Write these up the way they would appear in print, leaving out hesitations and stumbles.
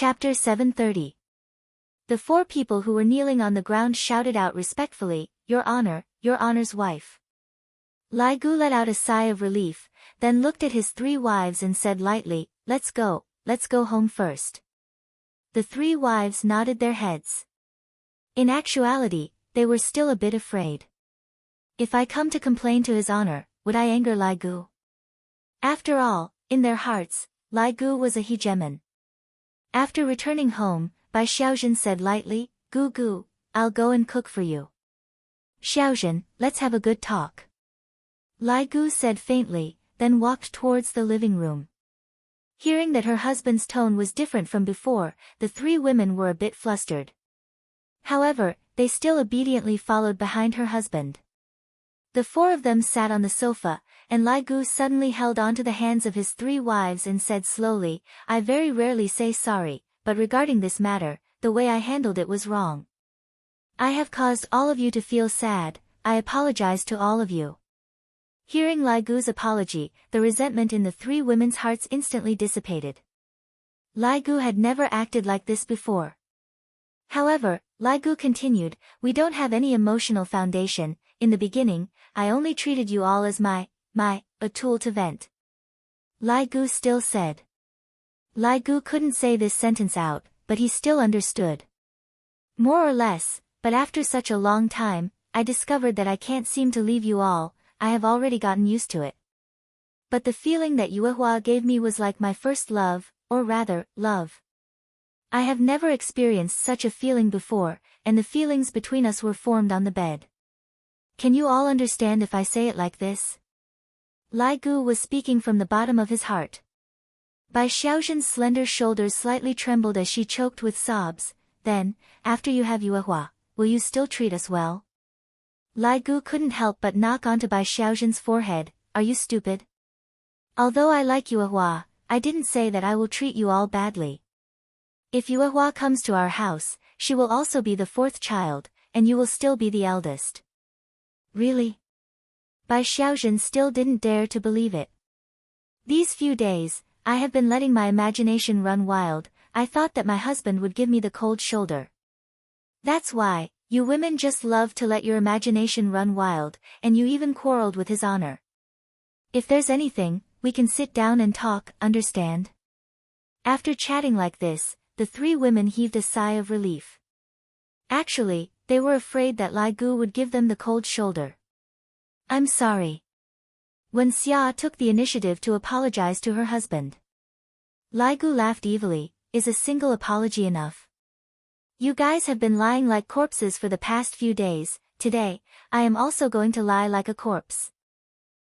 Chapter 730. The four people who were kneeling on the ground shouted out respectfully, "Your Honor, Your Honor's wife." Lai Gu let out a sigh of relief, then looked at his three wives and said lightly, let's go home first." The three wives nodded their heads. In actuality, they were still a bit afraid. If I come to complain to His Honor, would I anger Lai Gu? After all, in their hearts, Lai Gu was a hegemon. After returning home, Bai Xiaozhen said lightly, "Gu Gu, I'll go and cook for you." "Xiaozhen, let's have a good talk." Lai Gu said faintly, then walked towards the living room. Hearing that her husband's tone was different from before, the three women were a bit flustered. However, they still obediently followed behind her husband. The four of them sat on the sofa, and Lai Gu suddenly held onto the hands of his three wives and said slowly, "I very rarely say sorry, but regarding this matter, the way I handled it was wrong. I have caused all of you to feel sad, I apologize to all of you." Hearing Lai Gu's apology, the resentment in the three women's hearts instantly dissipated. Lai Gu had never acted like this before. However, Lai Gu continued, "We don't have any emotional foundation. In the beginning, I only treated you all as a tool to vent." Lai Gu still said. Lai Gu couldn't say this sentence out, but he still understood. "More or less, but after such a long time, I discovered that I can't seem to leave you all, I have already gotten used to it. But the feeling that Yuehua gave me was like my first love, or rather, love. I have never experienced such a feeling before, and the feelings between us were formed on the bed. Can you all understand if I say it like this?" Lai Gu was speaking from the bottom of his heart. Bai Xiaozhen's slender shoulders slightly trembled as she choked with sobs. "Then, after you have Yuehua, will you still treat us well?" Lai Gu couldn't help but knock onto Bai Xiaozhen's forehead. "Are you stupid? Although I like Yuehua, I didn't say that I will treat you all badly. If Yuehua comes to our house, she will also be the fourth child, and you will still be the eldest." "Really?" Bai Xiaozhen still didn't dare to believe it. "These few days, I have been letting my imagination run wild. I thought that my husband would give me the cold shoulder. That's why, you women just love to let your imagination run wild, and you even quarreled with His Honor. If there's anything, we can sit down and talk, understand?" After chatting like this, the three women heaved a sigh of relief. Actually, they were afraid that Lai Gu would give them the cold shoulder. "I'm sorry." When Xia took the initiative to apologize to her husband, Lai Gu laughed evilly, "Is a single apology enough? You guys have been lying like corpses for the past few days. Today, I am also going to lie like a corpse."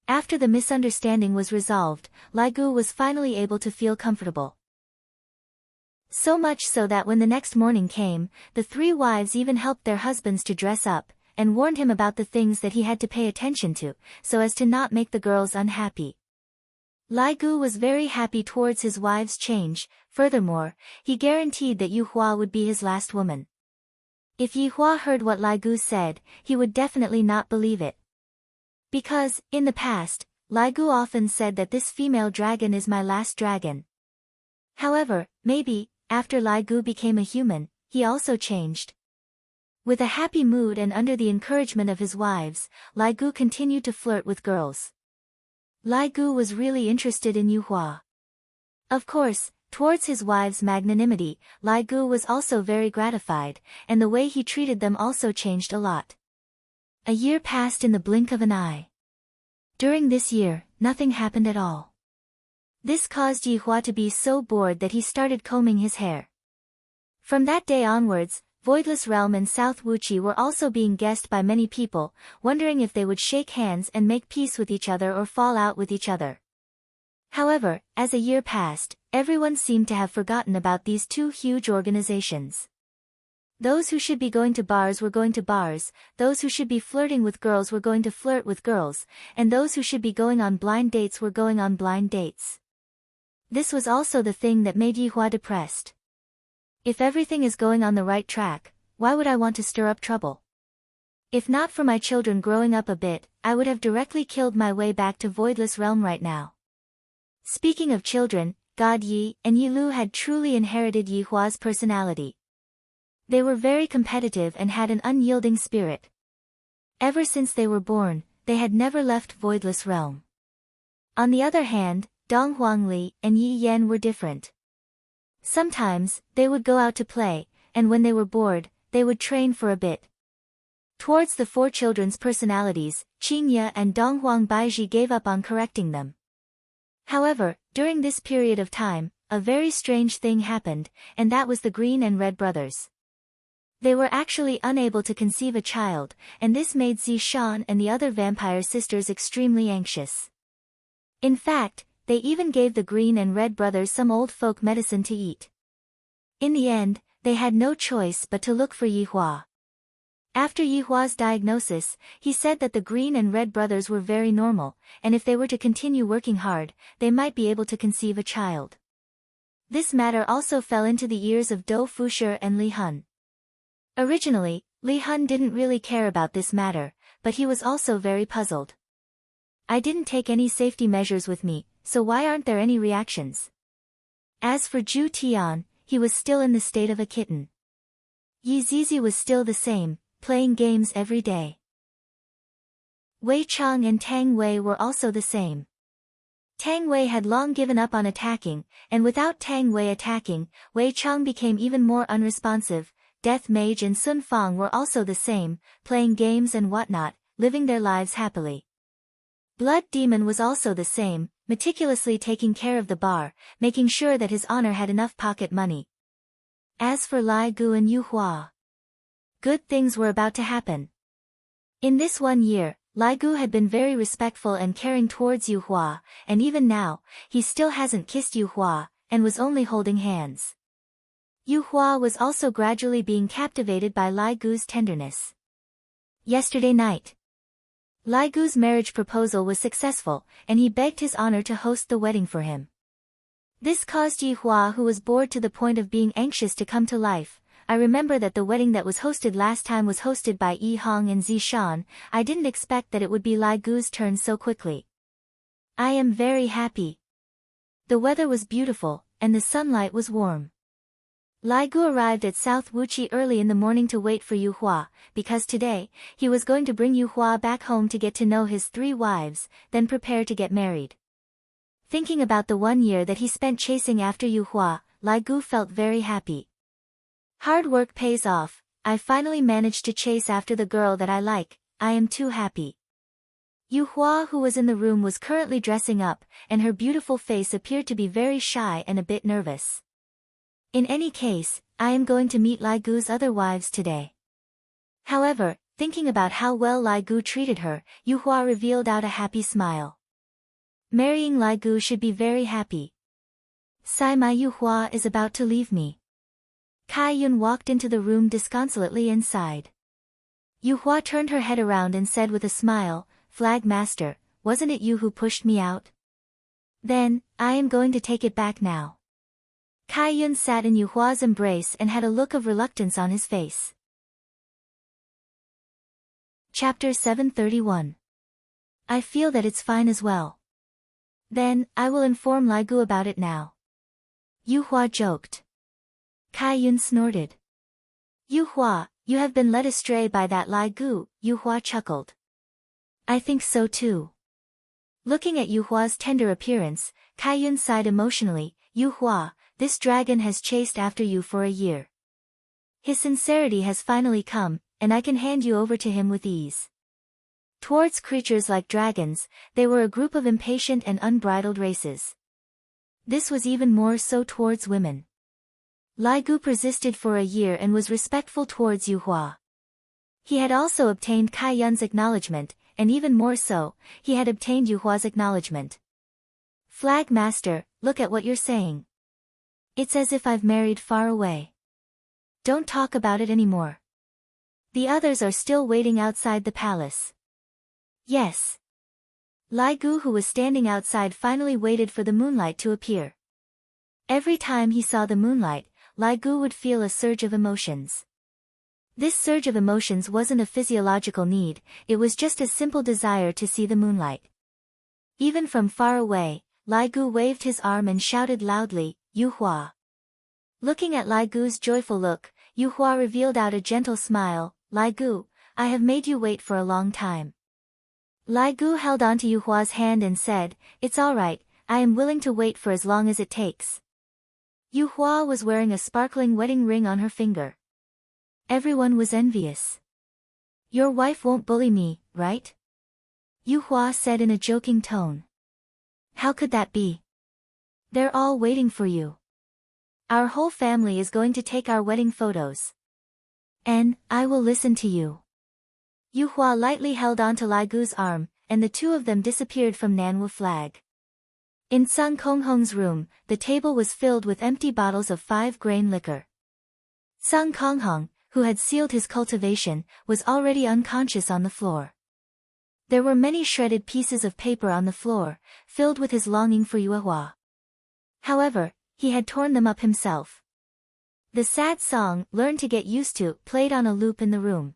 After the misunderstanding was resolved, Lai Gu was finally able to feel comfortable. So much so that when the next morning came, the three wives even helped their husbands to dress up, and warned him about the things that he had to pay attention to, so as to not make the girls unhappy. Lai Gu was very happy towards his wives' change. Furthermore, he guaranteed that Yuehua would be his last woman. If Yuehua heard what Lai Gu said, he would definitely not believe it. Because, in the past, Lai Gu often said that this female dragon is my last dragon. However, maybe, after Lai Gu became a human, he also changed. With a happy mood and under the encouragement of his wives, Lai Gu continued to flirt with girls. Lai Gu was really interested in Yuehua. Of course, towards his wives' magnanimity, Lai Gu was also very gratified, and the way he treated them also changed a lot. A year passed in the blink of an eye. During this year, nothing happened at all. This caused Yuehua to be so bored that he started combing his hair. From that day onwards, Voidless Realm and South Wuqi were also being guessed by many people, wondering if they would shake hands and make peace with each other or fall out with each other. However, as a year passed, everyone seemed to have forgotten about these two huge organizations. Those who should be going to bars were going to bars, those who should be flirting with girls were going to flirt with girls, and those who should be going on blind dates were going on blind dates. This was also the thing that made Yuehua depressed. If everything is going on the right track, why would I want to stir up trouble? If not for my children growing up a bit, I would have directly killed my way back to Voidless Realm right now. Speaking of children, God Yi, and Yi Lu had truly inherited Yi Hua's personality. They were very competitive and had an unyielding spirit. Ever since they were born, they had never left Voidless Realm. On the other hand, Dong Huangli and Yi Yan were different. Sometimes, they would go out to play, and when they were bored, they would train for a bit. Towards the four children's personalities, Qingye and Donghuang Baizhi gave up on correcting them. However, during this period of time, a very strange thing happened, and that was the Green and Red brothers. They were actually unable to conceive a child, and this made Zishan and the other vampire sisters extremely anxious. In fact, they even gave the Green and Red brothers some old folk medicine to eat. In the end, they had no choice but to look for Yi Hua. After Yi Hua's diagnosis, he said that the Green and Red brothers were very normal, and if they were to continue working hard, they might be able to conceive a child. This matter also fell into the ears of Dou Fushi and Li Hun. Originally, Li Hun didn't really care about this matter, but he was also very puzzled. I didn't take any safety measures with me, so why aren't there any reactions? As for Zhu Tian, he was still in the state of a kitten. Yi Zizi was still the same, playing games every day. Wei Chang and Tang Wei were also the same. Tang Wei had long given up on attacking, and without Tang Wei attacking, Wei Chang became even more unresponsive. Death Mage and Sun Fang were also the same, playing games and whatnot, living their lives happily. Blood Demon was also the same, meticulously taking care of the bar, making sure that his honor had enough pocket money. As for Lai Gu and Yu Hua, good things were about to happen. In this 1 year, Lai Gu had been very respectful and caring towards Yu Hua, and even now, he still hasn't kissed Yu Hua, and was only holding hands. Yu Hua was also gradually being captivated by Lai Gu's tenderness. Yesterday night, Lai Gu's marriage proposal was successful, and he begged his honor to host the wedding for him. This caused Yi Hua, who was bored to the point of being anxious, to come to life. I remember that the wedding that was hosted last time was hosted by Yi Hong and Zishan. I didn't expect that it would be Lai Gu's turn so quickly. I am very happy. The weather was beautiful, and the sunlight was warm. Lai Gu arrived at South Wuqi early in the morning to wait for Yu Hua, because today, he was going to bring Yu Hua back home to get to know his 3 wives, then prepare to get married. Thinking about the 1 year that he spent chasing after Yu Hua, Lai Gu felt very happy. Hard work pays off. I finally managed to chase after the girl that I like. I am too happy. Yu Hua, who was in the room, was currently dressing up, and her beautiful face appeared to be very shy and a bit nervous. In any case, I am going to meet Lai Gu's other wives today. However, thinking about how well Lai Gu treated her, Yu Hua revealed out a happy smile. Marrying Lai Gu should be very happy. Sai my Yu Hua is about to leave me. Kai Yun walked into the room disconsolately and sighed. Yu Hua turned her head around and said with a smile, Flag Master, wasn't it you who pushed me out? Then, I am going to take it back now. Kai Yun sat in Yu Hua's embrace and had a look of reluctance on his face. Chapter 731. I feel that it's fine as well. Then, I will inform Lai Gu about it now. Yu Hua joked. Kai Yun snorted. Yu Hua, you have been led astray by that Lai Gu, Yu Hua chuckled. I think so too. Looking at Yu Hua's tender appearance, Kai Yun sighed emotionally. Yu Hua, this dragon has chased after you for a year. His sincerity has finally come, and I can hand you over to him with ease. Towards creatures like dragons, they were a group of impatient and unbridled races. This was even more so towards women. Lai Gu persisted for a year and was respectful towards Yu Hua. He had also obtained Kai Yun's acknowledgement, and even more so, he had obtained Yu Hua's acknowledgement. Flag Master, look at what you're saying. It's as if I've married far away. Don't talk about it anymore. The others are still waiting outside the palace. Yes. Lai Gu, who was standing outside, finally waited for the moonlight to appear. Every time he saw the moonlight, Lai Gu would feel a surge of emotions. This surge of emotions wasn't a physiological need, it was just a simple desire to see the moonlight. Even from far away, Lai Gu waved his arm and shouted loudly, Yu Hua. Looking at Lai Gu's joyful look, Yu Hua revealed out a gentle smile, Lai Gu, I have made you wait for a long time. Lai Gu held onto Yu Hua's hand and said, It's all right, I am willing to wait for as long as it takes. Yu Hua was wearing a sparkling wedding ring on her finger. Everyone was envious. Your wife won't bully me, right? Yu Hua said in a joking tone. How could that be? They're all waiting for you. Our whole family is going to take our wedding photos. And I will listen to you. Yu Hua lightly held onto Lai Gu's arm, and the two of them disappeared from Nanwu Flag. In Sun Konghong's room, the table was filled with empty bottles of 5-grain liquor. Sun Konghong, who had sealed his cultivation, was already unconscious on the floor. There were many shredded pieces of paper on the floor, filled with his longing for Yu Hua. However, he had torn them up himself. The sad song, Learn to Get Used To, played on a loop in the room.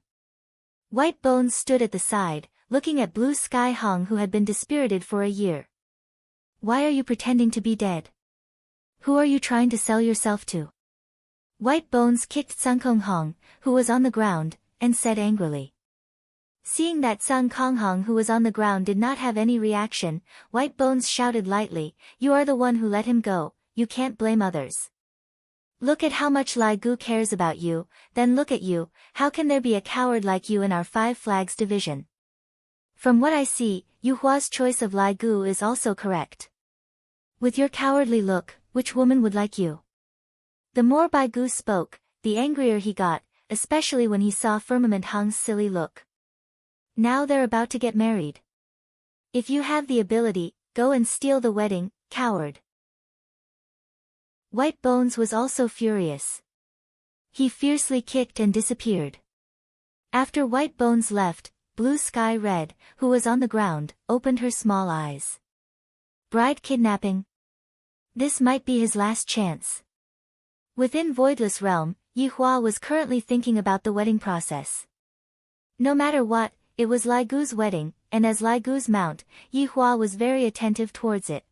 White Bones stood at the side, looking at Blue Sky Hong, who had been dispirited for a year. Why are you pretending to be dead? Who are you trying to sell yourself to? White Bones kicked Sun Konghong, who was on the ground, and said angrily. Seeing that Sun Konghong, who was on the ground, did not have any reaction, White Bones shouted lightly, You are the one who let him go, you can't blame others. Look at how much Lai Gu cares about you, then look at you, how can there be a coward like you in our 5 Flags division? From what I see, Yu Hua's choice of Lai Gu is also correct. With your cowardly look, which woman would like you? The more Bai Gu spoke, the angrier he got, especially when he saw Firmament Hong's silly look. Now they're about to get married. If you have the ability, go and steal the wedding, coward. White Bones was also furious. He fiercely kicked and disappeared. After White Bones left, Blue Sky Red, who was on the ground, opened her small eyes. Bride kidnapping? This might be his last chance. Within Voidless Realm, Yi Hua was currently thinking about the wedding process. No matter what, it was Lai Gu's wedding, and as Lai Gu's mount, Yi Hua was very attentive towards it.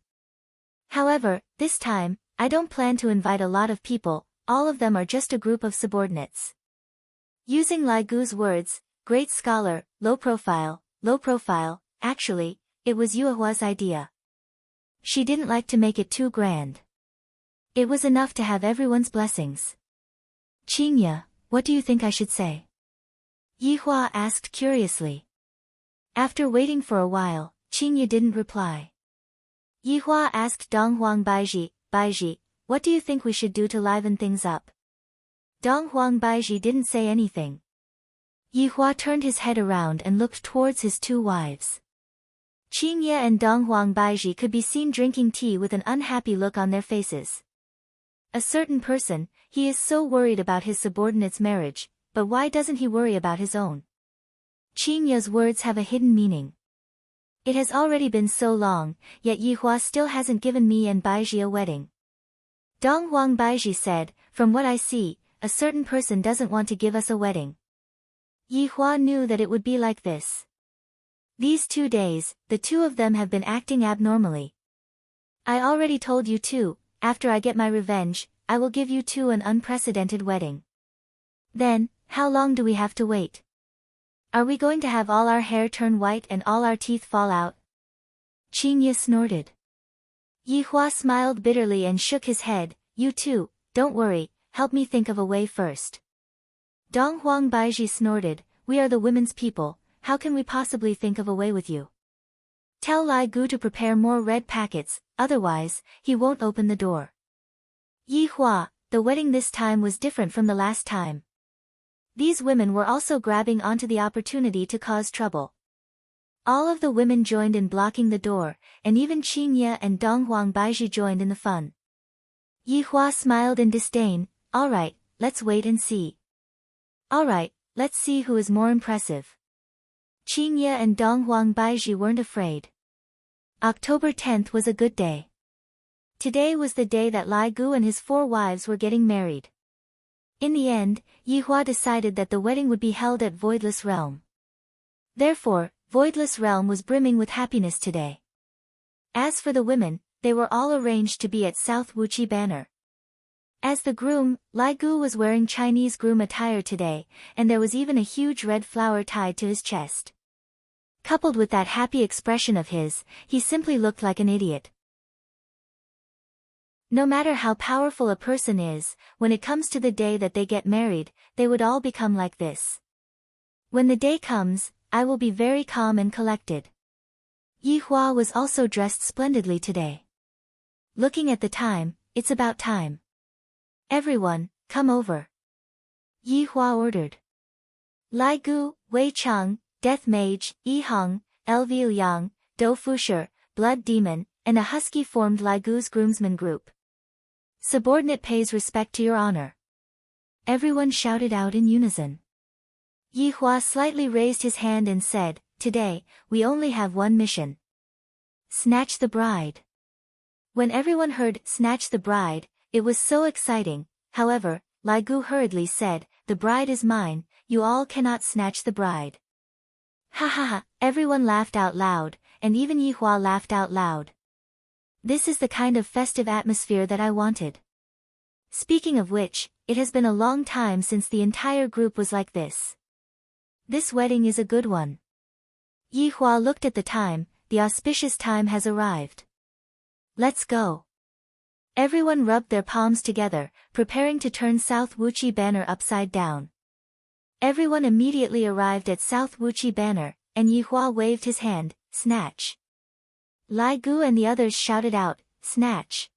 However, this time, I don't plan to invite a lot of people, all of them are just a group of subordinates. Using Lai Gu's words, great scholar, low profile, actually, it was Yu Hua's idea. She didn't like to make it too grand. It was enough to have everyone's blessings. Qingye, what do you think I should say? Yi Hua asked curiously. After waiting for a while, Qingye didn't reply. Yi Hua asked Dong Huang Baiji, what do you think we should do to liven things up? Dong Huang Baiji didn't say anything. Yi Hua turned his head around and looked towards his 2 wives. Qingye and Dong Huang Baiji could be seen drinking tea with an unhappy look on their faces. A certain person, he is so worried about his subordinate's marriage, but why doesn't he worry about his own? Qingye's words have a hidden meaning. It has already been so long, yet Yi Hua still hasn't given me and Baiji a wedding. Dong Huang Baiji said, from what I see, a certain person doesn't want to give us a wedding. Yi Hua knew that it would be like this. These 2 days, the 2 of them have been acting abnormally. I already told you 2, after I get my revenge, I will give you 2 an unprecedented wedding. Then, how long do we have to wait? Are we going to have all our hair turn white and all our teeth fall out? Qingye snorted. Yi Hua smiled bitterly and shook his head, you too, don't worry, help me think of a way first. Dong Huang Baiji snorted, we are the women's people, how can we possibly think of a way with you? Tell Lai Gu to prepare more red packets, otherwise, he won't open the door. Yi Hua, the wedding this time was different from the last time. These women were also grabbing onto the opportunity to cause trouble. All of the women joined in blocking the door, and even Qingye and Dong Huang Baiji joined in the fun. Yi Hua smiled in disdain, alright, let's wait and see. Alright, let's see who is more impressive. Qingye and Dong Huang Baiji weren't afraid. October 10th was a good day. Today was the day that Lai Gu and his 4 wives were getting married. In the end, Yi Hua decided that the wedding would be held at Voidless Realm. Therefore, Voidless Realm was brimming with happiness today. As for the women, they were all arranged to be at South Wuchi Banner. As the groom, Lai Gu was wearing Chinese groom attire today, and there was even a huge red flower tied to his chest. Coupled with that happy expression of his, he simply looked like an idiot. No matter how powerful a person is, when it comes to the day that they get married, they would all become like this. When the day comes, I will be very calm and collected. Yi Hua was also dressed splendidly today. Looking at the time, it's about time. Everyone, come over. Yi Hua ordered. Lai Gu, Wei Cheng, Death Mage, Yi Heng, Elviu Yang, Dou Fusher, Blood Demon, and a husky formed Lai Gu's groomsmen group. Subordinate pays respect to your honor. Everyone shouted out in unison. Yi Hua slightly raised his hand and said, today, we only have one mission. Snatch the bride. When everyone heard, snatch the bride, it was so exciting. However, Lai Gu hurriedly said, the bride is mine, you all cannot snatch the bride. Ha ha ha, everyone laughed out loud, and even Yi Hua laughed out loud. This is the kind of festive atmosphere that I wanted. Speaking of which, it has been a long time since the entire group was like this. This wedding is a good one. Yi Hua looked at the time, the auspicious time has arrived. Let's go. Everyone rubbed their palms together, preparing to turn South Wuchi Banner upside down. Everyone immediately arrived at South Wuchi Banner, and Yi Hua waved his hand, snatch. Lai Gu and the others shouted out, snatch.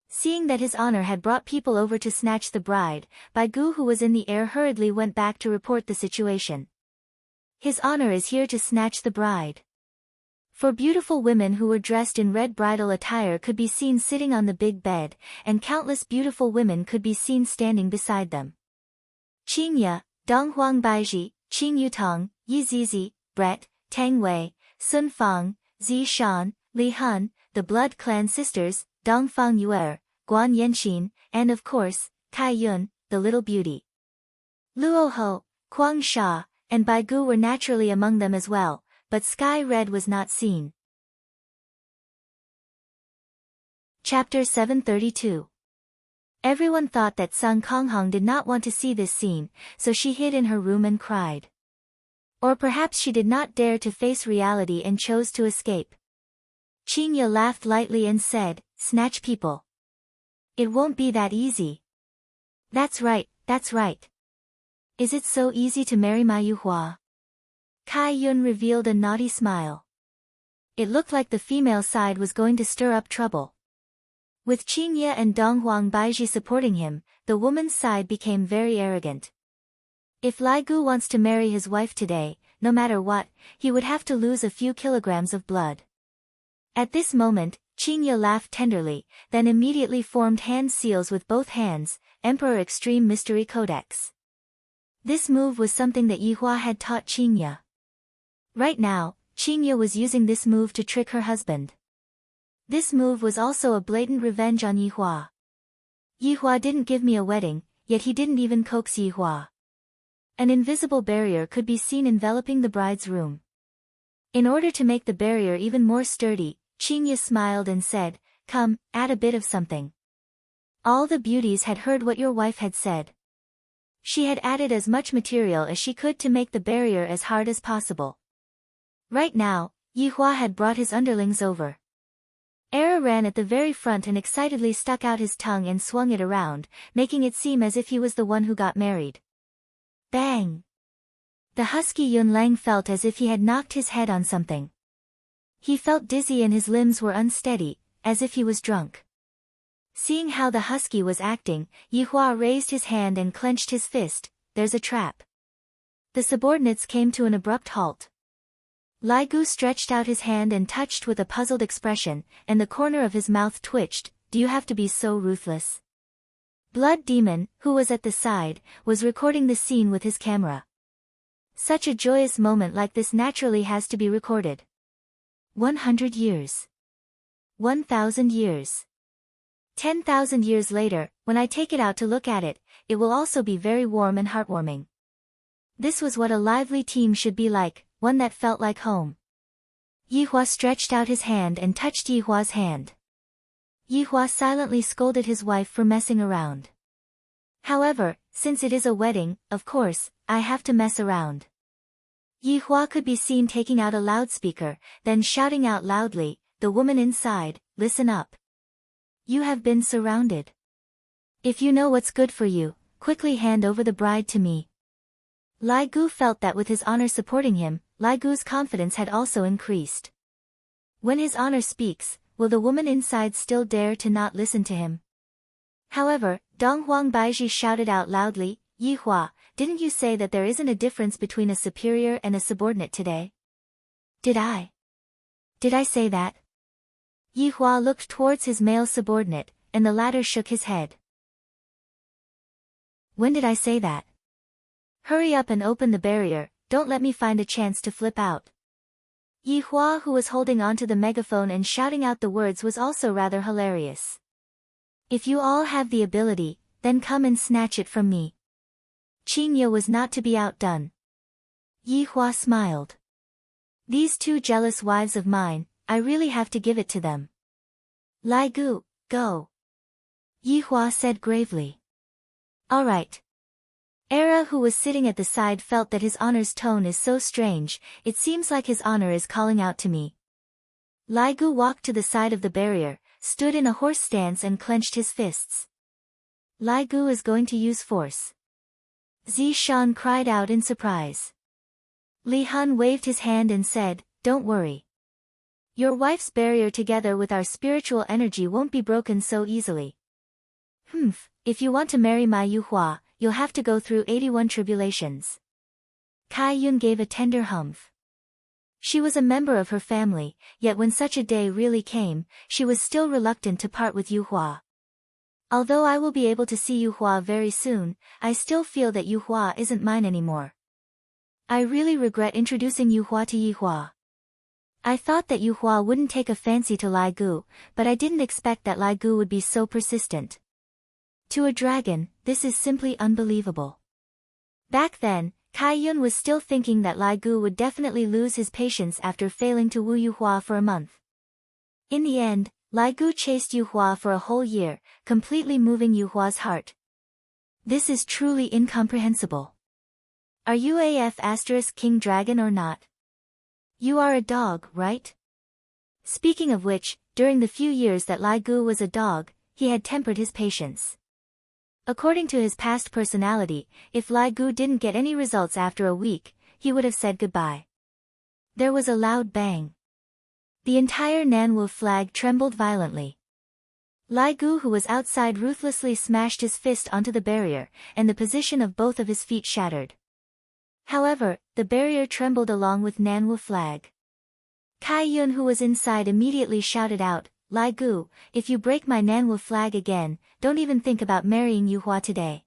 Seeing that his honor had brought people over to snatch the bride, Bai Gu, who was in the air, hurriedly went back to report the situation. His honor is here to snatch the bride. For beautiful women who were dressed in red bridal attire could be seen sitting on the big bed, and countless beautiful women could be seen standing beside them. Qing Ye, Dong Huang Baiji, Qing Yutong, Yi Zizi, Brett, Tang Wei, Sun Fang, Zi Shan, Li Hun, the blood clan sisters, Dong Fang Yuer, Guan Yanxin, and of course, Kai Yun, the little beauty. Luo Ho, Kuang Sha, and Bai Gu were naturally among them as well, but Sky Red was not seen. Chapter 732. Everyone thought that Sun Konghong did not want to see this scene, so she hid in her room and cried. Or perhaps she did not dare to face reality and chose to escape. Qing Ye laughed lightly and said, snatch people. It won't be that easy. That's right, that's right. Is it so easy to marry my Yu Hua? Kai Yun revealed a naughty smile. It looked like the female side was going to stir up trouble. With Qing Ye and Dong Huang Baiji supporting him, the woman's side became very arrogant. If Lai Gu wants to marry his wife today, no matter what, he would have to lose a few kilograms of blood. At this moment, Qing Ye laughed tenderly, then immediately formed hand seals with both hands, Emperor Extreme Mystery Codex. This move was something that Yi Hua had taught Qing Ye. Right now, Qing Ye was using this move to trick her husband. This move was also a blatant revenge on Yi Hua. Yi Hua didn't give me a wedding, yet he didn't even coax Yi Hua. An invisible barrier could be seen enveloping the bride's room. In order to make the barrier even more sturdy, Qing Ye smiled and said, come, add a bit of something. All the beauties had heard what your wife had said. She had added as much material as she could to make the barrier as hard as possible. Right now, Yi Hua had brought his underlings over. Era ran at the very front and excitedly stuck out his tongue and swung it around, making it seem as if he was the one who got married. Bang! The husky Yun Lang felt as if he had knocked his head on something. He felt dizzy and his limbs were unsteady, as if he was drunk. Seeing how the husky was acting, Yi Hua raised his hand and clenched his fist. There's a trap. The subordinates came to an abrupt halt. Lai Gu stretched out his hand and touched with a puzzled expression, and the corner of his mouth twitched. Do you have to be so ruthless? Blood Demon, who was at the side, was recording the scene with his camera. Such a joyous moment like this naturally has to be recorded. 100 years. 1,000 years. 10,000 years later, when I take it out to look at it, it will also be very warm and heartwarming. This was what a lively team should be like, one that felt like home. Yi Hua stretched out his hand and touched Yi Hua's hand. Yi Hua silently scolded his wife for messing around. However, since it is a wedding, of course, I have to mess around. Yi Hua could be seen taking out a loudspeaker, then shouting out loudly, "The woman inside, listen up. You have been surrounded. If you know what's good for you, quickly hand over the bride to me." Lai Gu felt that with his honor supporting him, Lai Gu's confidence had also increased. When his honor speaks, will the woman inside still dare to not listen to him? However, Dong Huang Baiji shouted out loudly, "Yi Hua, didn't you say that there isn't a difference between a superior and a subordinate today?" Did I say that?" Yi Hua looked towards his male subordinate, and the latter shook his head. "When did I say that? Hurry up and open the barrier, don't let me find a chance to flip out." Yi Hua, who was holding onto the megaphone and shouting out the words, was also rather hilarious. "If you all have the ability, then come and snatch it from me." Qing Ye was not to be outdone. Yi Hua smiled. "These two jealous wives of mine, I really have to give it to them." "Lai Gu, go," Yi Hua said gravely. "All right." Era, who was sitting at the side, felt that his honor's tone is so strange, it seems like his honor is calling out to me. Lai Gu walked to the side of the barrier, stood in a horse stance and clenched his fists. Lai Gu is going to use force. Zi Shan cried out in surprise. Li Hun waved his hand and said, "Don't worry. Your wife's barrier together with our spiritual energy won't be broken so easily. If you want to marry my Yu Hua, you'll have to go through 81 tribulations." Kai Yun gave a tender humph. She was a member of her family, yet when such a day really came, she was still reluctant to part with Yu Hua. "Although I will be able to see Yu Hua very soon, I still feel that Yu Hua isn't mine anymore. I really regret introducing Yu Hua to Yi Hua. I thought that Yu Hua wouldn't take a fancy to Lai Gu, but I didn't expect that Lai Gu would be so persistent. To a dragon, this is simply unbelievable." Back then, Kai Yun was still thinking that Lai Gu would definitely lose his patience after failing to woo Yu Hua for a month. In the end, Lai Gu chased Yu Hua for a whole year, completely moving Yu Hua's heart. This is truly incomprehensible. Are you AF** King Dragon or not? You are a dog, right? Speaking of which, during the few years that Lai Gu was a dog, he had tempered his patience. According to his past personality, if Lai Gu didn't get any results after a week, he would have said goodbye. There was a loud bang. The entire Nanwu flag trembled violently. Lai Gu, who was outside, ruthlessly smashed his fist onto the barrier, and the position of both of his feet shattered. However, the barrier trembled along with Nanwu flag. Kai Yun, who was inside, immediately shouted out, "Lai Gu, if you break my Nanwu flag again, don't even think about marrying Yu Hua today."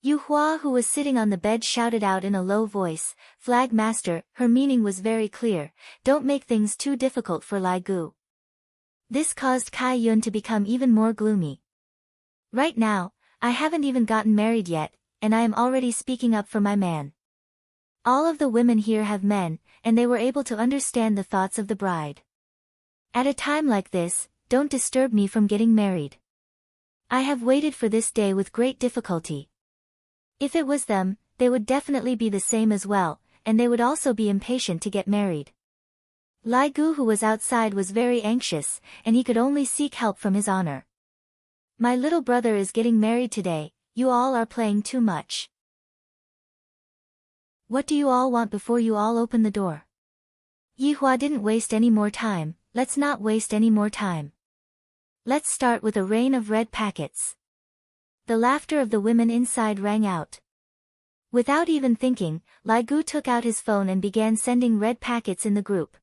Yu Hua, who was sitting on the bed, shouted out in a low voice, "Flag Master," her meaning was very clear, "don't make things too difficult for Lai Gu." This caused Kai Yun to become even more gloomy. "Right now, I haven't even gotten married yet, and I am already speaking up for my man. All of the women here have men, and they were able to understand the thoughts of the bride. At a time like this, don't disturb me from getting married. I have waited for this day with great difficulty." If it was them, they would definitely be the same as well, and they would also be impatient to get married. Lai Gu, who was outside, was very anxious, and he could only seek help from his honor. "My little brother is getting married today, you all are playing too much. What do you all want before you all open the door?" Yi Hua didn't waste any more time. "Let's not waste any more time. Let's start with a rain of red packets." The laughter of the women inside rang out. Without even thinking, Lai Gu took out his phone and began sending red packets in the group.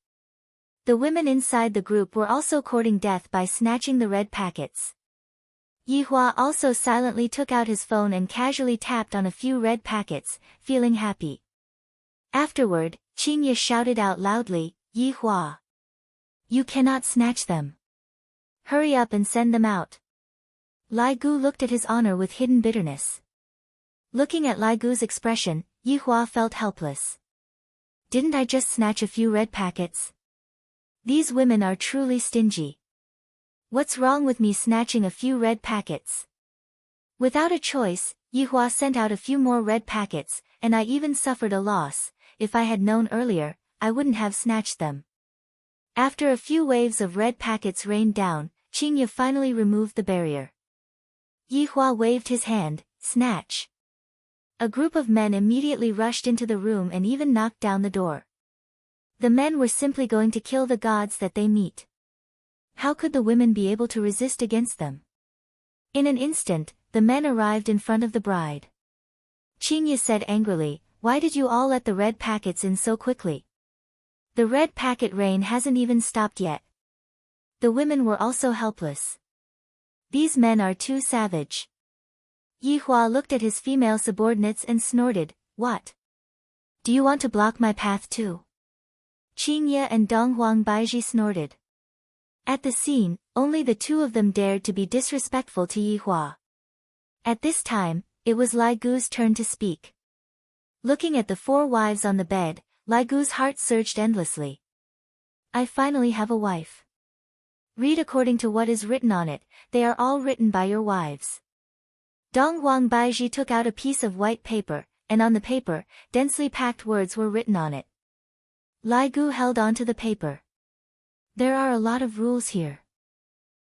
The women inside the group were also courting death by snatching the red packets. Yi Hua also silently took out his phone and casually tapped on a few red packets, feeling happy. Afterward, Qing Ye shouted out loudly, "Yi Hua! You cannot snatch them. Hurry up and send them out." Lai Gu looked at his honor with hidden bitterness. Looking at Lai Gu's expression, Yi Hua felt helpless. Didn't I just snatch a few red packets? These women are truly stingy. What's wrong with me snatching a few red packets? Without a choice, Yihua sent out a few more red packets, and I even suffered a loss. If I had known earlier, I wouldn't have snatched them. After a few waves of red packets rained down, Qingye finally removed the barrier. Yihua waved his hand, snatch. A group of men immediately rushed into the room and even knocked down the door. The men were simply going to kill the gods that they meet. How could the women be able to resist against them? In an instant, the men arrived in front of the bride. Qingye said angrily, "Why did you all let the red packets in so quickly? The red packet rain hasn't even stopped yet." The women were also helpless. These men are too savage. Yihua looked at his female subordinates and snorted, "What? Do you want to block my path too?" Qingye and Donghuang Baizhi snorted. At the scene, only the two of them dared to be disrespectful to Yihua. At this time, it was Lai Gu's turn to speak. Looking at the four wives on the bed, Lai Gu's heart surged endlessly. "I finally have a wife. Read according to what is written on it, they are all written by your wives." Donghuang Baizhi took out a piece of white paper, and on the paper, densely packed words were written on it. Lai Gu held on to the paper. "There are a lot of rules here."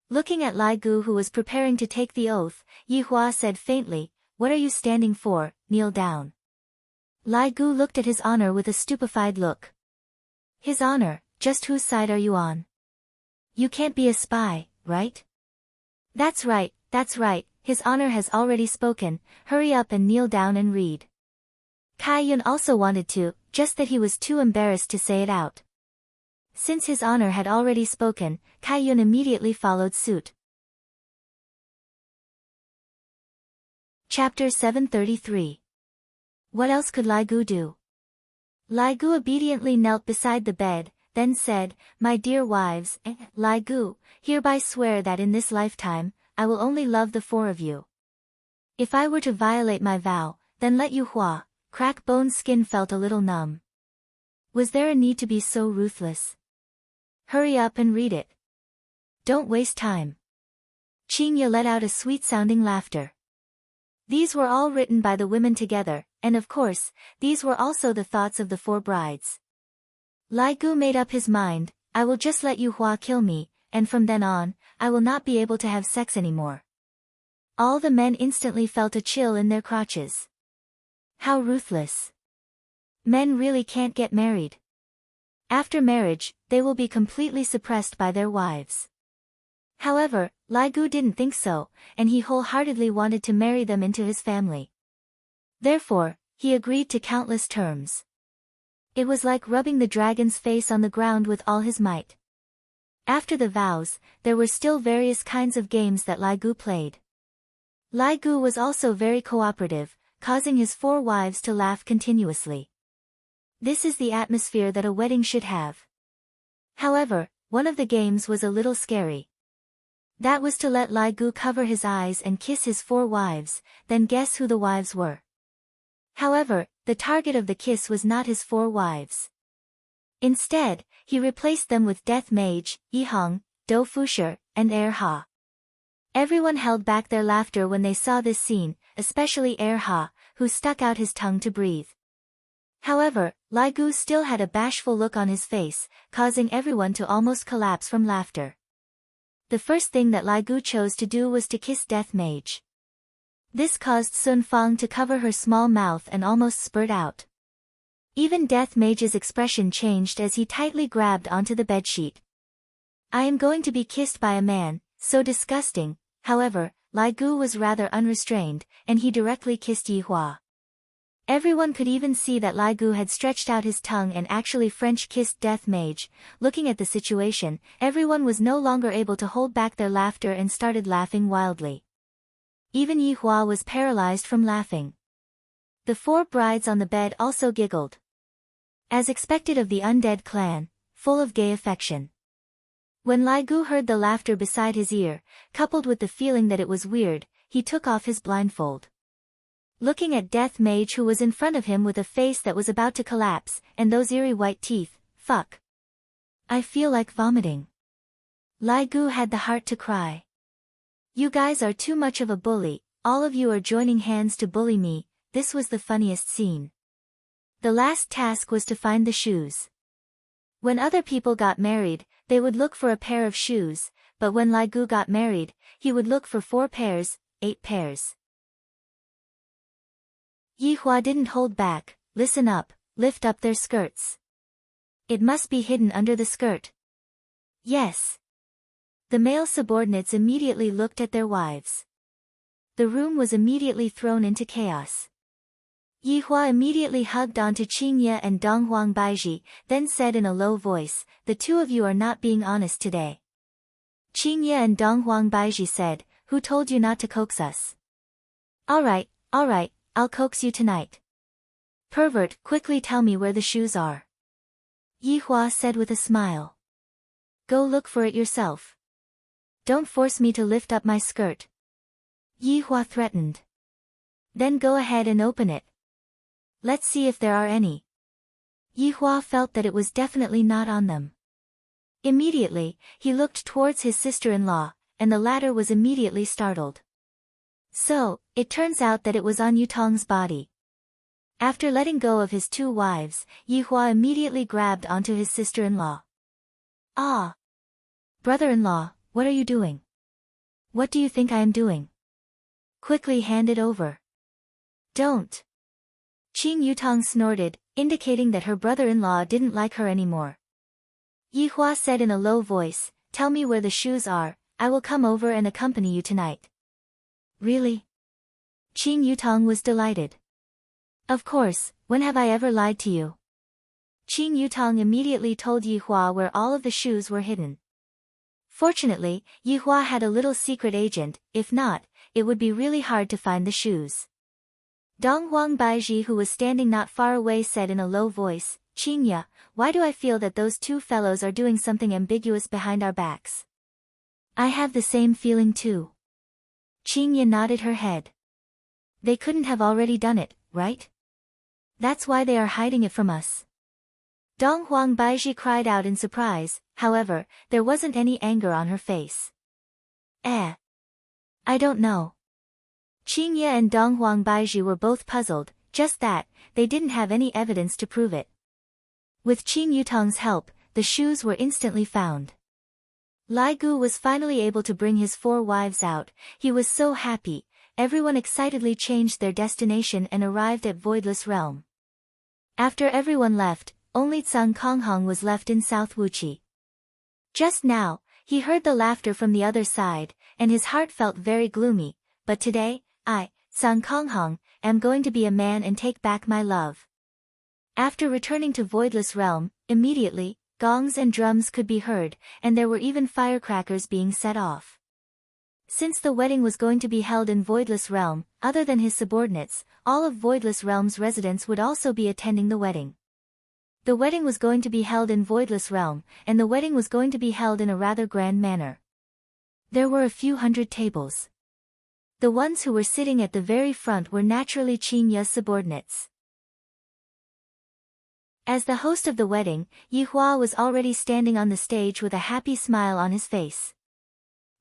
Looking at Lai Gu who was preparing to take the oath, Yihua said faintly, "What are you standing for? Kneel down." Lai Gu looked at his honor with a stupefied look. "His honor, just whose side are you on? You can't be a spy, right?" That's right, his honor has already spoken, hurry up and kneel down and read." Kai Yun also wanted to, just that he was too embarrassed to say it out. Since his honor had already spoken, Kai Yun immediately followed suit. Chapter 733. What else could Lai Gu do? Lai Gu obediently knelt beside the bed, then said, "My dear wives, Lai Gu, hereby swear that in this lifetime, I will only love the four of you. If I were to violate my vow, then let Yihua, Crackbone's skin felt a little numb. Was there a need to be so ruthless? Hurry up and read it. Don't waste time." Qingye let out a sweet-sounding laughter. These were all written by the women together, and of course, these were also the thoughts of the four brides. Lai Gu made up his mind, "I will just let Yihua kill me, and from then on, I will not be able to have sex anymore." All the men instantly felt a chill in their crotches. How ruthless. Men really can't get married. After marriage, they will be completely suppressed by their wives. However, Lai Gu didn't think so, and he wholeheartedly wanted to marry them into his family. Therefore, he agreed to countless terms. It was like rubbing the dragon's face on the ground with all his might. After the vows, there were still various kinds of games that Lai Gu played. Lai Gu was also very cooperative, causing his four wives to laugh continuously. This is the atmosphere that a wedding should have. However, one of the games was a little scary. That was to let Lai Gu cover his eyes and kiss his four wives, then guess who the wives were. However, the target of the kiss was not his four wives. Instead, he replaced them with Death Mage, Yihong, Do Fusher, and Ha. Everyone held back their laughter when they saw this scene, especially Ha, who stuck out his tongue to breathe. However, Lai Gu still had a bashful look on his face, causing everyone to almost collapse from laughter. The first thing that Lai Gu chose to do was to kiss Death Mage. This caused Sun Fang to cover her small mouth and almost spurt out. Even Death Mage's expression changed as he tightly grabbed onto the bedsheet. "I am going to be kissed by a man, so disgusting." However, Lai Gu was rather unrestrained, and he directly kissed Yihua. Everyone could even see that Lai Gu had stretched out his tongue and actually French-kissed Death Mage. Looking at the situation, everyone was no longer able to hold back their laughter and started laughing wildly. Even Yihua was paralyzed from laughing. The four brides on the bed also giggled. As expected of the undead clan, full of gay affection. When Lai Gu heard the laughter beside his ear, coupled with the feeling that it was weird, he took off his blindfold. Looking at Death Mage who was in front of him with a face that was about to collapse, and those eerie white teeth, fuck. I feel like vomiting. Lai Gu had the heart to cry. You guys are too much of a bully, all of you are joining hands to bully me. This was the funniest scene. The last task was to find the shoes. When other people got married, they would look for a pair of shoes, but when Lai Gu got married, he would look for 4 pairs, 8 pairs. Yi Hua didn't hold back. Listen up, lift up their skirts. It must be hidden under the skirt. Yes. The male subordinates immediately looked at their wives. The room was immediately thrown into chaos. Yi Hua immediately hugged onto Qingye and Donghuang Baiji, then said in a low voice, the two of you are not being honest today. Qingye and Donghuang Baiji said, who told you not to coax us? Alright, I'll coax you tonight. Pervert, quickly tell me where the shoes are. Yi Hua said with a smile. Go look for it yourself. Don't force me to lift up my skirt. Yi Hua threatened. Then go ahead and open it. Let's see if there are any. Yi Hua felt that it was definitely not on them. Immediately, he looked towards his sister-in-law, and the latter was immediately startled. So, it turns out that it was on Yutong's body. After letting go of his 2 wives, Yi Hua immediately grabbed onto his sister-in-law. Ah! Brother-in-law, what are you doing? What do you think I am doing? Quickly hand it over. Don't. Qing Yutong snorted, indicating that her brother-in-law didn't like her anymore. Yi Hua said in a low voice, tell me where the shoes are, I will come over and accompany you tonight. Really? Qing Yutong was delighted. Of course, when have I ever lied to you? Qing Yutong immediately told Yi Hua where all of the shoes were hidden. Fortunately, Yi Hua had a little secret agent, if not, it would be really hard to find the shoes. Donghuang Baiji, who was standing not far away, said in a low voice, Qingye, why do I feel that those 2 fellows are doing something ambiguous behind our backs? I have the same feeling too. Qingye nodded her head. They couldn't have already done it, right? That's why they are hiding it from us. Donghuang Baiji cried out in surprise, however, there wasn't any anger on her face. I don't know. Qingye and Donghuang Baiji were both puzzled, just that, they didn't have any evidence to prove it. With Qing Yutong's help, the shoes were instantly found. Lai Gu was finally able to bring his 4 wives out, he was so happy, everyone excitedly changed their destination and arrived at Voidless Realm. After everyone left, only Tsang Konghong was left in South Wuqi. Just now, he heard the laughter from the other side, and his heart felt very gloomy, but today, I, Tsang Konghong, am going to be a man and take back my love. After returning to Voidless Realm, immediately, gongs and drums could be heard, and there were even firecrackers being set off. Since the wedding was going to be held in Voidless Realm, other than his subordinates, all of Voidless Realm's residents would also be attending the wedding. The wedding was going to be held in Voidless Realm, and the wedding was going to be held in a rather grand manner. There were a few hundred tables. The ones who were sitting at the very front were naturally Qingye's subordinates. As the host of the wedding, Yi Hua was already standing on the stage with a happy smile on his face.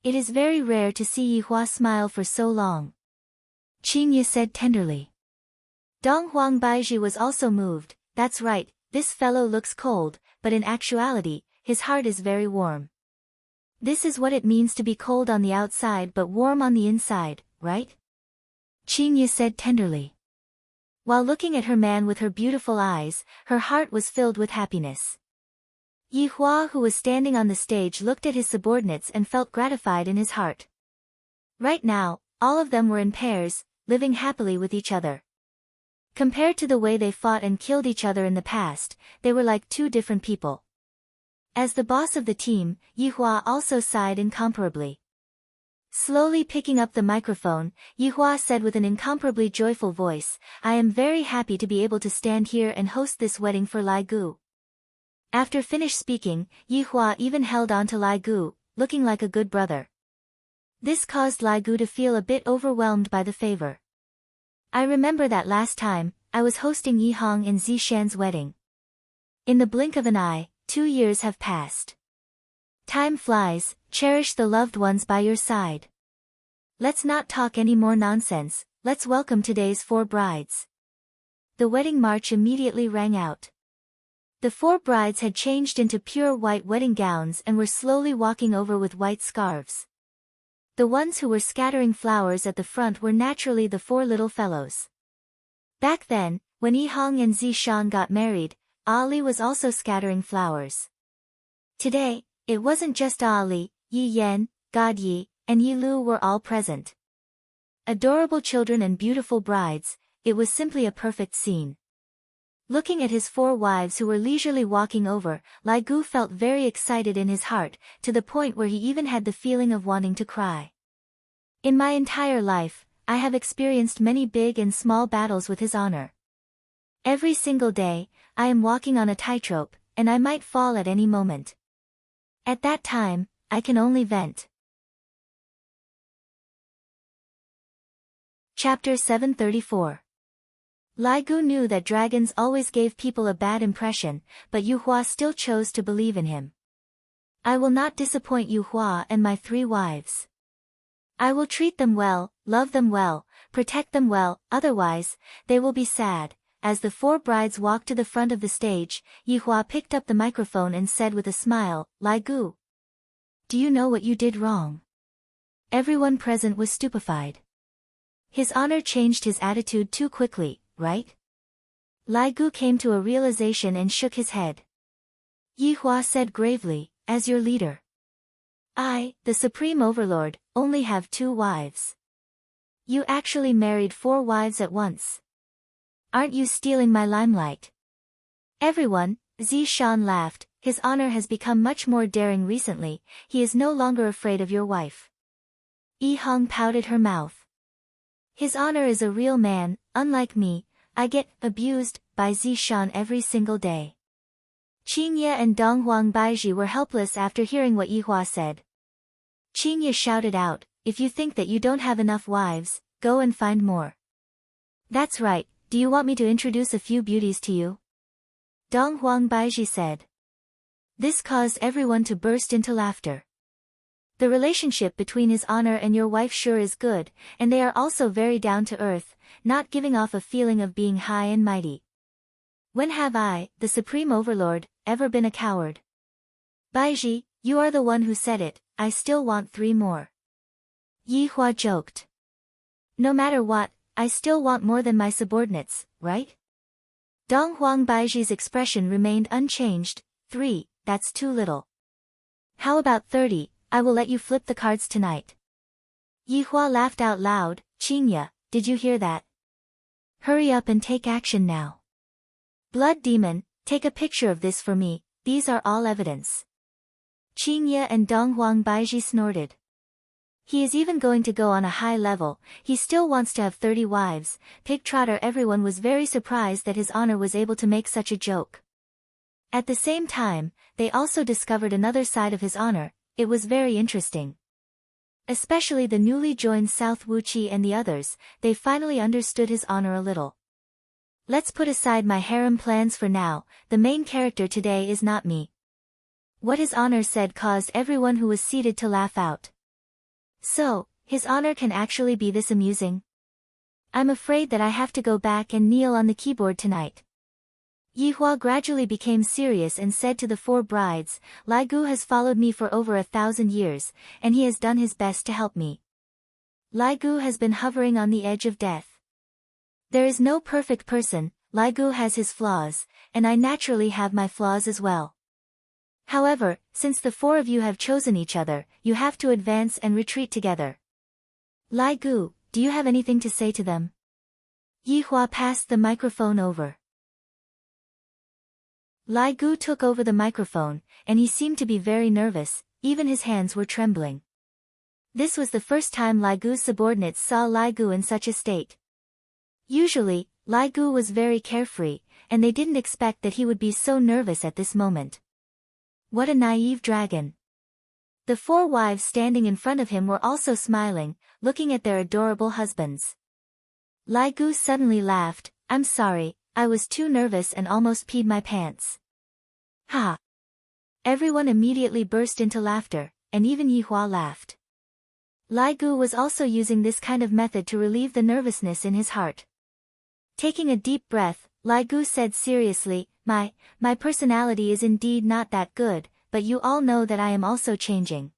It is very rare to see Yi Hua smile for so long. Qingye said tenderly. Donghuang Baiji was also moved, that's right, this fellow looks cold, but in actuality, his heart is very warm. This is what it means to be cold on the outside but warm on the inside, right? Qingye said tenderly. While looking at her man with her beautiful eyes, her heart was filled with happiness. Yi Hua, who was standing on the stage, looked at his subordinates and felt gratified in his heart. Right now, all of them were in pairs, living happily with each other. Compared to the way they fought and killed each other in the past, they were like 2 different people. As the boss of the team, Yi Hua also sighed incomparably. Slowly picking up the microphone, Yi Hua said with an incomparably joyful voice, I am very happy to be able to stand here and host this wedding for Lai Gu. After finished speaking, Yi Hua even held on to Lai Gu, looking like a good brother. This caused Lai Gu to feel a bit overwhelmed by the favor. I remember that last time, I was hosting Yi Hong and Zishan's wedding. In the blink of an eye, 2 years have passed. Time flies, Cherish the loved ones by your side. Let's not talk any more nonsense, let's welcome today's 4 brides. The wedding march immediately rang out. The 4 brides had changed into pure white wedding gowns and were slowly walking over with white scarves. The ones who were scattering flowers at the front were naturally the 4 little fellows. Back then, when Yi Hong and Zishan got married, Ali was also scattering flowers. Today, it wasn't just Ali, Yi Yan, God Yi, and Yi Lu were all present. Adorable children and beautiful brides, it was simply a perfect scene. Looking at his 4 wives who were leisurely walking over, Lai Gu felt very excited in his heart, to the point where he even had the feeling of wanting to cry. In my entire life, I have experienced many big and small battles with his honor. Every single day, I am walking on a tightrope, and I might fall at any moment. At that time, I can only vent. Chapter 734. Lai Gu knew that dragons always gave people a bad impression, but Yu Hua still chose to believe in him. I will not disappoint Yu Hua and my 3 wives. I will treat them well, love them well, protect them well, otherwise, they will be sad. As the 4 brides walked to the front of the stage, Yi Hua picked up the microphone and said with a smile, Lai Gu, do you know what you did wrong? Everyone present was stupefied. His honor changed his attitude too quickly, right? Lai Gu came to a realization and shook his head. Yi Hua said gravely, as your leader, I, the Supreme Overlord, only have 2 wives. You actually married 4 wives at once. Aren't you stealing my limelight? Everyone, Zishan laughed, his honor has become much more daring recently, he is no longer afraid of your wife. Yi Hong pouted her mouth. His honor is a real man, unlike me, I get abused by Zishan every single day. Qingye and Donghuang Baiji were helpless after hearing what Yi Hua said. Qingye shouted out, if you think that you don't have enough wives, go and find more. That's right, do you want me to introduce a few beauties to you? Donghuang Baiji said. This caused everyone to burst into laughter. The relationship between his honor and your wife sure is good, and they are also very down to earth, not giving off a feeling of being high and mighty. When have I, the Supreme Overlord, ever been a coward? Baiji, you are the one who said it, I still want 3 more. Yi Hua joked. No matter what, I still want more than my subordinates, right? Donghuang Baiji's expression remained unchanged, 3, that's too little. How about 30, I will let you flip the cards tonight. Yi Hua laughed out loud, Qingye, did you hear that? Hurry up and take action now. Blood Demon, take a picture of this for me, these are all evidence. Qingye and Donghuang Baiji snorted. He is even going to go on a high level, he still wants to have 30 wives, Pig Trotter. Everyone was very surprised that his honor was able to make such a joke. At the same time, they also discovered another side of his honor, it was very interesting. Especially the newly joined South Wuqi and the others, they finally understood his honor a little. Let's put aside my harem plans for now, the main character today is not me. What his honor said caused everyone who was seated to laugh out. So, his honor can actually be this amusing? I'm afraid that I have to go back and kneel on the keyboard tonight. Yi Hua gradually became serious and said to the 4 brides, Lai Gu has followed me for over 1,000 years, and he has done his best to help me. Lai Gu has been hovering on the edge of death. There is no perfect person, Lai Gu has his flaws, and I naturally have my flaws as well. However, since the 4 of you have chosen each other, you have to advance and retreat together. Lai Gu, do you have anything to say to them? Yi Hua passed the microphone over. Lai Gu took over the microphone, and he seemed to be very nervous, even his hands were trembling. This was the first time Lai Gu's subordinates saw Lai Gu in such a state. Usually, Lai Gu was very carefree, and they didn't expect that he would be so nervous at this moment. What a naive dragon. The 4 wives standing in front of him were also smiling, looking at their adorable husbands. Lai Gu suddenly laughed, I'm sorry, I was too nervous and almost peed my pants. Ha! Everyone immediately burst into laughter, and even Yi Hua laughed. Lai Gu was also using this kind of method to relieve the nervousness in his heart. Taking a deep breath, Lai Gu said seriously, My personality is indeed not that good, but you all know that I am also changing.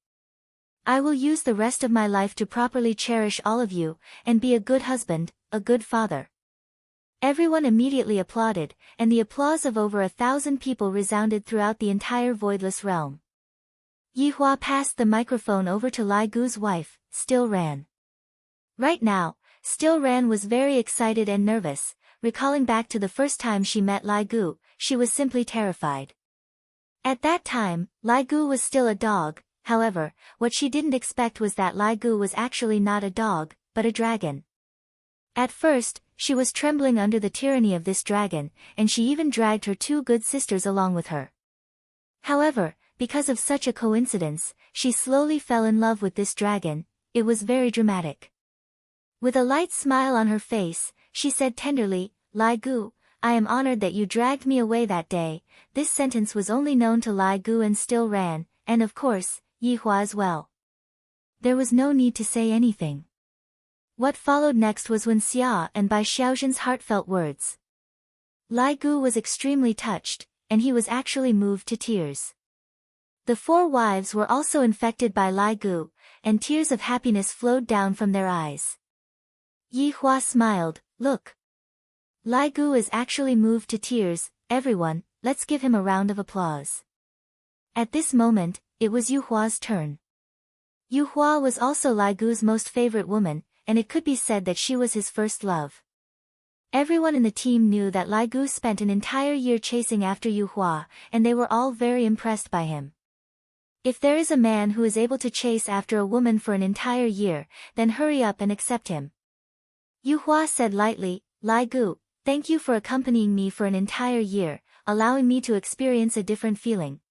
I will use the rest of my life to properly cherish all of you, and be a good husband, a good father. Everyone immediately applauded, and the applause of over 1,000 people resounded throughout the entire voidless realm. Yi Hua passed the microphone over to Lai Gu's wife, Still Ran. Right now, Still Ran was very excited and nervous. Recalling back to the first time she met Lai Gu, she was simply terrified. At that time, Lai Gu was still a dog. However, what she didn't expect was that Lai Gu was actually not a dog, but a dragon. At first, she was trembling under the tyranny of this dragon, and she even dragged her two good sisters along with her. However, because of such a coincidence, she slowly fell in love with this dragon. It was very dramatic. With a light smile on her face, she said tenderly, Lai Gu, I am honored that you dragged me away that day. This sentence was only known to Lai Gu and Still Ran, and of course, Yi Hua as well. There was no need to say anything. What followed next was Wen Xia and Bai Xiaozhen's heartfelt words. Lai Gu was extremely touched, and he was actually moved to tears. The four wives were also infected by Lai Gu, and tears of happiness flowed down from their eyes. Yi Hua smiled, Look. Lai Gu is actually moved to tears. Everyone, let's give him a round of applause. At this moment, it was Yu Hua's turn. Yu Hua was also Lai Gu's most favorite woman, and it could be said that she was his first love. Everyone in the team knew that Lai Gu spent an entire year chasing after Yu Hua, and they were all very impressed by him. If there is a man who is able to chase after a woman for an entire year, then hurry up and accept him. Yu Hua said lightly, Lai Gu, thank you for accompanying me for an entire year, allowing me to experience a different feeling.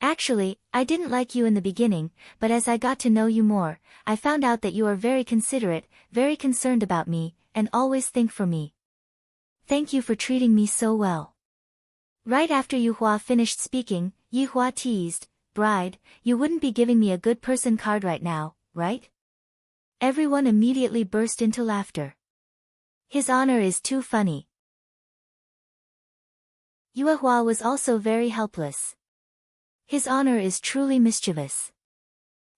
Actually, I didn't like you in the beginning, but as I got to know you more, I found out that you are very considerate, very concerned about me, and always think for me. Thank you for treating me so well. Right after Yu Hua finished speaking, Yi Hua teased, Bride, you wouldn't be giving me a good person card right now, right? Everyone immediately burst into laughter. His honor is too funny. Yu Hua was also very helpless. His honor is truly mischievous.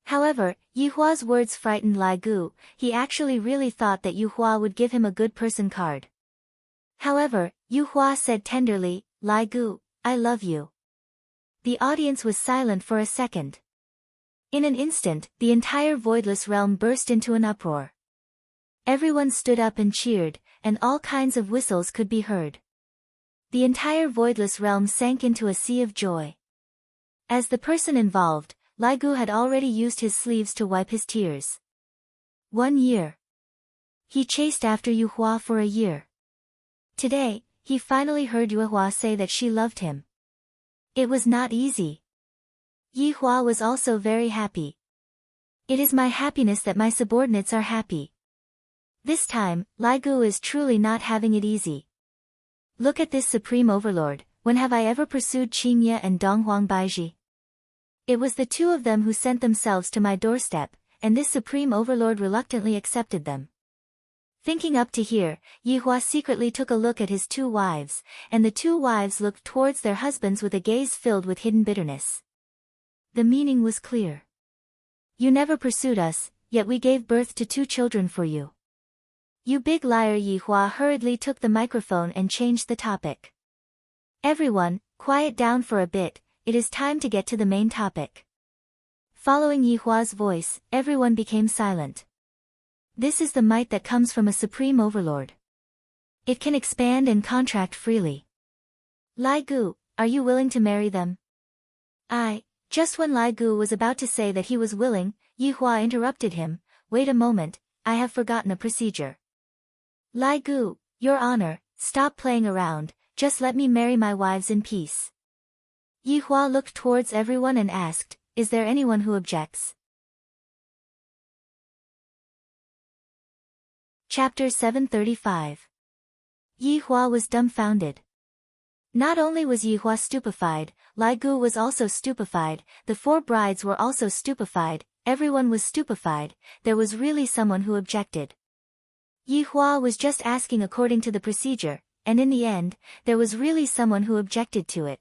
However, Yi Hua's words frightened Lai Gu. He actually really thought that Yu Hua would give him a good person card. However, Yu Hua said tenderly, Lai Gu, I love you. The audience was silent for a second. In an instant, the entire voidless realm burst into an uproar. Everyone stood up and cheered, and all kinds of whistles could be heard. The entire voidless realm sank into a sea of joy. As the person involved, Lai Gu had already used his sleeves to wipe his tears. 1 year. He chased after Yu Hua for a year. Today, he finally heard Yu Hua say that she loved him. It was not easy. Yi Hua was also very happy. It is my happiness that my subordinates are happy. This time, Lai Gu is truly not having it easy. Look at this supreme overlord. When have I ever pursued Qingye and Donghuang Baiji? It was the two of them who sent themselves to my doorstep, and this supreme overlord reluctantly accepted them. Thinking up to here, Yi Hua secretly took a look at his two wives, and the two wives looked towards their husbands with a gaze filled with hidden bitterness. The meaning was clear. You never pursued us, yet we gave birth to 2 children for you. You big liar! Yi Hua hurriedly took the microphone and changed the topic. Everyone, quiet down for a bit, it is time to get to the main topic. Following Yi Hua's voice, everyone became silent. This is the might that comes from a supreme overlord. It can expand and contract freely. Lai Gu, are you willing to marry them? Just when Lai Gu was about to say that he was willing, Yi Hua interrupted him, Wait a moment, I have forgotten a procedure. Lai Gu, Your Honor, stop playing around, just let me marry my wives in peace. Yi Hua looked towards everyone and asked, Is there anyone who objects? Chapter 735. Yi Hua was dumbfounded. Not only was Yihua stupefied, Lai Gu was also stupefied, the 4 brides were also stupefied, everyone was stupefied, there was really someone who objected. Yihua was just asking according to the procedure, and in the end, there was really someone who objected to it.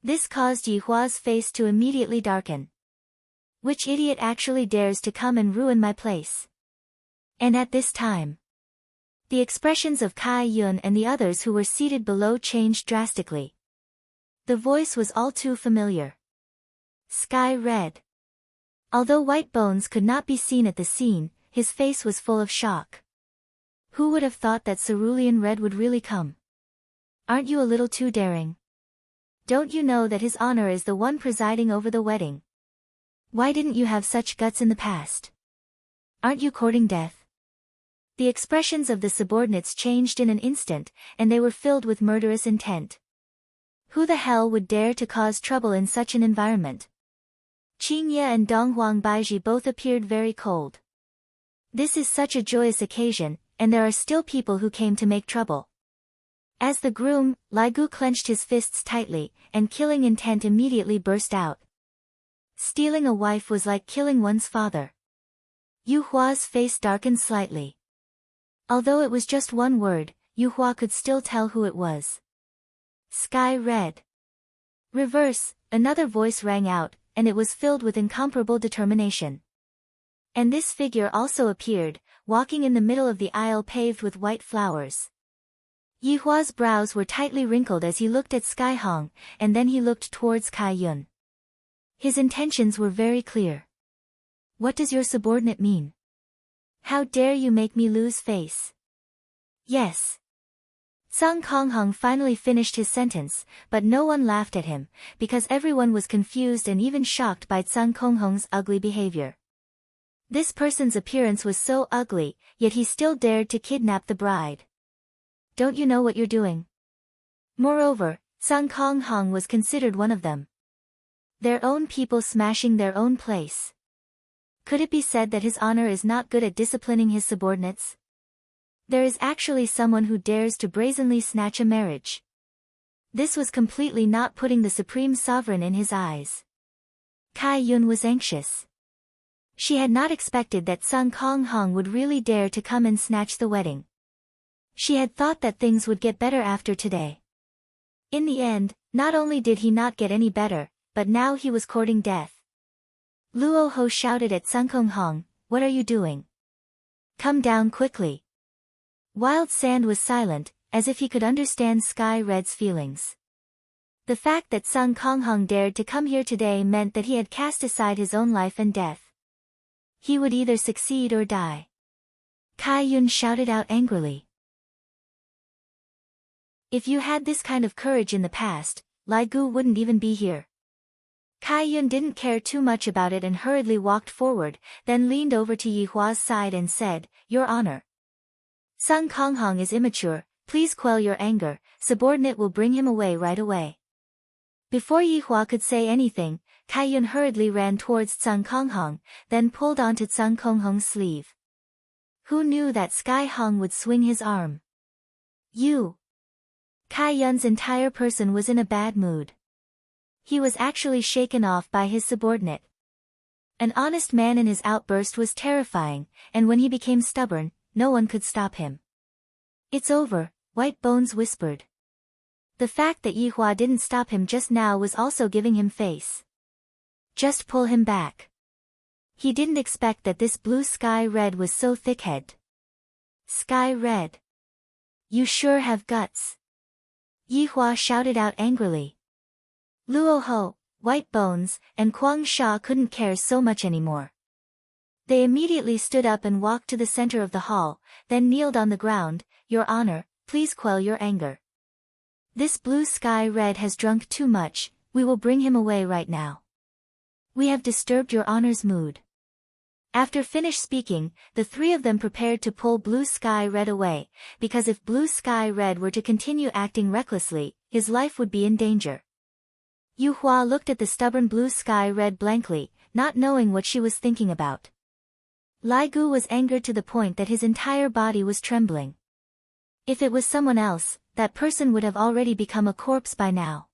This caused Yihua's face to immediately darken. Which idiot actually dares to come and ruin my place? And at this time, the expressions of Kai Yun and the others who were seated below changed drastically. The voice was all too familiar. Sky Red. Although White Bones could not be seen at the scene, his face was full of shock. Who would have thought that Cerulean Red would really come? Aren't you a little too daring? Don't you know that his honor is the one presiding over the wedding? Why didn't you have such guts in the past? Aren't you courting death? The expressions of the subordinates changed in an instant, and they were filled with murderous intent. Who the hell would dare to cause trouble in such an environment? Qingye and Donghuang Baiji both appeared very cold. This is such a joyous occasion, and there are still people who came to make trouble. As the groom, Lai Gu clenched his fists tightly, and killing intent immediately burst out. Stealing a wife was like killing one's father. Yu Hua's face darkened slightly. Although it was just one word, Yu Hua could still tell who it was. Sky Red. Reverse, another voice rang out, and it was filled with incomparable determination. And this figure also appeared, walking in the middle of the aisle paved with white flowers. Yi Hua's brows were tightly wrinkled as he looked at Sky Hong, and then he looked towards Kai Yun. His intentions were very clear. What does your subordinate mean? How dare you make me lose face? Yes. Sung Konghong finally finished his sentence, but no one laughed at him, because everyone was confused and even shocked by Sung Konghong's ugly behavior. This person's appearance was so ugly, yet he still dared to kidnap the bride. Don't you know what you're doing? Moreover, Sung Konghong was considered one of them. Their own people smashing their own place. Could it be said that his honor is not good at disciplining his subordinates? There is actually someone who dares to brazenly snatch a marriage. This was completely not putting the supreme sovereign in his eyes. Kai Yun was anxious. She had not expected that Sung Konghong would really dare to come and snatch the wedding. She had thought that things would get better after today. In the end, not only did he not get any better, but now he was courting death. Luo Ho shouted at Sung Konghong, "What are you doing? Come down quickly." Wild Sand was silent, as if he could understand Sky Red's feelings. The fact that Sung Konghong dared to come here today meant that he had cast aside his own life and death. He would either succeed or die. Kai Yun shouted out angrily. If you had this kind of courage in the past, Lai Gu wouldn't even be here. Kai Yun didn't care too much about it and hurriedly walked forward, then leaned over to Yi Hua's side and said, "Your Honor. Sung Konghong is immature, please quell your anger, subordinate will bring him away right away." Before Yi Hua could say anything, Kai Yun hurriedly ran towards Sung Konghong, then pulled onto Sung Konghong's sleeve. Who knew that Sky Hong would swing his arm? You! Kai Yun's entire person was in a bad mood. He was actually shaken off by his subordinate. An honest man in his outburst was terrifying, and when he became stubborn, no one could stop him. "It's over," White Bones whispered. The fact that Yi Hua didn't stop him just now was also giving him face. Just pull him back. He didn't expect that this blue Sky Red was so thick-headed. Sky Red. You sure have guts. Yi Hua shouted out angrily. Luo Ho, White Bones, and Kuang Sha couldn't care so much anymore. They immediately stood up and walked to the center of the hall, then kneeled on the ground. "Your Honor, please quell your anger. This blue Sky Red has drunk too much, we will bring him away right now. We have disturbed your Honor's mood." After finished speaking, the 3 of them prepared to pull Blue Sky Red away, because if Blue Sky Red were to continue acting recklessly, his life would be in danger. Yu Hua looked at the stubborn Blue Sky Red blankly, not knowing what she was thinking about. Lai Gu was angered to the point that his entire body was trembling. If it was someone else, that person would have already become a corpse by now.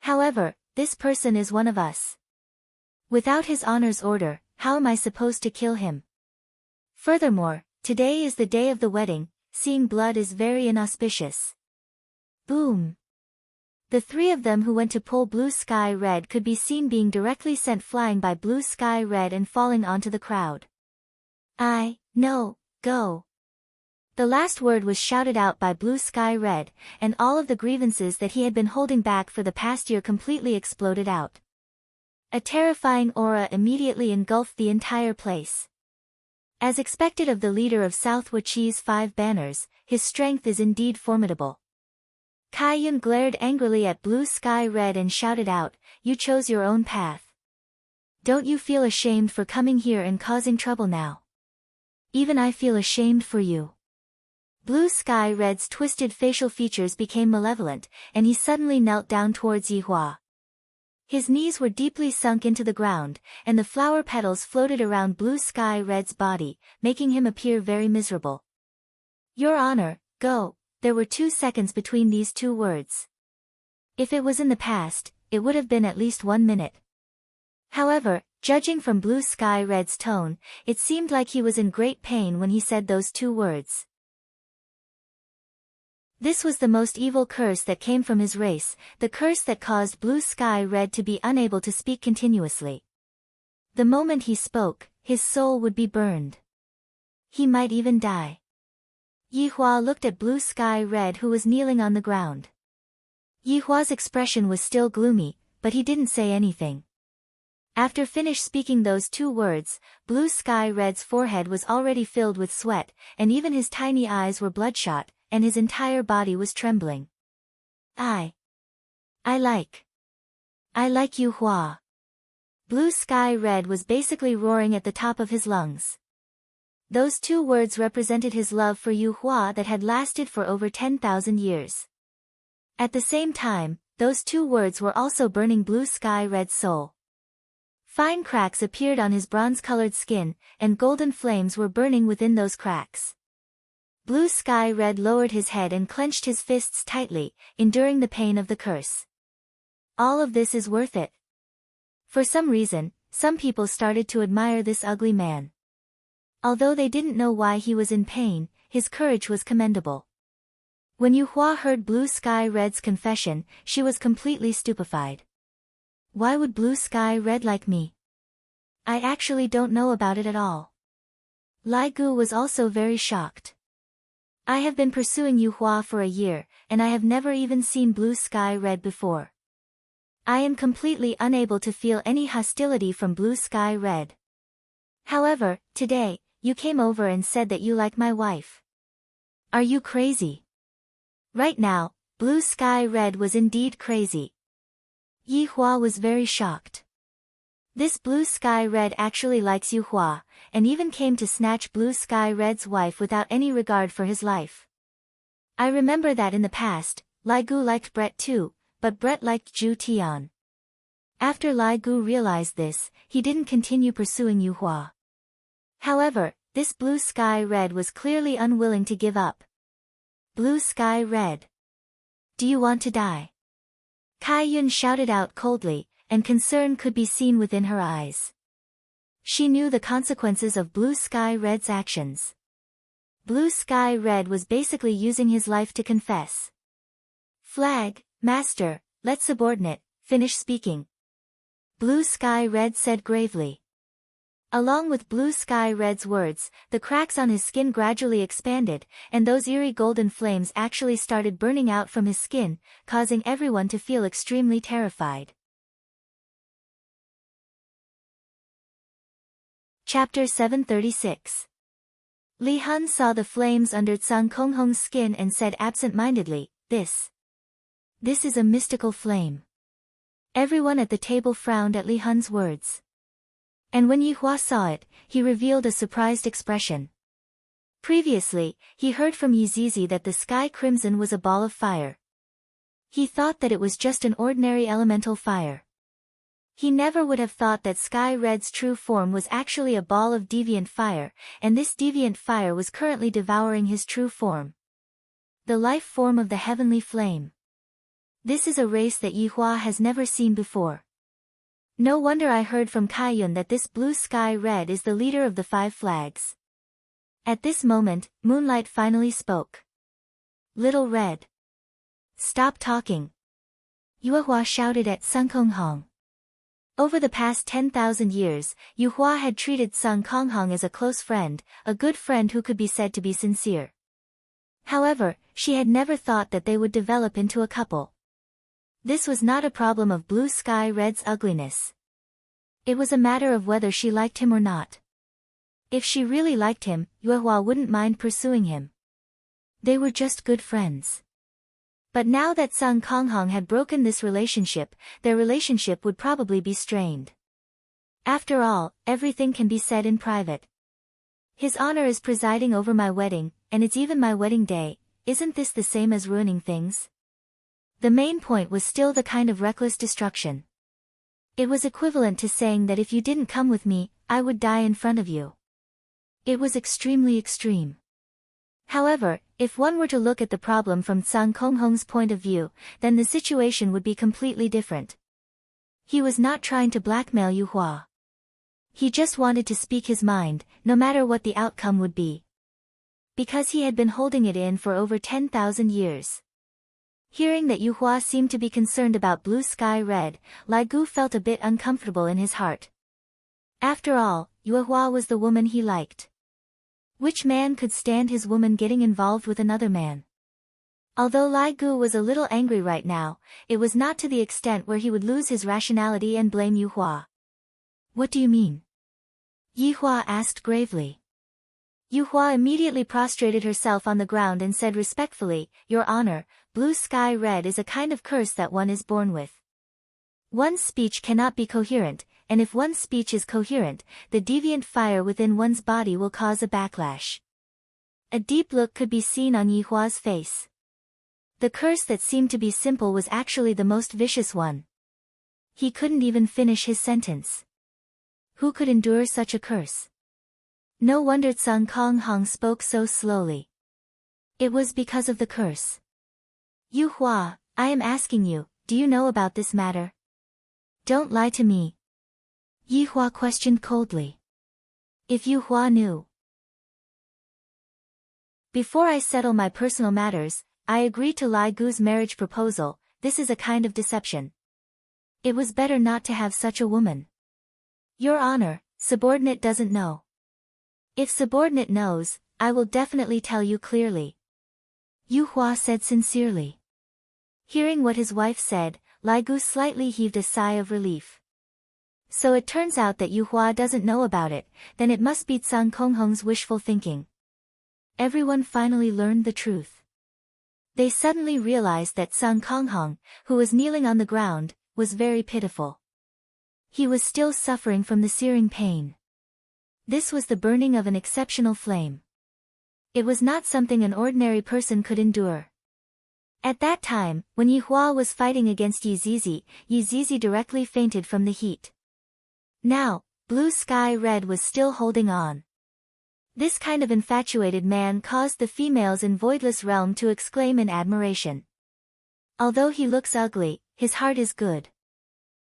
However, this person is one of us. Without his honor's order, how am I supposed to kill him? Furthermore, today is the day of the wedding, seeing blood is very inauspicious. Boom! The three of them who went to pull Blue Sky Red could be seen being directly sent flying by Blue Sky Red and falling onto the crowd. No, go. The last word was shouted out by Blue Sky Red, and all of the grievances that he had been holding back for the past year completely exploded out. A terrifying aura immediately engulfed the entire place. As expected of the leader of South Wachi's 5 banners, his strength is indeed formidable. Kai-yun glared angrily at Blue Sky Red and shouted out, "You chose your own path. Don't you feel ashamed for coming here and causing trouble now? Even I feel ashamed for you." Blue Sky Red's twisted facial features became malevolent, and he suddenly knelt down towards Yihua. His knees were deeply sunk into the ground, and the flower petals floated around Blue Sky Red's body, making him appear very miserable. "Your Honor, go." There were 2 seconds between these 2 words. If it was in the past, it would have been at least 1 minute. However, judging from Blue Sky Red's tone, it seemed like he was in great pain when he said those 2 words. This was the most evil curse that came from his race, the curse that caused Blue Sky Red to be unable to speak continuously. The moment he spoke, his soul would be burned. He might even die. Yihua looked at Blue Sky Red who was kneeling on the ground. Yihua's expression was still gloomy, but he didn't say anything. After finished speaking those 2 words, Blue Sky Red's forehead was already filled with sweat, and even his tiny eyes were bloodshot, and his entire body was trembling. I like Yihua. Blue Sky Red was basically roaring at the top of his lungs. Those 2 words represented his love for Yihua that had lasted for over 10,000 years. At the same time, those 2 words were also burning Blue Sky Red's soul. Fine cracks appeared on his bronze-colored skin, and golden flames were burning within those cracks. Blue Sky Red lowered his head and clenched his fists tightly, enduring the pain of the curse. All of this is worth it. For some reason, some people started to admire this ugly man. Although they didn't know why he was in pain, his courage was commendable. When Yihua heard Blue Sky Red's confession, she was completely stupefied. Why would Blue Sky Red like me? I actually don't know about it at all. Lai Gu was also very shocked. I have been pursuing Yihua for a year, and I have never even seen Blue Sky Red before. I am completely unable to feel any hostility from Blue Sky Red. However, today, you came over and said that you like my wife. Are you crazy? Right now, Blue Sky Red was indeed crazy. Yihua was very shocked. This Blue Sky Red actually likes Yihua, and even came to snatch Blue Sky Red's wife without any regard for his life. I remember that in the past, Lai Gu liked Brett too, but Brett liked Zhu Tian. After Lai Gu realized this, he didn't continue pursuing Yihua. However, this Blue Sky Red was clearly unwilling to give up. Blue Sky Red. Do you want to die? Kai-yun shouted out coldly, and concern could be seen within her eyes. She knew the consequences of Blue Sky Red's actions. Blue Sky Red was basically using his life to confess. Flag, Master, let subordinate finish speaking. Blue Sky Red said gravely. Along with Blue Sky Red's words, the cracks on his skin gradually expanded, and those eerie golden flames actually started burning out from his skin, causing everyone to feel extremely terrified. Chapter 736. Li Hun saw the flames under Tsang Konghong's skin and said absent-mindedly, This is a mystical flame. Everyone at the table frowned at Li Hun's words. And when Yihua saw it, he revealed a surprised expression. Previously, he heard from Yizizi that the sky crimson was a ball of fire. He thought that it was just an ordinary elemental fire. He never would have thought that Sky Red's true form was actually a ball of deviant fire, and this deviant fire was currently devouring his true form. The life form of the heavenly flame. This is a race that Yi Hua has never seen before. No wonder I heard from Kaiyun that this blue sky red is the leader of the 5 flags. At this moment, Moonlight finally spoke. Little Red. Stop talking. Yue Hua shouted at Sun Konghong. Over the past 10,000 years, Yu Hua had treated Sun Konghong as a close friend, a good friend who could be said to be sincere. However, she had never thought that they would develop into a couple. This was not a problem of Blue Sky Red's ugliness. It was a matter of whether she liked him or not. If she really liked him, Yue Hua wouldn't mind pursuing him. They were just good friends. But now that Sun Konghong had broken this relationship, their relationship would probably be strained. After all, everything can be said in private. His honor is presiding over my wedding, and it's even my wedding day. Isn't this the same as ruining things? The main point was still the kind of reckless destruction. It was equivalent to saying that if you didn't come with me, I would die in front of you. It was extremely extreme. However, if one were to look at the problem from Sun Konghong's point of view, then the situation would be completely different. He was not trying to blackmail Yu Hua. He just wanted to speak his mind, no matter what the outcome would be. Because he had been holding it in for over 10,000 years. Hearing that Yu Hua seemed to be concerned about Blue Sky Red, Lai Gu felt a bit uncomfortable in his heart. After all, Yu Hua was the woman he liked. Which man could stand his woman getting involved with another man? Although Lai Gu was a little angry right now, it was not to the extent where he would lose his rationality and blame Yu Hua. What do you mean? Yi Hua asked gravely. Yu Hua immediately prostrated herself on the ground and said respectfully, Your Honor, Blue Sky Red is a kind of curse that one is born with. One's speech cannot be coherent, and if one's speech is coherent, the deviant fire within one's body will cause a backlash. A deep look could be seen on Yi Hua's face. The curse that seemed to be simple was actually the most vicious one. He couldn't even finish his sentence. Who could endure such a curse? No wonder Sun Konghong spoke so slowly. It was because of the curse. Yu Hua, I am asking you, do you know about this matter? Don't lie to me. Yi Hua questioned coldly. If Yu Hua knew. Before I settle my personal matters, I agree to Lai Gu's marriage proposal. This is a kind of deception. It was better not to have such a woman. Your Honor, subordinate doesn't know. If subordinate knows, I will definitely tell you clearly. Yu Hua said sincerely. Hearing what his wife said, Lai Gu slightly heaved a sigh of relief. So it turns out that Yu Hua doesn't know about it, then it must be Sun Konghong's wishful thinking. Everyone finally learned the truth. They suddenly realized that Sun Konghong, who was kneeling on the ground, was very pitiful. He was still suffering from the searing pain. This was the burning of an exceptional flame. It was not something an ordinary person could endure. At that time, when Yi Hua was fighting against Yi Zizi directly fainted from the heat. Now, Blue Sky Red was still holding on. This kind of infatuated man caused the females in Voidless Realm to exclaim in admiration. Although he looks ugly, his heart is good.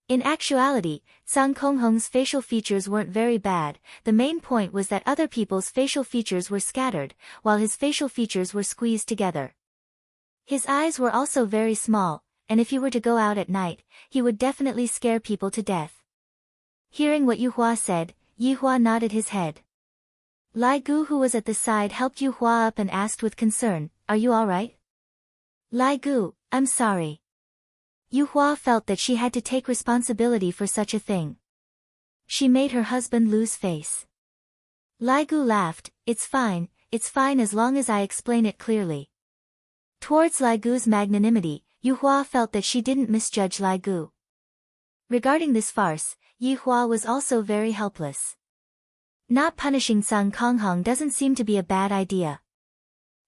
In actuality, Sun Konghong's facial features weren't very bad. The main point was that other people's facial features were scattered, while his facial features were squeezed together. His eyes were also very small, and if he were to go out at night, he would definitely scare people to death. Hearing what Yu Hua said, Yi Hua nodded his head. Lai Gu, who was at the side, helped Yu Hua up and asked with concern, Are you alright? Lai Gu, I'm sorry. Yu Hua felt that she had to take responsibility for such a thing. She made her husband lose face. Lai Gu laughed, It's fine as long as I explain it clearly. Towards Lai Gu's magnanimity, Yu Hua felt that she didn't misjudge Lai Gu. Regarding this farce, Yi Hua was also very helpless. Not punishing Sun Konghong doesn't seem to be a bad idea.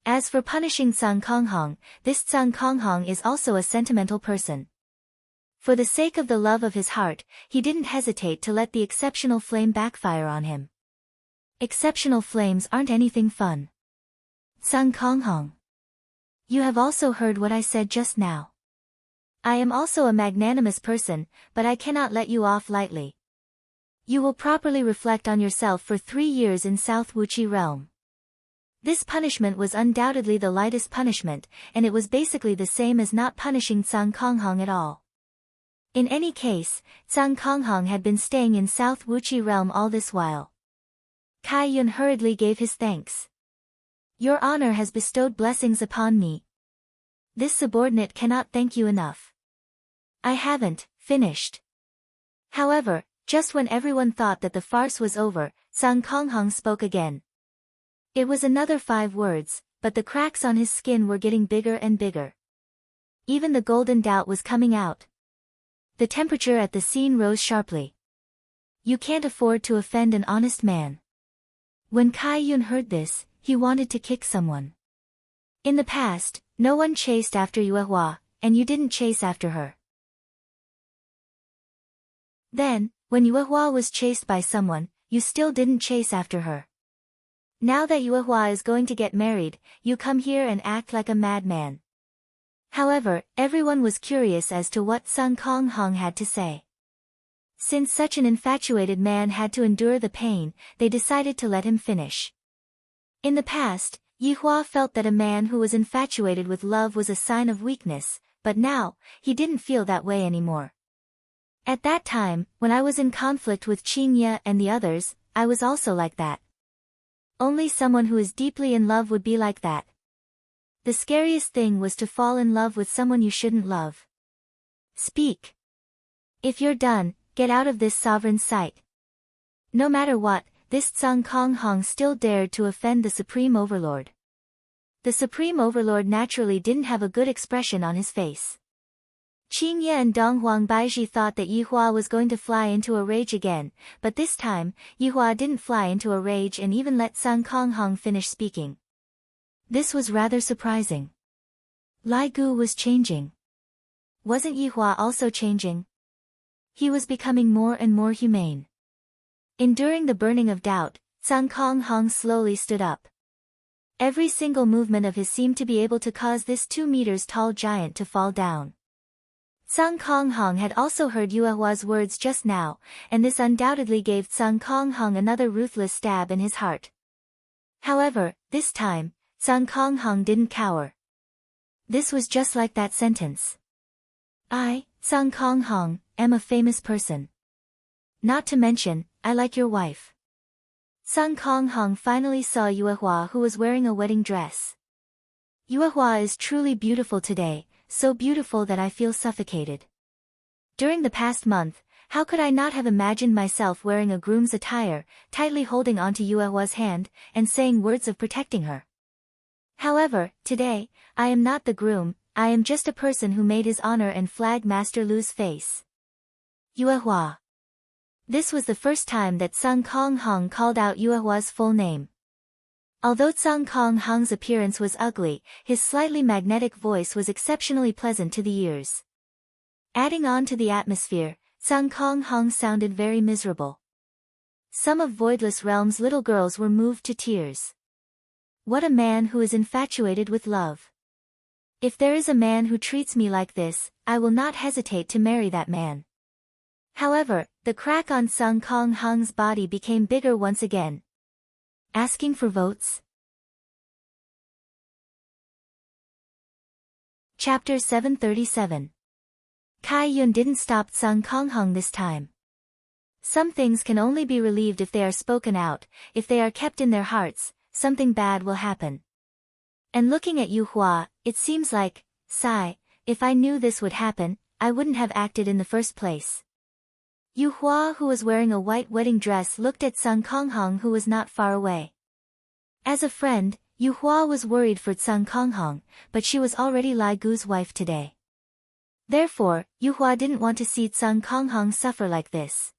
As for punishing Sun Konghong, this Sun Konghong is also a sentimental person. For the sake of the love of his heart, he didn't hesitate to let the exceptional flame backfire on him. Exceptional flames aren't anything fun. Sun Konghong. You have also heard what I said just now. I am also a magnanimous person, but I cannot let you off lightly. You will properly reflect on yourself for 3 years in South Wuchi realm. This punishment was undoubtedly the lightest punishment, and it was basically the same as not punishing Tsang Konghong at all. In any case, Tsang Konghong had been staying in South Wuchi realm all this while. Kai Yun hurriedly gave his thanks. Your honor has bestowed blessings upon me. This subordinate cannot thank you enough. I haven't finished. However, just when everyone thought that the farce was over, Tsang Konghong spoke again. It was another 5 words, but the cracks on his skin were getting bigger and bigger. Even the golden doubt was coming out. The temperature at the scene rose sharply. You can't afford to offend an honest man. When Kai Yun heard this, he wanted to kick someone. In the past, no one chased after Yuehua, and you didn't chase after her. Then, when Yuehua was chased by someone, you still didn't chase after her. Now that Yuehua is going to get married, you come here and act like a madman. However, everyone was curious as to what Tsang Konghong had to say. Since such an infatuated man had to endure the pain, they decided to let him finish. In the past, Yuehua felt that a man who was infatuated with love was a sign of weakness, but now, he didn't feel that way anymore. At that time, when I was in conflict with Qingye and the others, I was also like that. Only someone who is deeply in love would be like that. The scariest thing was to fall in love with someone you shouldn't love. Speak. If you're done, get out of this sovereign's sight. No matter what, this Tsang Konghong still dared to offend the Supreme Overlord. The Supreme Overlord naturally didn't have a good expression on his face. Qingye and Donghuang Baizhi thought that Yuehua was going to fly into a rage again, but this time, Yuehua didn't fly into a rage and even let Tsang Konghong finish speaking. This was rather surprising. Lai Gu was changing. Wasn't Yuehua also changing? He was becoming more and more humane. Enduring the burning of doubt, Tsang Konghong slowly stood up. Every single movement of his seemed to be able to cause this 2 meters tall giant to fall down. Tsang Konghong had also heard Yuehua's words just now, and this undoubtedly gave Tsang Konghong another ruthless stab in his heart. However, this time, Tsang Konghong didn't cower. This was just like that sentence. I, Tsang Konghong, am a famous person. Not to mention, I like your wife. Tsang Konghong finally saw Yuehua, who was wearing a wedding dress. Yuehua is truly beautiful today, so beautiful that I feel suffocated. During the past month, how could I not have imagined myself wearing a groom's attire, tightly holding onto Yuehua's hand, and saying words of protecting her? However, today, I am not the groom, I am just a person who made his honor and flag Master Lu's face. Yuehua. This was the first time that Tsang Konghong called out Yuehua's full name. Although Tsang Konghong's appearance was ugly, his slightly magnetic voice was exceptionally pleasant to the ears. Adding on to the atmosphere, Tsang Konghong sounded very miserable. Some of Voidless Realm's little girls were moved to tears. What a man who is infatuated with love. If there is a man who treats me like this, I will not hesitate to marry that man. However, the crack on Tsang Konghong's body became bigger once again. Asking for votes? Chapter 737. Kai Yun didn't stop Tsang Konghong this time. Some things can only be relieved if they are spoken out, if they are kept in their hearts, something bad will happen. And looking at Yuehua, it seems like, sigh, if I knew this would happen, I wouldn't have acted in the first place. Yuehua, who was wearing a white wedding dress, looked at Tsang Konghong, who was not far away. As a friend, Yuehua was worried for Tsang Konghong, but she was already Lai Gu's wife today. Therefore, Yuehua didn't want to see Tsang Konghong suffer like this.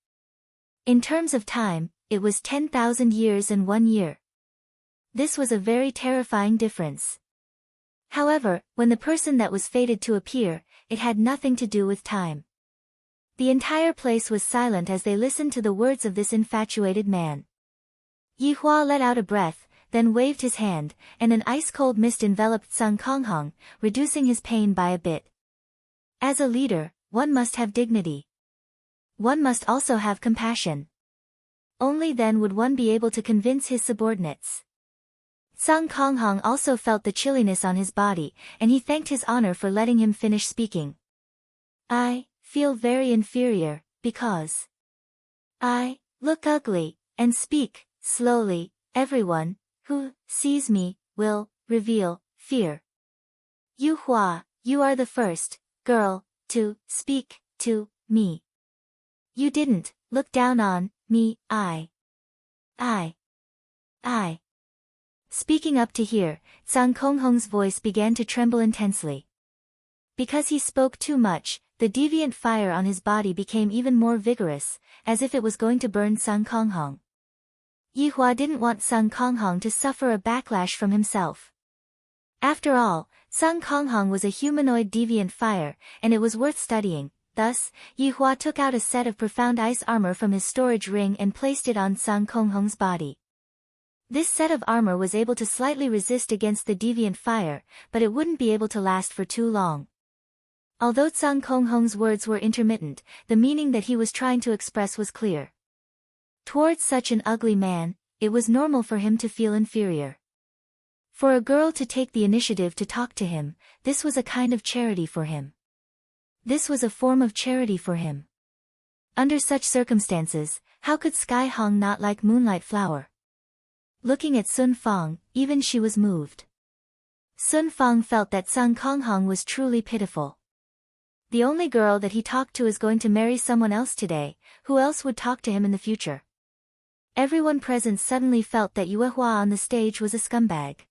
In terms of time, it was 10,000 years and 1 year. This was a very terrifying difference. However, when the person that was fated to appear, it had nothing to do with time. The entire place was silent as they listened to the words of this infatuated man. Yuehua let out a breath, then waved his hand, and an ice-cold mist enveloped Sun Konghong, reducing his pain by a bit. As a leader, one must have dignity. One must also have compassion. Only then would one be able to convince his subordinates. Sun Konghong also felt the chilliness on his body, and he thanked his honor for letting him finish speaking. I feel very inferior, because I look ugly, and speak slowly. Everyone who sees me will reveal fear. Yu Hua, you are the first girl to speak to me. You didn't look down on me. I. Speaking up to here, Sun Konghong's voice began to tremble intensely. Because he spoke too much, the deviant fire on his body became even more vigorous, as if it was going to burn Sun Konghong. Yi Hua didn't want Sun Konghong to suffer a backlash from himself. After all, Sun Konghong was a humanoid deviant fire, and it was worth studying. Thus, Yi Hua took out a set of profound ice armor from his storage ring and placed it on Sun Konghong's body. This set of armor was able to slightly resist against the deviant fire, but it wouldn't be able to last for too long. Although Sun Konghong's words were intermittent, the meaning that he was trying to express was clear. Towards such an ugly man, it was normal for him to feel inferior. For a girl to take the initiative to talk to him, this was a kind of charity for him. This was a form of charity for him. Under such circumstances, how could Sky Hong not like Moonlight Flower? Looking at Sun Fang, even she was moved. Sun Fang felt that Sun Konghong was truly pitiful. The only girl that he talked to is going to marry someone else today. Who else would talk to him in the future? Everyone present suddenly felt that Yue Hua on the stage was a scumbag.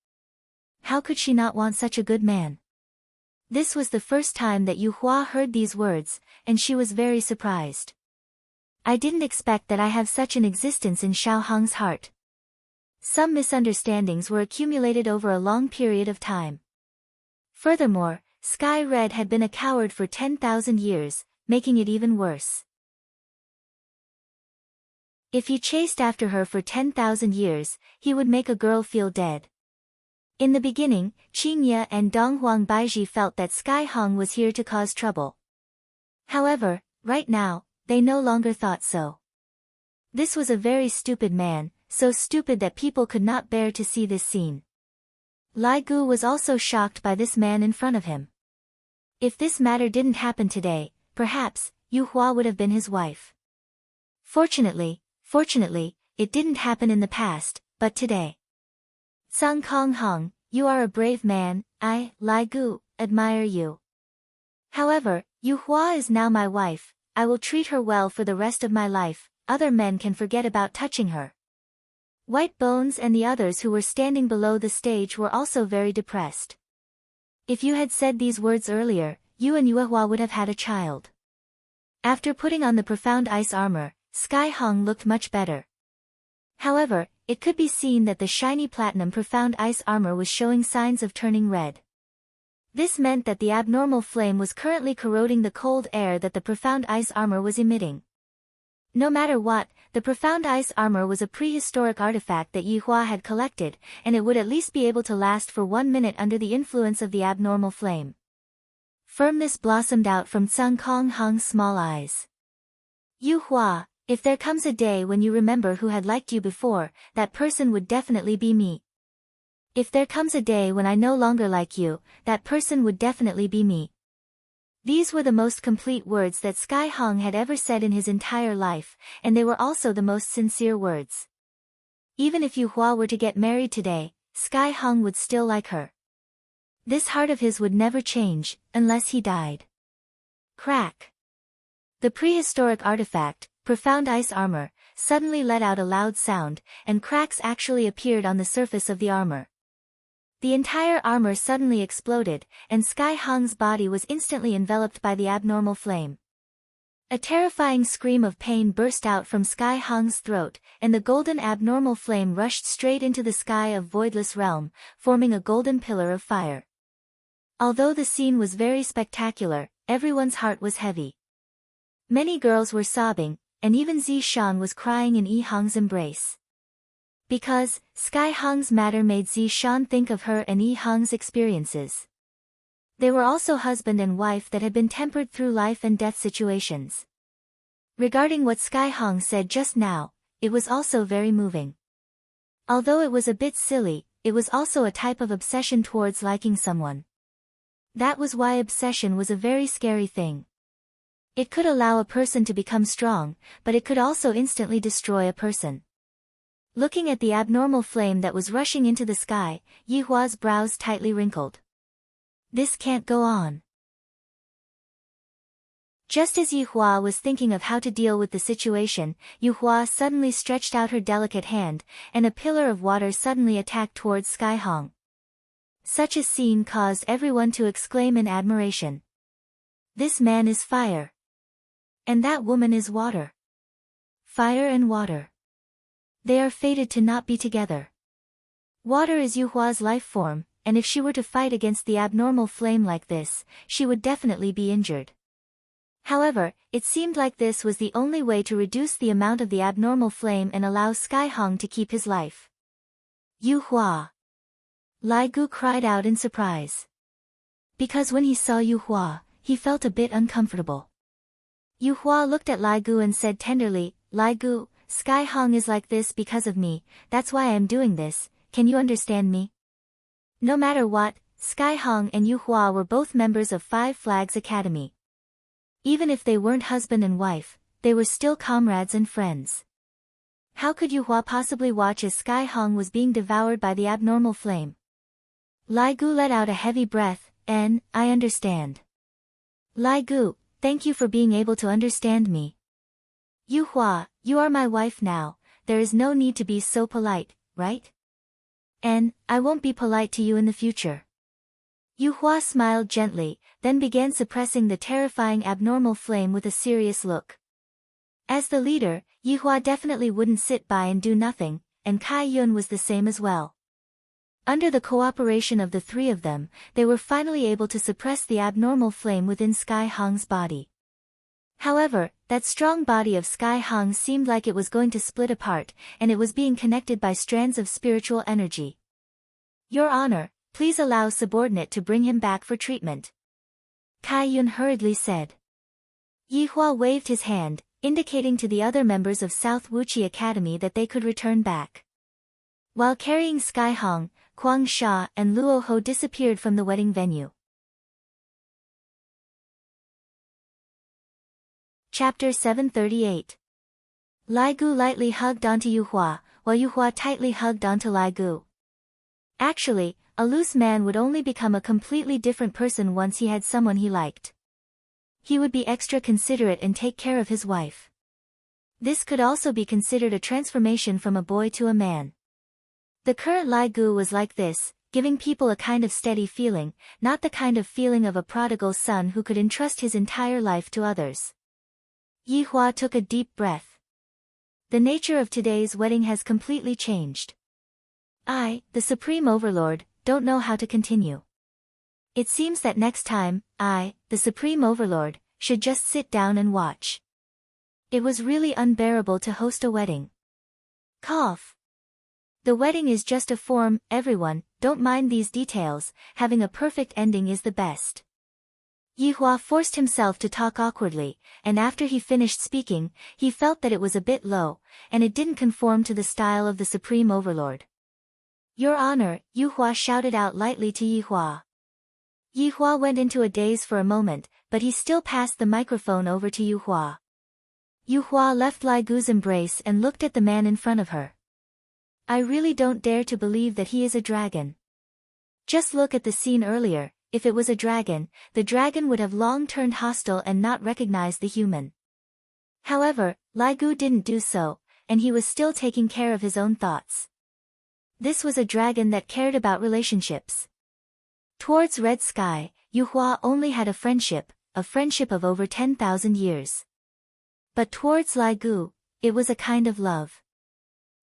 How could she not want such a good man? This was the first time that Yu Hua heard these words, and she was very surprised. I didn't expect that I have such an existence in Xiao Hong's heart. Some misunderstandings were accumulated over a long period of time. Furthermore, Sky Red had been a coward for 10,000 years, making it even worse. If he chased after her for 10,000 years, he would make a girl feel dead. In the beginning, Qingye and Donghuang Baiji felt that Sky Hong was here to cause trouble. However, right now, they no longer thought so. This was a very stupid man, so stupid that people could not bear to see this scene. Lai Gu was also shocked by this man in front of him. If this matter didn't happen today, perhaps, Yu Hua would have been his wife. Fortunately, it didn't happen in the past, but today. Sun Konghong, you are a brave man. I, Lai Gu, admire you. However, Yu Hua is now my wife. I will treat her well for the rest of my life. Other men can forget about touching her. White Bones and the others who were standing below the stage were also very depressed. If you had said these words earlier, you and Yue Hua would have had a child. After putting on the profound ice armor, Sky Hong looked much better. However, it could be seen that the shiny platinum profound ice armor was showing signs of turning red. This meant that the abnormal flame was currently corroding the cold air that the profound ice armor was emitting. No matter what, the profound ice armor was a prehistoric artifact that Yi Hua had collected, and it would at least be able to last for 1 minute under the influence of the abnormal flame. Firmness blossomed out from Sun Konghong's small eyes. Yu Hua, if there comes a day when you remember who had liked you before, that person would definitely be me. If there comes a day when I no longer like you, that person would definitely be me. These were the most complete words that Sky Hong had ever said in his entire life, and they were also the most sincere words. Even if Yu Hua were to get married today, Sky Hong would still like her. This heart of his would never change, unless he died. Crack. The prehistoric artifact, profound ice armor, suddenly let out a loud sound, and cracks actually appeared on the surface of the armor. The entire armor suddenly exploded, and Sky Hong's body was instantly enveloped by the abnormal flame. A terrifying scream of pain burst out from Sky Hong's throat, and the golden abnormal flame rushed straight into the sky of Voidless Realm, forming a golden pillar of fire. Although the scene was very spectacular, everyone's heart was heavy. Many girls were sobbing, and even Zi Shan was crying in Yi Hong's embrace. Because, Sky Hong's matter made Zi Shan think of her and Yi Hong's experiences. They were also husband and wife that had been tempered through life and death situations. Regarding what Sky Hong said just now, it was also very moving. Although it was a bit silly, it was also a type of obsession towards liking someone. That was why obsession was a very scary thing. It could allow a person to become strong, but it could also instantly destroy a person. Looking at the abnormal flame that was rushing into the sky, Yi Hua's brows tightly wrinkled. This can't go on. Just as Yi Hua was thinking of how to deal with the situation, Yi Hua suddenly stretched out her delicate hand, and a pillar of water suddenly attacked towards Sky Hong. Such a scene caused everyone to exclaim in admiration. This man is fire. And that woman is water. Fire and water. They are fated to not be together. Water is Yi Hua's life form, and if she were to fight against the abnormal flame like this, she would definitely be injured. However, it seemed like this was the only way to reduce the amount of the abnormal flame and allow Sky Hong to keep his life. Yi Hua. Lai Gu cried out in surprise. Because when he saw Yi Hua, he felt a bit uncomfortable. Yi Hua looked at Lai Gu and said tenderly, Lai Gu, Sky Hong is like this because of me, that's why I am doing this, can you understand me? No matter what, Sky Hong and Yi Hua were both members of Five Flags Academy. Even if they weren't husband and wife, they were still comrades and friends. How could Yi Hua possibly watch as Sky Hong was being devoured by the abnormal flame? Lai Gu let out a heavy breath, and, I understand. Lai Gu, thank you for being able to understand me. Yi Hua, you are my wife now, there is no need to be so polite, right? And, I won't be polite to you in the future. Yi Hua smiled gently, then began suppressing the terrifying abnormal flame with a serious look. As the leader, Yi Hua definitely wouldn't sit by and do nothing, and Kai Yun was the same as well. Under the cooperation of the three of them, they were finally able to suppress the abnormal flame within Sky Hong's body. However, that strong body of Sky Hong seemed like it was going to split apart, and it was being connected by strands of spiritual energy. Your Honor, please allow subordinate to bring him back for treatment. Kai Yun hurriedly said. Yi Hua waved his hand, indicating to the other members of South Wuqi Academy that they could return back. While carrying Sky Hong, Huang Sha and Luo Ho disappeared from the wedding venue. Chapter 738. Lai Gu lightly hugged onto Yi Hua, while Yi Hua tightly hugged onto Lai Gu. Actually, a loose man would only become a completely different person once he had someone he liked. He would be extra considerate and take care of his wife. This could also be considered a transformation from a boy to a man. The current Lai Gu was like this, giving people a kind of steady feeling, not the kind of feeling of a prodigal son who could entrust his entire life to others. Yi Hua took a deep breath. The nature of today's wedding has completely changed. I, the Supreme Overlord, don't know how to continue. It seems that next time, I, the Supreme Overlord, should just sit down and watch. It was really unbearable to host a wedding. Cough. The wedding is just a form, everyone, don't mind these details, having a perfect ending is the best. Yi Hua forced himself to talk awkwardly, and after he finished speaking, he felt that it was a bit low, and it didn't conform to the style of the Supreme Overlord. Your Honor, Yi Hua shouted out lightly to Yi Hua. Yi Hua went into a daze for a moment, but he still passed the microphone over to Yi Hua. Yi Hua left Lai Gu's embrace and looked at the man in front of her. I really don't dare to believe that he is a dragon. Just look at the scene earlier. If it was a dragon, the dragon would have long turned hostile and not recognized the human. However, Lai Gu didn't do so, and he was still taking care of his own thoughts. This was a dragon that cared about relationships. Towards Red Sky, Yi Hua only had a friendship of over 10,000 years. But towards Lai Gu, it was a kind of love.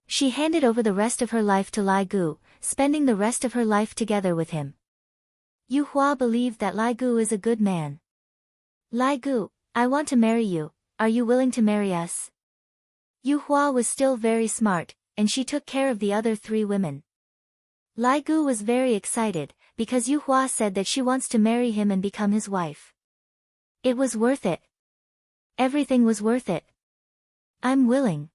She handed over the rest of her life to Lai Gu, spending the rest of her life together with him. Yi Hua believed that Lai Gu is a good man. Lai Gu, I want to marry you, are you willing to marry us? Yi Hua was still very smart, and she took care of the other 3 women. Lai Gu was very excited, because Yu Hua said that she wants to marry him and become his wife. It was worth it. Everything was worth it. I'm willing.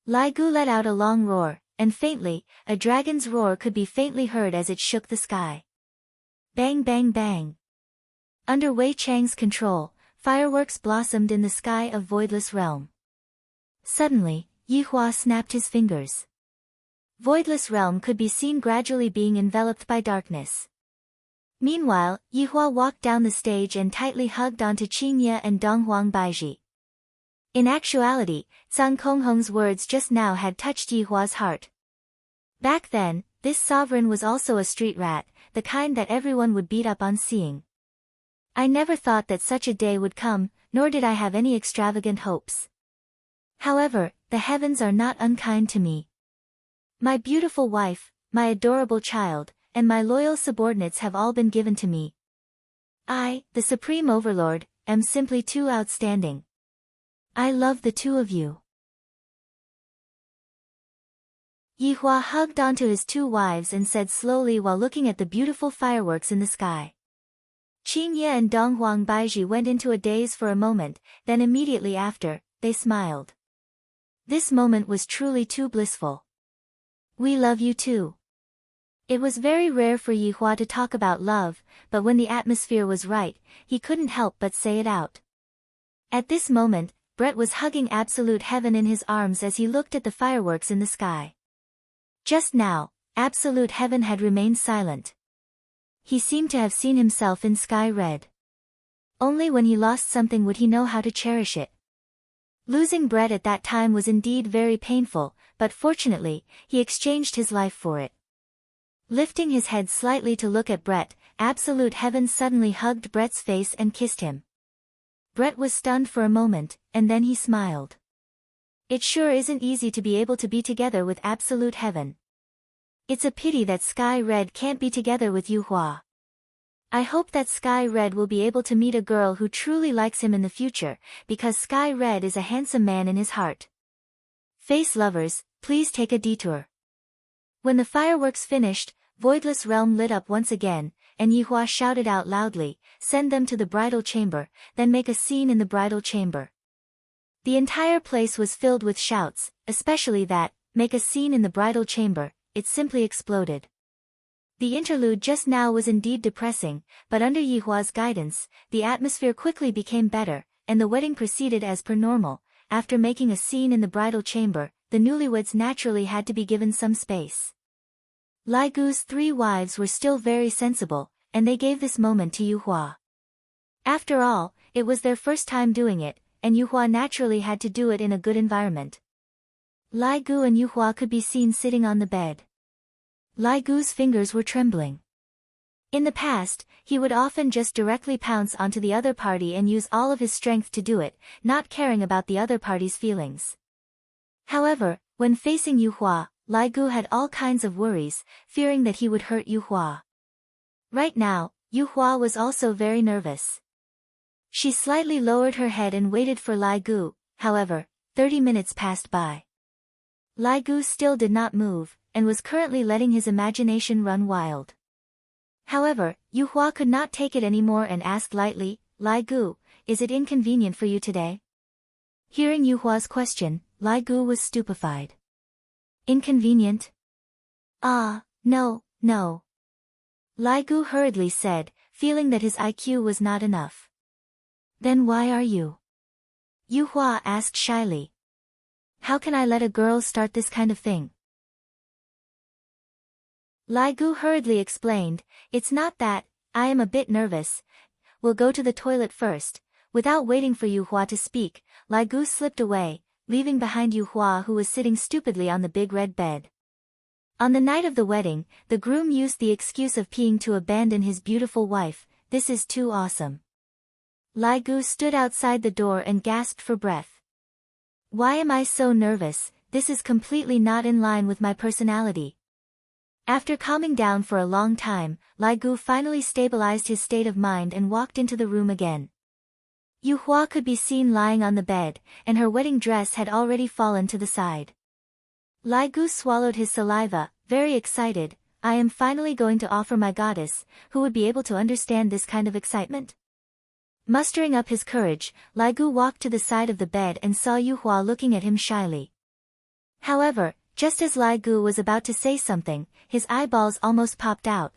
Lai Gu let out a long roar, and faintly, a dragon's roar could be faintly heard as it shook the sky. Bang bang bang. Under Wei Chang's control, fireworks blossomed in the sky of Voidless Realm. Suddenly, Yi Hua snapped his fingers. Voidless Realm could be seen gradually being enveloped by darkness. Meanwhile, Yi Hua walked down the stage and tightly hugged onto Qingye and Donghuang Baiji. In actuality, Zhang Konghong's words just now had touched Yi Hua's heart. Back then, this sovereign was also a street rat, the kind that everyone would beat up on seeing. I never thought that such a day would come, nor did I have any extravagant hopes. However, the heavens are not unkind to me. My beautiful wife, my adorable child, and my loyal subordinates have all been given to me. I, the Supreme Overlord, am simply too outstanding. I love the 2 of you. Yi Hua hugged onto his 2 wives and said slowly while looking at the beautiful fireworks in the sky. Qingye and Donghuang Baiji went into a daze for a moment, then immediately after, they smiled. This moment was truly too blissful. We love you too. It was very rare for Yi Hua to talk about love, but when the atmosphere was right, he couldn't help but say it out. At this moment, Brett was hugging absolute heaven in his arms as he looked at the fireworks in the sky. Just now, absolute heaven had remained silent. He seemed to have seen himself in sky red. Only when he lost something would he know how to cherish it. Losing Brett at that time was indeed very painful, but fortunately, he exchanged his life for it. Lifting his head slightly to look at Brett, absolute heaven suddenly hugged Brett's face and kissed him. Brett was stunned for a moment, and then he smiled. It sure isn't easy to be able to be together with absolute heaven. It's a pity that Sky Red can't be together with Yu Hua. I hope that Sky Red will be able to meet a girl who truly likes him in the future, because Sky Red is a handsome man in his heart. Face lovers, please take a detour. When the fireworks finished, Voidless Realm lit up once again, and Yi Hua shouted out loudly, "Send them to the bridal chamber, then make a scene in the bridal chamber." The entire place was filled with shouts, especially that, "Make a scene in the bridal chamber," it simply exploded. The interlude just now was indeed depressing, but under Yi Hua's guidance, the atmosphere quickly became better, and the wedding proceeded as per normal. After making a scene in the bridal chamber, the newlyweds naturally had to be given some space. Lai Gu's 3 wives were still very sensible, and they gave this moment to Yu Hua. After all, it was their first time doing it, and Yu Hua naturally had to do it in a good environment. Lai Gu and Yu Hua could be seen sitting on the bed. Lai Gu's fingers were trembling. In the past, he would often just directly pounce onto the other party and use all of his strength to do it, not caring about the other party's feelings. However, when facing Yu Hua, Lai Gu had all kinds of worries, fearing that he would hurt Yu Hua. Right now, Yu Hua was also very nervous. She slightly lowered her head and waited for Lai Gu. However, 30 minutes passed by. Lai Gu still did not move, and was currently letting his imagination run wild. However, Yu Hua could not take it anymore and asked lightly, "Lai Gu, is it inconvenient for you today?" Hearing Yu Hua's question, Lai Gu was stupefied. Inconvenient? No. Lai Gu hurriedly said, feeling that his IQ was not enough. Then why are you? Yu Hua asked shyly. How can I let a girl start this kind of thing? Lai Gu hurriedly explained, "It's not that, I am a bit nervous. We'll go to the toilet first." Without waiting for Yu Hua to speak, Lai Gu slipped away, leaving behind Yu Hua, who was sitting stupidly on the big red bed. On the night of the wedding, the groom used the excuse of peeing to abandon his beautiful wife. This is too awesome. Lai Gu stood outside the door and gasped for breath. Why am I so nervous? This is completely not in line with my personality. After calming down for a long time, Lai Gu finally stabilized his state of mind and walked into the room again. Yu Hua could be seen lying on the bed, and her wedding dress had already fallen to the side. Lai Gu swallowed his saliva, very excited. I am finally going to offer my goddess, who would be able to understand this kind of excitement? Mustering up his courage, Lai Gu walked to the side of the bed and saw Yu Hua looking at him shyly. However, just as Lai Gu was about to say something, his eyeballs almost popped out.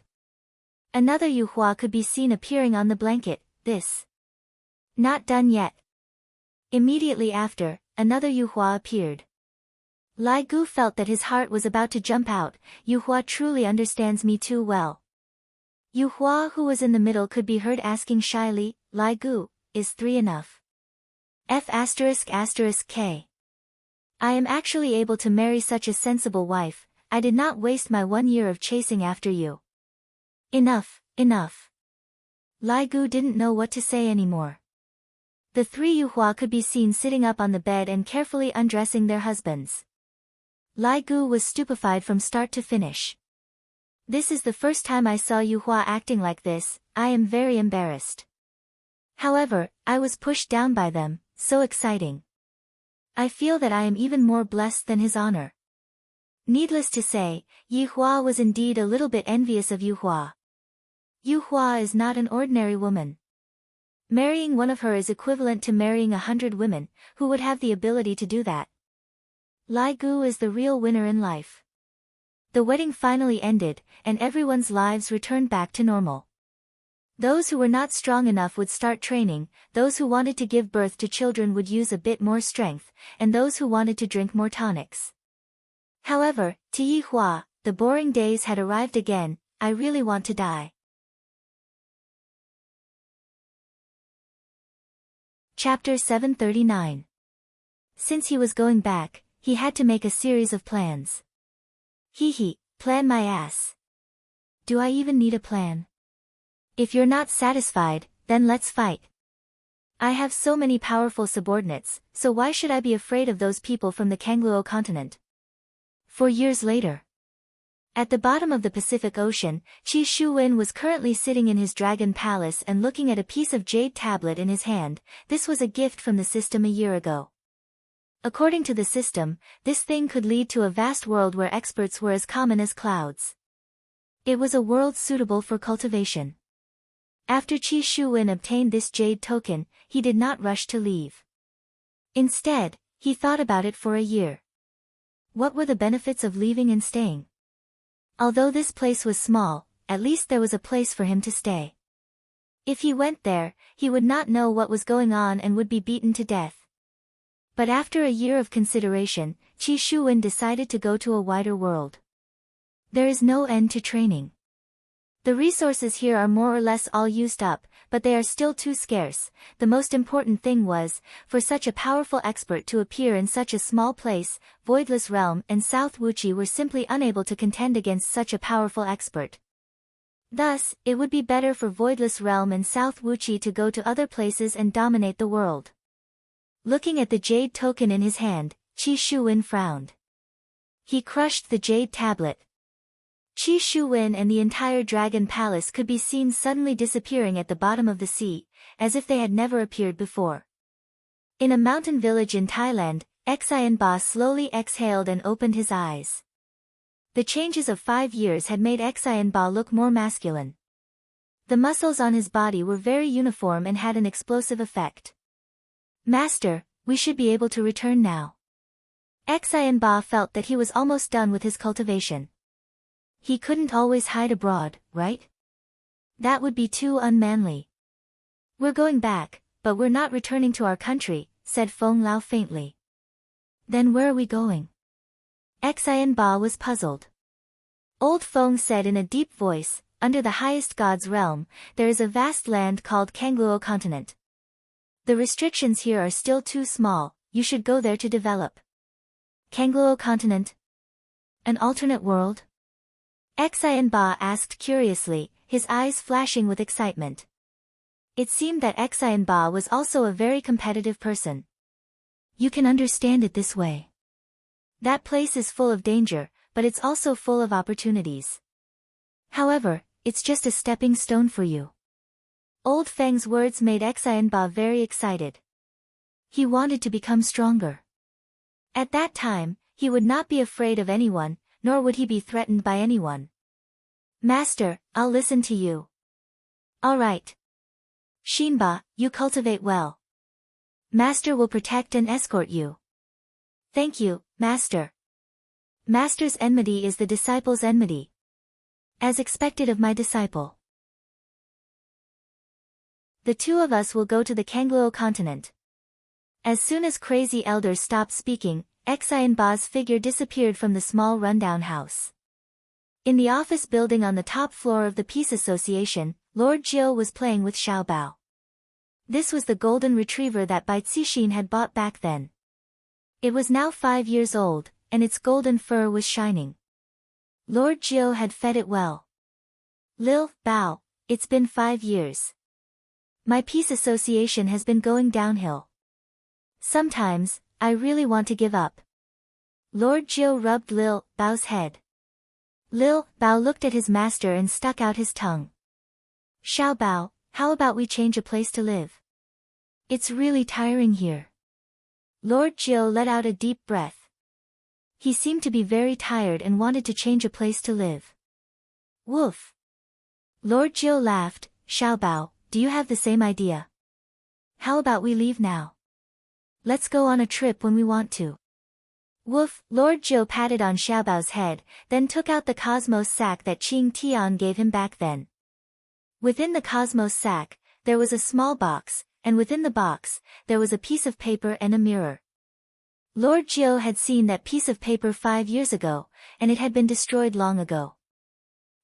Another Yu Hua could be seen appearing on the blanket. This. Not done yet. Immediately after, another Yu Hua appeared. Lai Gu felt that his heart was about to jump out. Yu Hua truly understands me too well. Yu Hua, who was in the middle, could be heard asking shyly, Lai Gu, is 3 enough? F***K. I am actually able to marry such a sensible wife. I did not waste my 1 year of chasing after you. Enough, enough. Lai Gu didn't know what to say anymore. The 3 Yu Hua could be seen sitting up on the bed and carefully undressing their husbands. Lai Gu was stupefied from start to finish. This is the first time I saw Yu Hua acting like this. I am very embarrassed. However, I was pushed down by them, so exciting. I feel that I am even more blessed than His Honor. Needless to say, Yi Hua was indeed a little bit envious of Yu Hua. Yu Hua is not an ordinary woman. Marrying one of her is equivalent to marrying 100 women, who would have the ability to do that. Lai Gu is the real winner in life. The wedding finally ended, and everyone's lives returned back to normal. Those who were not strong enough would start training, those who wanted to give birth to children would use a bit more strength, and those who wanted to drink more tonics. However, to Yi Hua, the boring days had arrived again. I really want to die. Chapter 739. Since he was going back, he had to make a series of plans. Plan my ass. Do I even need a plan? If you're not satisfied, then let's fight. I have so many powerful subordinates, so why should I be afraid of those people from the Kangluo continent? 4 years later. At the bottom of the Pacific Ocean, Qi Shuwen was currently sitting in his dragon palace and looking at a piece of jade tablet in his hand. This was a gift from the system a year ago. According to the system, this thing could lead to a vast world where experts were as common as clouds. It was a world suitable for cultivation. After Qi Shuwen obtained this jade token, he did not rush to leave. Instead, he thought about it for a year. What were the benefits of leaving and staying? Although this place was small, at least there was a place for him to stay. If he went there, he would not know what was going on and would be beaten to death. But after a year of consideration, Qi Shuwen decided to go to a wider world. There is no end to training. The resources here are more or less all used up, but they are still too scarce. The most important thing was, for such a powerful expert to appear in such a small place. Voidless Realm and South Wuchi were simply unable to contend against such a powerful expert. Thus, it would be better for Voidless Realm and South Wuchi to go to other places and dominate the world. Looking at the jade token in his hand, Qi Shuwen frowned. He crushed the jade tablet. Qi Shuwen and the entire dragon palace could be seen suddenly disappearing at the bottom of the sea, as if they had never appeared before. In a mountain village in Thailand, Xian Ba slowly exhaled and opened his eyes. The changes of 5 years had made Xian Ba look more masculine. The muscles on his body were very uniform and had an explosive effect. Master, we should be able to return now. Xian Ba felt that he was almost done with his cultivation. He couldn't always hide abroad, right? That would be too unmanly. We're going back, but we're not returning to our country, said Feng Lao faintly. Then where are we going? Xian Ba was puzzled. Old Feng said in a deep voice, under the highest god's realm, there is a vast land called Kangluo continent. The restrictions here are still too small, you should go there to develop. Kangluo continent? An alternate world? Xian Ba asked curiously, his eyes flashing with excitement. It seemed that Xian Ba was also a very competitive person. You can understand it this way. That place is full of danger, but it's also full of opportunities. However, it's just a stepping stone for you. Old Feng's words made Xian Ba very excited. He wanted to become stronger. At that time, He would not be afraid of anyone, nor would he be threatened by anyone. Master, I'll listen to you. All right. Shinba, you cultivate well. Master will protect and escort you. Thank you, Master. Master's enmity is the disciple's enmity. As expected of my disciple. The two of us will go to the Kangluo continent. As soon as Crazy Elder stopped speaking, Xianba's figure disappeared from the small rundown house. In the office building on the top floor of the Peace Association, Lord Jiu was playing with Xiaobao. This was the golden retriever that Bai Cixin had bought back then. It was now 5 years old, and its golden fur was shining. Lord Jiu had fed it well. Lil Bao, it's been 5 years. My Peace Association has been going downhill. Sometimes, I really want to give up. Lord Jiu rubbed Lil Bao's head. Lil Bao looked at his master and stuck out his tongue. Xiaobao, how about we change a place to live? It's really tiring here. Lord Jiu let out a deep breath. He seemed to be very tired and wanted to change a place to live. Woof. Lord Jiu laughed. Xiaobao, do you have the same idea? How about we leave now? Let's go on a trip when we want to. Woof. Lord Jiu patted on Xiaobao's head, then took out the cosmos sack that Qing Tian gave him back then. Within the cosmos sack, there was a small box, and within the box, there was a piece of paper and a mirror. Lord Jiu had seen that piece of paper 5 years ago, and it had been destroyed long ago.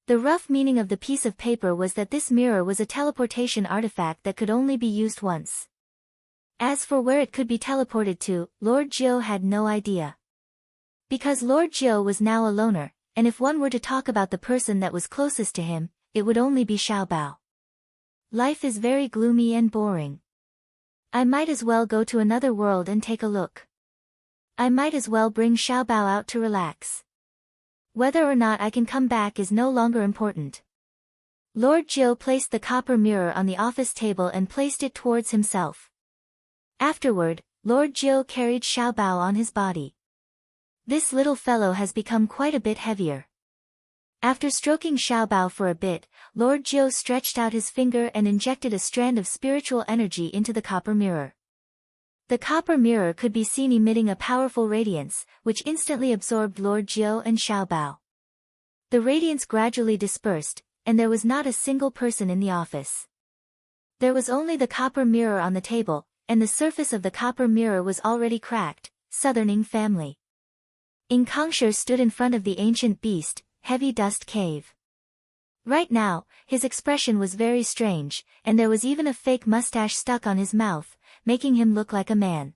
The rough meaning of the piece of paper was that this mirror was a teleportation artifact that could only be used once. As for where it could be teleported to, Lord Jiu had no idea. Because Lord Jiu was now a loner, and if one were to talk about the person that was closest to him, it would only be Xiaobao. Life is very gloomy and boring. I might as well go to another world and take a look. I might as well bring Xiaobao out to relax. Whether or not I can come back is no longer important. Lord Jiu placed the copper mirror on the office table and placed it towards himself. Afterward, Lord Jiu carried Xiaobao on his body. This little fellow has become quite a bit heavier. After stroking Xiaobao for a bit, Lord Jiu stretched out his finger and injected a strand of spiritual energy into the copper mirror. The copper mirror could be seen emitting a powerful radiance, which instantly absorbed Lord Jiu and Xiaobao. The radiance gradually dispersed, and there was not a single person in the office. There was only the copper mirror on the table, and the surface of the copper mirror was already cracked. Southerning family. Inkongsher stood in front of the ancient beast, Heavy Dust Cave. Right now, his expression was very strange, and there was even a fake mustache stuck on his mouth, making him look like a man.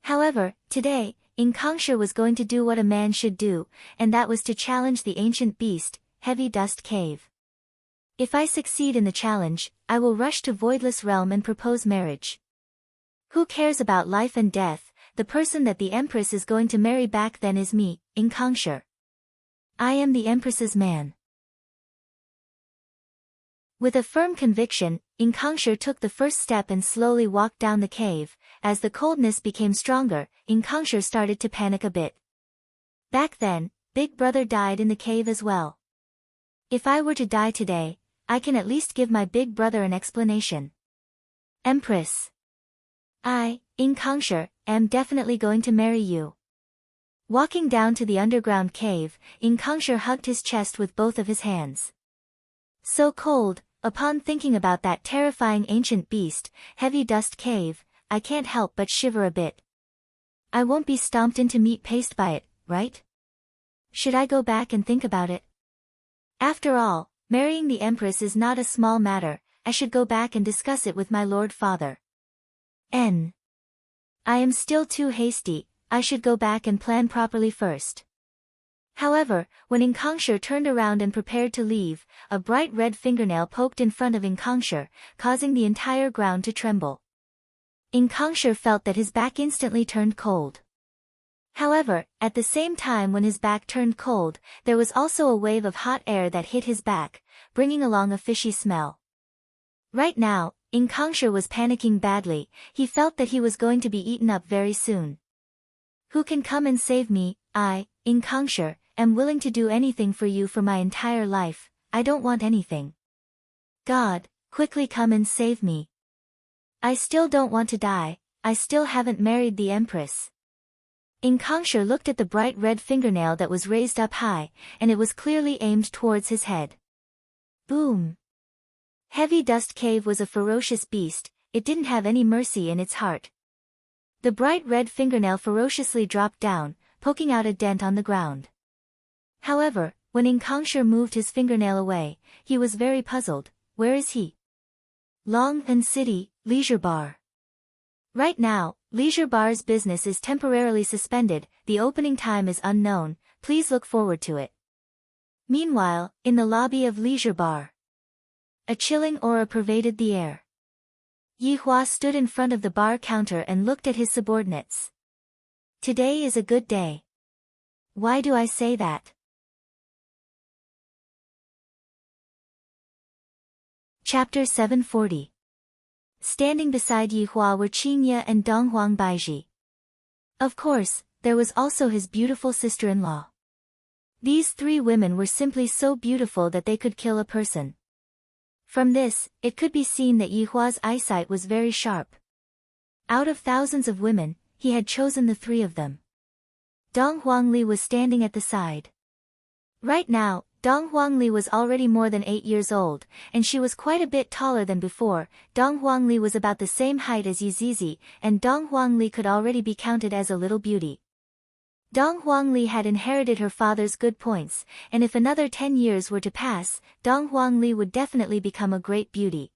However, today, Inkongsher was going to do what a man should do, and that was to challenge the ancient beast, Heavy Dust Cave. If I succeed in the challenge, I will rush to Voidless Realm and propose marriage. Who cares about life and death? The person that the Empress is going to marry back then is me, Inkongsher. I am the Empress's man. With a firm conviction, Inkongsher took the first step and slowly walked down the cave. As the coldness became stronger, Inkongsher started to panic a bit. Back then, Big Brother died in the cave as well. If I were to die today, I can at least give my big brother an explanation. Empress. I, Inkongsher, am definitely going to marry you. Walking down to the underground cave, Inkongsher hugged his chest with both of his hands. So cold, upon thinking about that terrifying ancient beast, Heavy Dust Cave, I can't help but shiver a bit. I won't be stomped into meat paste by it, right? Should I go back and think about it? After all, marrying the Empress is not a small matter. I should go back and discuss it with my Lord Father. I am still too hasty. I should go back and plan properly first. However, when Inkongsher turned around and prepared to leave, a bright red fingernail poked in front of Inkongsher, causing the entire ground to tremble. Inkongsher felt that his back instantly turned cold. However, at the same time when his back turned cold, there was also a wave of hot air that hit his back, bringing along a fishy smell. Right now, Inkongsher was panicking badly. He felt that he was going to be eaten up very soon. Who can come and save me? in Kangshi, am willing to do anything for you for my entire life. I don't want anything. God, quickly come and save me. I still don't want to die, I still haven't married the empress. Kangshi looked at the bright red fingernail that was raised up high, and it was clearly aimed towards his head. Boom! Heavy Dust Cave was a ferocious beast, it didn't have any mercy in its heart. The bright red fingernail ferociously dropped down, poking out a dent on the ground. However, when Kangshi moved his fingernail away, he was very puzzled. Where is he? Long and City, Leisure Bar. Right now, Leisure Bar's business is temporarily suspended, the opening time is unknown, please look forward to it. Meanwhile, in the lobby of Leisure Bar, a chilling aura pervaded the air. Yi Hua stood in front of the bar counter and looked at his subordinates. Today is a good day. Why do I say that? Chapter 740. Standing beside Yi Hua were Qingye and Donghuang Baizhi. Of course, there was also his beautiful sister-in-law. These three women were simply so beautiful that they could kill a person. From this, it could be seen that Yi Hua's eyesight was very sharp. Out of thousands of women, he had chosen the three of them. Dong Huangli was standing at the side. Right now, Dong Huangli was already more than 8 years old, and she was quite a bit taller than before. Dong Huangli was about the same height as Yi Zizi, and Dong Huangli could already be counted as a little beauty. Dong Huangli had inherited her father's good points, and if another 10 years were to pass, Dong Huangli would definitely become a great beauty.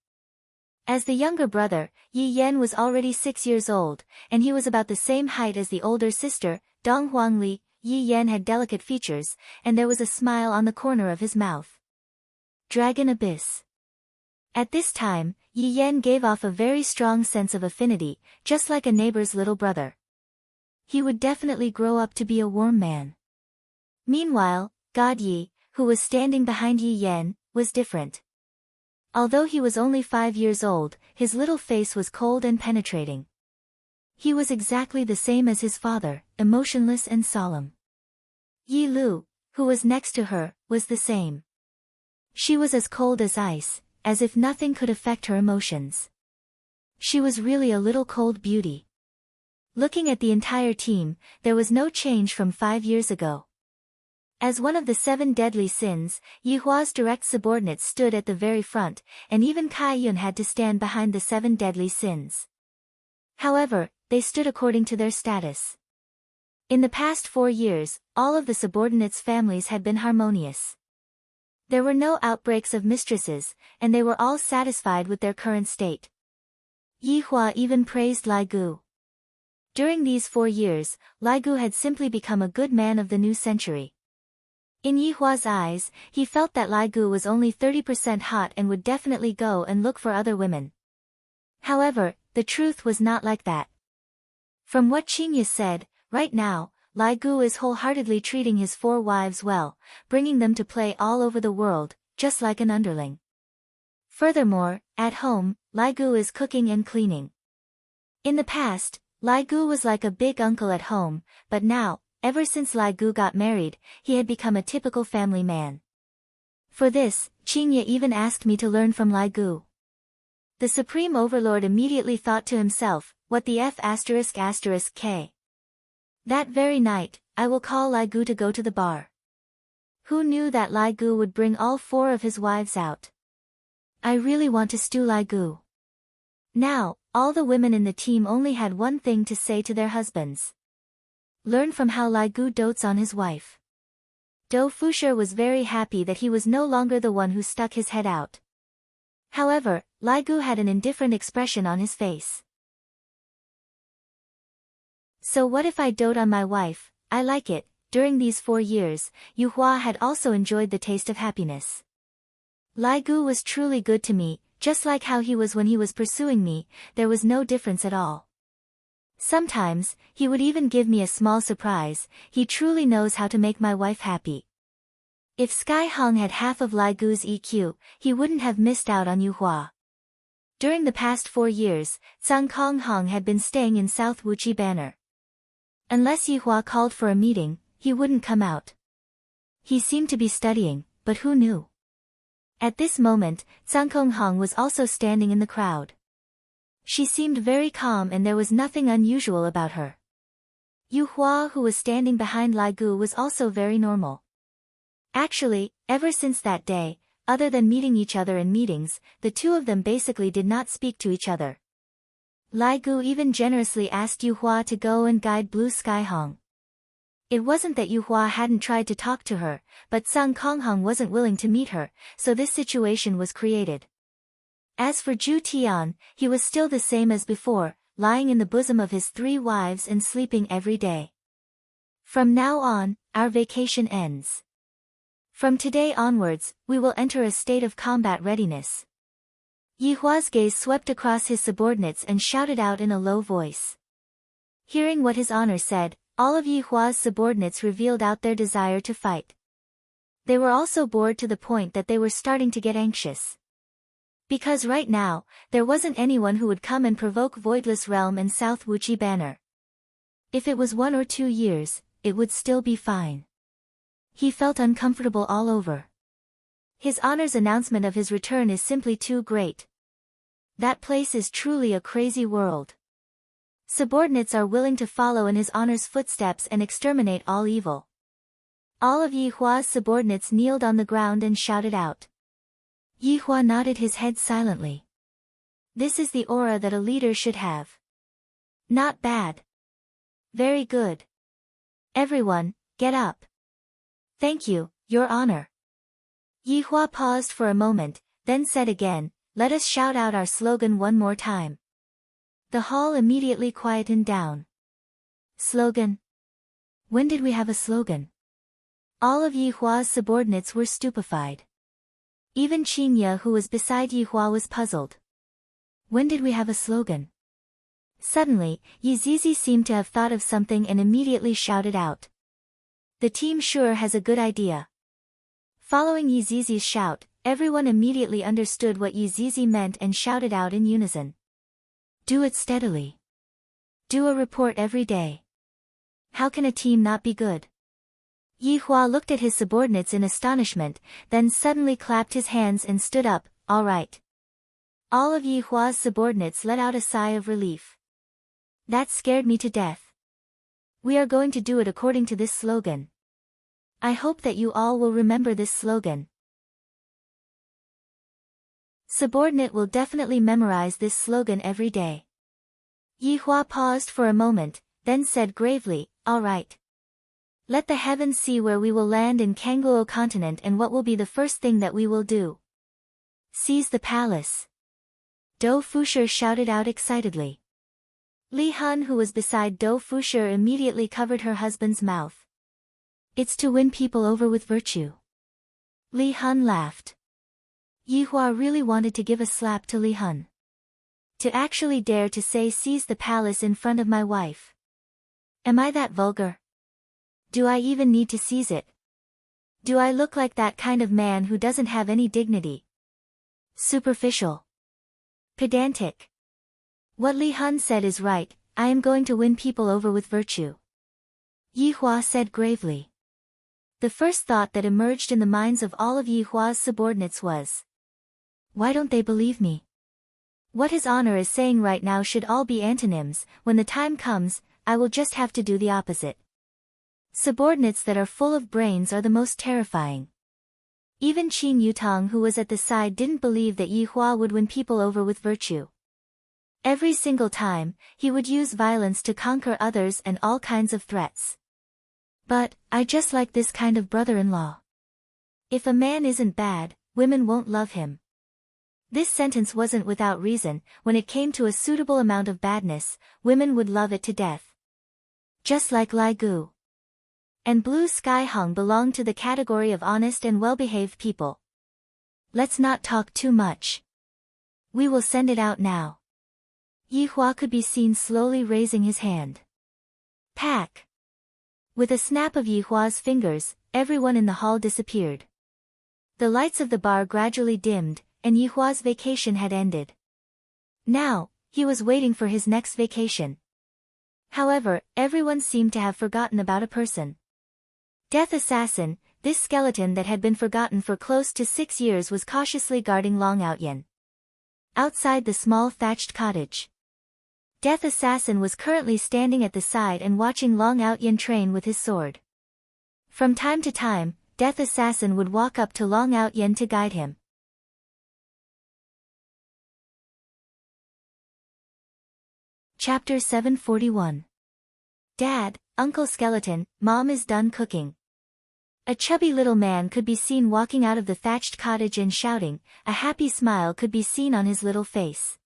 As the younger brother, Yi Yan was already 6 years old, and he was about the same height as the older sister, Dong Huangli. Yi Yan had delicate features, and there was a smile on the corner of his mouth. Dragon Abyss. At this time, Yi Yan gave off a very strong sense of affinity, just like a neighbor's little brother. He would definitely grow up to be a warm man. Meanwhile, God Yi, who was standing behind Yi Yan, was different. Although he was only 5 years old, his little face was cold and penetrating. He was exactly the same as his father, emotionless and solemn. Yi Lu, who was next to her, was the same. She was as cold as ice, as if nothing could affect her emotions. She was really a little cold beauty. Looking at the entire team, there was no change from 5 years ago. As one of the 7 deadly sins, Yi Hua's direct subordinates stood at the very front, and even Kai Yun had to stand behind the 7 deadly sins. However, they stood according to their status. In the past 4 years, all of the subordinates' families had been harmonious. There were no outbreaks of mistresses, and they were all satisfied with their current state. Yi Hua even praised Lai Gu. During these 4 years, Lai Gu had simply become a good man of the new century. In Yi Hua's eyes, he felt that Lai Gu was only 30% hot and would definitely go and look for other women. However, the truth was not like that. From what Qingye said, right now, Lai Gu is wholeheartedly treating his 4 wives well, bringing them to play all over the world, just like an underling. Furthermore, at home, Lai Gu is cooking and cleaning. In the past, Lai Gu was like a big uncle at home, but now, ever since Lai Gu got married, he had become a typical family man. For this, Qingye even asked me to learn from Lai Gu. The Supreme Overlord immediately thought to himself, what the F***K. That very night, I will call Lai Gu to go to the bar. Who knew that Lai Gu would bring all 4 of his wives out? I really want to stew Lai Gu. Now, all the women in the team only had one thing to say to their husbands. Learn from how Lai Gu dotes on his wife. Do Fusher was very happy that he was no longer the one who stuck his head out. However, Lai Gu had an indifferent expression on his face. So what if I dote on my wife? I like it. During these 4 years, Yi Hua had also enjoyed the taste of happiness. Lai Gu was truly good to me, just like how he was when he was pursuing me, there was no difference at all. Sometimes, he would even give me a small surprise, he truly knows how to make my wife happy. If Sky Hong had half of Lai Gu's EQ, he wouldn't have missed out on Yi Hua. During the past 4 years, Zhang Kong Hong had been staying in South Wuqi Banner. Unless Yi Hua called for a meeting, he wouldn't come out. He seemed to be studying, but who knew? At this moment, Zhang Konghang was also standing in the crowd. She seemed very calm and there was nothing unusual about her. Yu Hua, who was standing behind Lai Gu, was also very normal. Actually, ever since that day, other than meeting each other in meetings, the two of them basically did not speak to each other. Lai Gu even generously asked Yu Hua to go and guide Blue Sky Hong. It wasn't that Yu Hua hadn't tried to talk to her, but Zhang Konghang wasn't willing to meet her, so this situation was created. As for Zhu Tian, he was still the same as before, lying in the bosom of his 3 wives and sleeping every day. From now on, our vacation ends. From today onwards, we will enter a state of combat readiness. Yi Hua's gaze swept across his subordinates and shouted out in a low voice. Hearing what his honor said, all of Yi Hua's subordinates revealed out their desire to fight. They were also bored to the point that they were starting to get anxious. Because right now, there wasn't anyone who would come and provoke Voidless Realm and South Wuchi Banner. If it was 1 or 2 years, it would still be fine. He felt uncomfortable all over. His honor's announcement of his return is simply too great. That place is truly a crazy world. Subordinates are willing to follow in his honor's footsteps and exterminate all evil. All of Yi Hua's subordinates kneeled on the ground and shouted out. Yi Hua nodded his head silently. This is the aura that a leader should have. Not bad. Very good. Everyone, get up. Thank you, Your Honor. Yi Hua paused for a moment, then said again, let us shout out our slogan one more time. The hall immediately quietened down. Slogan? When did we have a slogan? All of Yi Hua's subordinates were stupefied. Even Qinya, who was beside Yi Hua, was puzzled. When did we have a slogan? Suddenly, Yi Zizi seemed to have thought of something and immediately shouted out. The team sure has a good idea. Following Yi Zizi's shout, everyone immediately understood what Yi Zizi meant and shouted out in unison. Do it steadily. Do a report every day. How can a team not be good? Yi Hua looked at his subordinates in astonishment, then suddenly clapped his hands and stood up, all right. All of Yi Hua's subordinates let out a sigh of relief. That scared me to death. We are going to do it according to this slogan. I hope that you all will remember this slogan. Subordinate will definitely memorize this slogan every day. Yi Hua paused for a moment, then said gravely, all right. Let the heavens see where we will land in Kangluo continent and what will be the first thing that we will do. Seize the palace. Dou Fushi shouted out excitedly. Li Han, who was beside Dou Fushi, immediately covered her husband's mouth. It's to win people over with virtue. Li Han laughed. Yi Hua really wanted to give a slap to Li Han. To actually dare to say seize the palace in front of my wife. Am I that vulgar? Do I even need to seize it? Do I look like that kind of man who doesn't have any dignity? Superficial. Pedantic. What Li Han said is right, I am going to win people over with virtue. Yi Hua said gravely. The first thought that emerged in the minds of all of Yi Hua's subordinates was, why don't they believe me? What his honor is saying right now should all be antonyms. When the time comes, I will just have to do the opposite. Subordinates that are full of brains are the most terrifying. Even Qin Yutang, who was at the side, didn't believe that Yi Hua would win people over with virtue. Every single time, he would use violence to conquer others and all kinds of threats. But, I just like this kind of brother-in-law. If a man isn't bad, women won't love him. This sentence wasn't without reason. When it came to a suitable amount of badness, women would love it to death. Just like Lai Gu. And Blue Sky Hong belonged to the category of honest and well-behaved people. Let's not talk too much. We will send it out now. Yi Hua could be seen slowly raising his hand. Pack. With a snap of Yi Hua's fingers, everyone in the hall disappeared. The lights of the bar gradually dimmed, and Yi Hua's vacation had ended. Now, he was waiting for his next vacation. However, everyone seemed to have forgotten about a person. Death Assassin, this skeleton that had been forgotten for close to 6 years was cautiously guarding Long Outyen. Outside the small thatched cottage. Death Assassin was currently standing at the side and watching Long Outyen train with his sword. From time to time, Death Assassin would walk up to Long Outyen to guide him. Chapter 741. Dad, Uncle Skeleton, Mom is done cooking. A chubby little man could be seen walking out of the thatched cottage and shouting, a happy smile could be seen on his little face.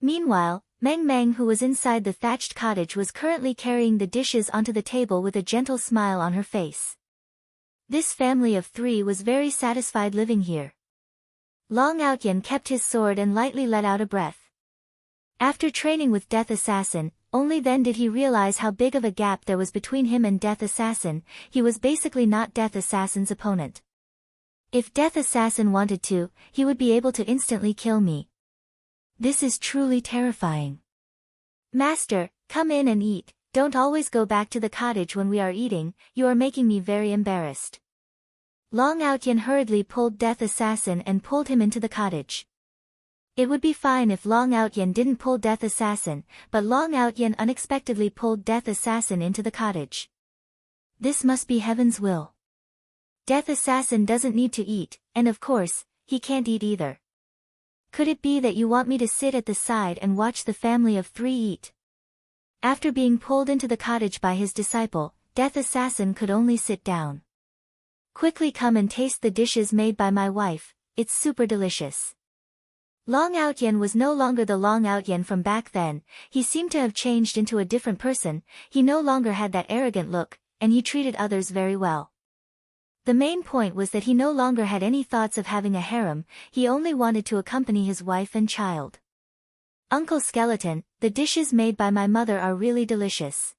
Meanwhile, Meng Meng, who was inside the thatched cottage, was currently carrying the dishes onto the table with a gentle smile on her face. This family of 3 was very satisfied living here. Long Outyen kept his sword and lightly let out a breath. After training with Death Assassin, only then did he realize how big of a gap there was between him and Death Assassin. He was basically not Death Assassin's opponent. If Death Assassin wanted to, he would be able to instantly kill me. This is truly terrifying. Master, come in and eat, don't always go back to the cottage when we are eating, you are making me very embarrassed. Long Outyen hurriedly pulled Death Assassin and pulled him into the cottage. It would be fine if Long Outyen didn't pull Death Assassin, but Long Outyen unexpectedly pulled Death Assassin into the cottage. This must be heaven's will. Death Assassin doesn't need to eat, and of course, he can't eat either. Could it be that you want me to sit at the side and watch the family of 3 eat? After being pulled into the cottage by his disciple, Death Assassin could only sit down. Quickly come and taste the dishes made by my wife, it's super delicious. Long Outyen was no longer the Long Outyen from back then, he seemed to have changed into a different person, he no longer had that arrogant look, and he treated others very well. The main point was that he no longer had any thoughts of having a harem, he only wanted to accompany his wife and child. Uncle Skeleton, the dishes made by my mother are really delicious.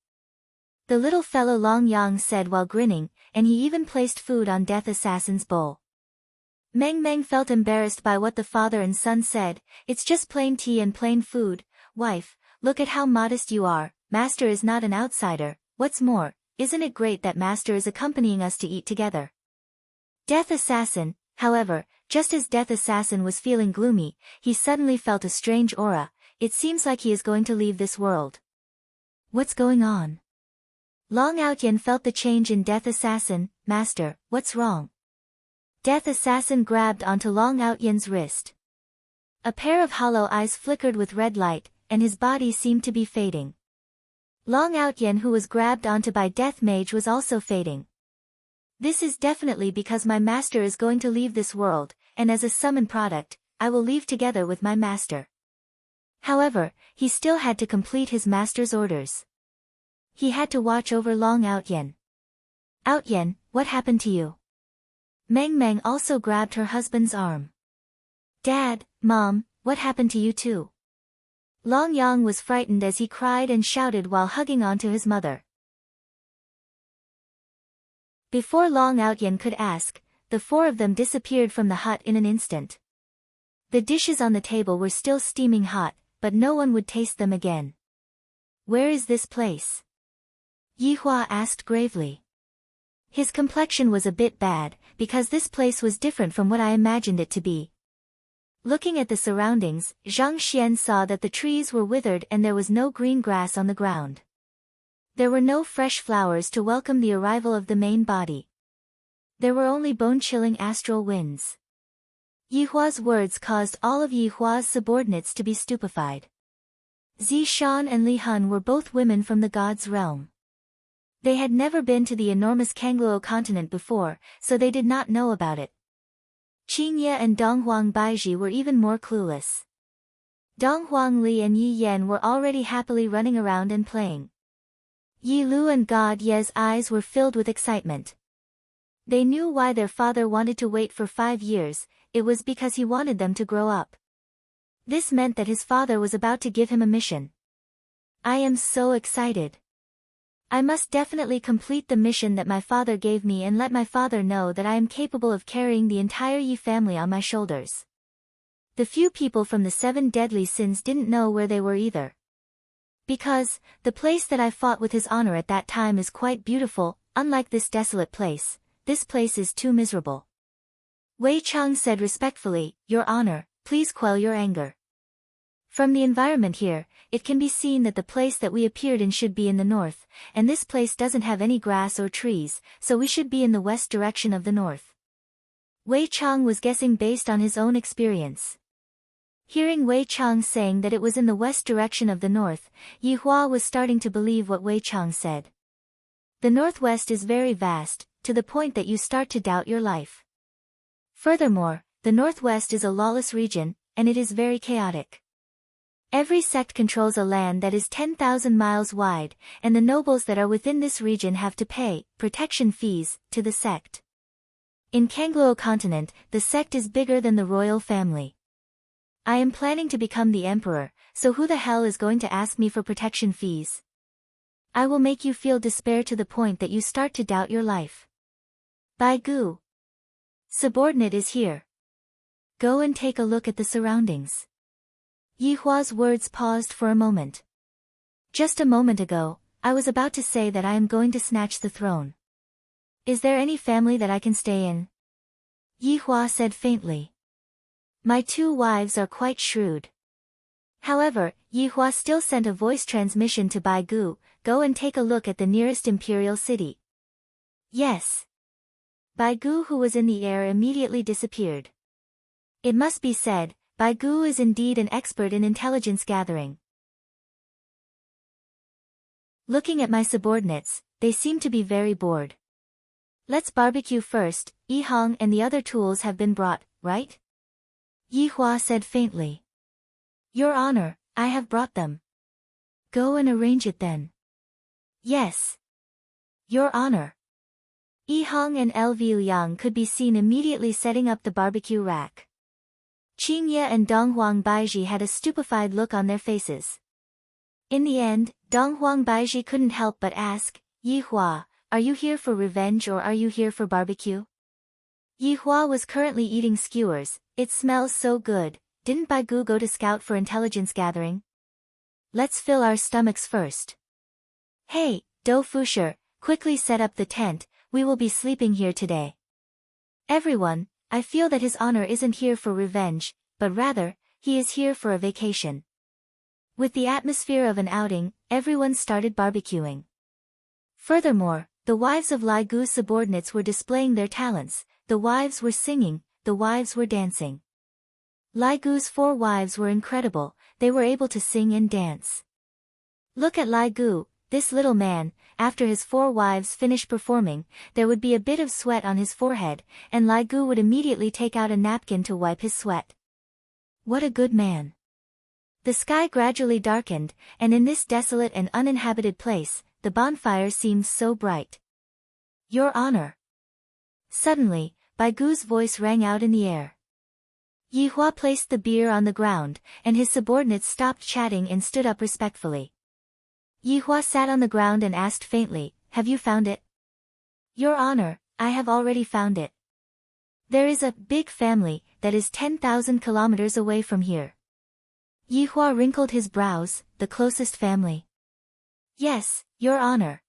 The little fellow Long Yang said while grinning, and he even placed food on Death Assassin's bowl. Meng Meng felt embarrassed by what the father and son said, it's just plain tea and plain food, wife, look at how modest you are, Master is not an outsider, what's more, isn't it great that Master is accompanying us to eat together? Death Assassin, however, just as Death Assassin was feeling gloomy, he suddenly felt a strange aura, it seems like he is going to leave this world. What's going on? Long Outyen felt the change in Death Assassin, Master, what's wrong? Death Assassin grabbed onto Long Outyen's wrist. A pair of hollow eyes flickered with red light, and his body seemed to be fading. Long Outyen, who was grabbed onto by Death Mage, was also fading. This is definitely because my master is going to leave this world, and as a summon product, I will leave together with my master. However, he still had to complete his master's orders. He had to watch over Long Outyen. Outyen, what happened to you? Meng Meng also grabbed her husband's arm. Dad, Mom, what happened to you too? Long Yang was frightened as he cried and shouted while hugging onto his mother. Before Long Outyen could ask, the 4 of them disappeared from the hut in an instant. The dishes on the table were still steaming hot, but no one would taste them again. Where is this place? Yi Hua asked gravely. His complexion was a bit bad, because this place was different from what I imagined it to be. Looking at the surroundings, Zhang Xian saw that the trees were withered and there was no green grass on the ground. There were no fresh flowers to welcome the arrival of the main body. There were only bone-chilling astral winds. Yi Hua's words caused all of Yi Hua's subordinates to be stupefied. Zi Shan and Li Hun were both women from the gods' realm. They had never been to the enormous Kangluo continent before, so they did not know about it. Qingye and Donghuang Baiji were even more clueless. Donghuang Li and Yi Yan were already happily running around and playing. Yi Lu and God Ye's eyes were filled with excitement. They knew why their father wanted to wait for 5 years, it was because he wanted them to grow up. This meant that his father was about to give him a mission. I am so excited. I must definitely complete the mission that my father gave me and let my father know that I am capable of carrying the entire Yi family on my shoulders. The few people from the 7 deadly sins didn't know where they were either. Because, the place that I fought with his honor at that time is quite beautiful, unlike this desolate place. This place is too miserable. Wei Chang said respectfully, Your Honor, please quell your anger. From the environment here, it can be seen that the place that we appeared in should be in the north, and this place doesn't have any grass or trees, so we should be in the west direction of the north. Wei Chang was guessing based on his own experience. Hearing Wei Chang saying that it was in the west direction of the north, Yi Hua was starting to believe what Wei Chang said. The northwest is very vast, to the point that you start to doubt your life. Furthermore, the northwest is a lawless region, and it is very chaotic. Every sect controls a land that is 10,000 miles wide, and the nobles that are within this region have to pay protection fees to the sect. In Kangluo continent, the sect is bigger than the royal family. I am planning to become the emperor, so who the hell is going to ask me for protection fees? I will make you feel despair to the point that you start to doubt your life. Bai Gu. Subordinate is here. Go and take a look at the surroundings. Yi Hua's words paused for a moment. Just a moment ago, I was about to say that I am going to snatch the throne. Is there any family that I can stay in? Yi Hua said faintly. My 2 wives are quite shrewd. However, Yi Hua still sent a voice transmission to Bai Gu, go and take a look at the nearest imperial city. Yes. Bai Gu, who was in the air, immediately disappeared. It must be said, Bai Gu is indeed an expert in intelligence gathering. Looking at my subordinates, they seem to be very bored. Let's barbecue first. Yi Hong and the other tools have been brought, right? Yi Hua said faintly. Your Honor, I have brought them. Go and arrange it then. Yes. Your Honor. Yi Hong and Lvu Yang could be seen immediately setting up the barbecue rack. Qing Ye and Donghuang Baiji had a stupefied look on their faces. In the end, Donghuang Baiji couldn't help but ask, Yi Hua, are you here for revenge or are you here for barbecue? Yi Hua was currently eating skewers. It smells so good. Didn't Bai Gu go to scout for intelligence gathering? Let's fill our stomachs first. Hey, Do Fusher, quickly set up the tent, we will be sleeping here today. Everyone, I feel that his honor isn't here for revenge, but rather, he is here for a vacation. With the atmosphere of an outing, everyone started barbecuing. Furthermore, the wives of Lai Gu's subordinates were displaying their talents, the wives were singing, the wives were dancing. Lai Gu's 4 wives were incredible, they were able to sing and dance. Look at Lai Gu, this little man, after his 4 wives finished performing, there would be a bit of sweat on his forehead, and Lai Gu would immediately take out a napkin to wipe his sweat. What a good man. The sky gradually darkened, and in this desolate and uninhabited place, the bonfire seemed so bright. Your Honor. Suddenly, Bai Gu's voice rang out in the air. Yi Hua placed the beer on the ground, and his subordinates stopped chatting and stood up respectfully. Yi Hua sat on the ground and asked faintly, have you found it? Your Honor, I have already found it. There is a big family that is 10,000 kilometers away from here. Yi Hua wrinkled his brows, the closest family. Yes, Your Honor.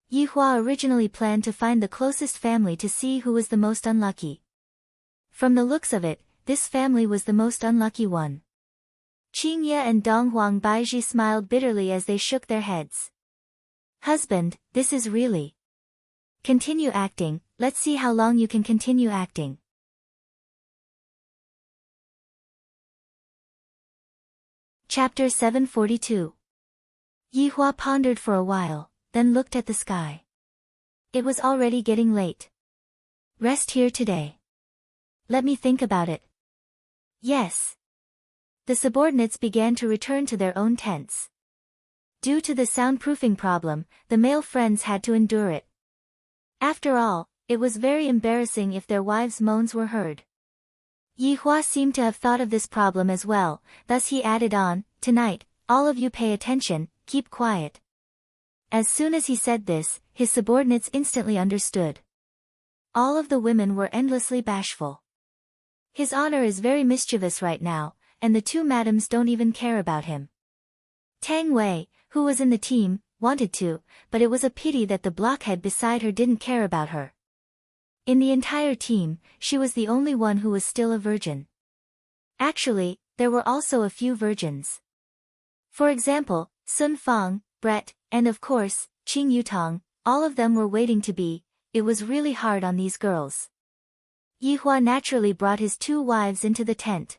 Yi Hua originally planned to find the closest family to see who was the most unlucky. From the looks of it, this family was the most unlucky one. Qing Ye and Donghuang Baiji smiled bitterly as they shook their heads. Husband, this is really. Continue acting, let's see how long you can continue acting. Chapter 742. Yi Hua pondered for a while, then looked at the sky. It was already getting late. Rest here today. Let me think about it. Yes. The subordinates began to return to their own tents. Due to the soundproofing problem, the male friends had to endure it. After all, it was very embarrassing if their wives' moans were heard. Yi Hua seemed to have thought of this problem as well, thus he added on, tonight, all of you pay attention, keep quiet. As soon as he said this, his subordinates instantly understood. All of the women were endlessly bashful. His honor is very mischievous right now, and the 2 madams don't even care about him. Tang Wei, who was in the team, wanted to, but it was a pity that the blockhead beside her didn't care about her. In the entire team, she was the only one who was still a virgin. Actually, there were also a few virgins. For example, Sun Fang, Brett, and of course, Qing Yutong, all of them were waiting to be. It was really hard on these girls. Yihua naturally brought his 2 wives into the tent.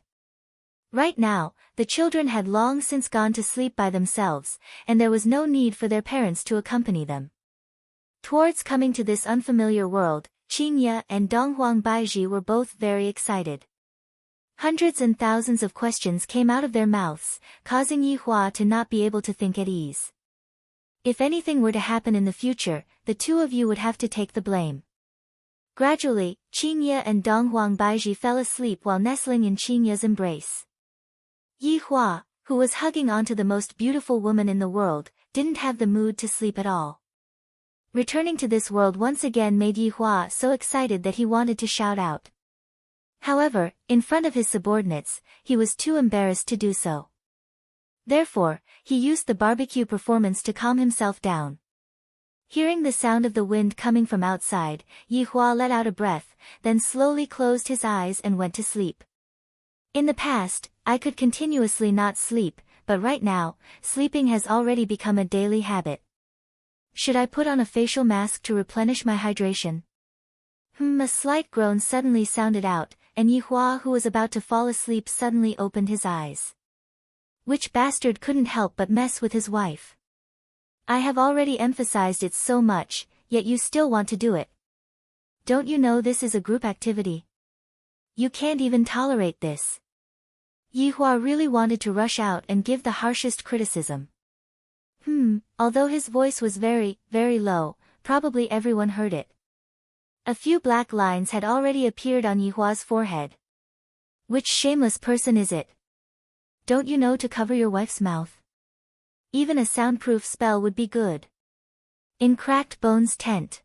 Right now, the children had long since gone to sleep by themselves, and there was no need for their parents to accompany them. Towards coming to this unfamiliar world, Qingye and Donghuang Baiji were both very excited. Hundreds and thousands of questions came out of their mouths, causing Yihua to not be able to think at ease. If anything were to happen in the future, the 2 of you would have to take the blame. Gradually, Qingye and Donghuang Baiji fell asleep while nestling in Qingye's embrace. Yihua, who was hugging onto the most beautiful woman in the world, didn't have the mood to sleep at all. Returning to this world once again made Yihua so excited that he wanted to shout out. However, in front of his subordinates, he was too embarrassed to do so. Therefore, he used the barbecue performance to calm himself down. Hearing the sound of the wind coming from outside, Yihua let out a breath, then slowly closed his eyes and went to sleep. In the past, I could continuously not sleep, but right now, sleeping has already become a daily habit. Should I put on a facial mask to replenish my hydration? A slight groan suddenly sounded out, and Yihua, who was about to fall asleep, suddenly opened his eyes. Which bastard couldn't help but mess with his wife? I have already emphasized it so much, yet you still want to do it. Don't you know this is a group activity? You can't even tolerate this. Yihua really wanted to rush out and give the harshest criticism. Although his voice was very, very low, probably everyone heard it. A few black lines had already appeared on Yihua's forehead. Which shameless person is it? Don't you know to cover your wife's mouth? Even a soundproof spell would be good. In Cracked Bones' tent,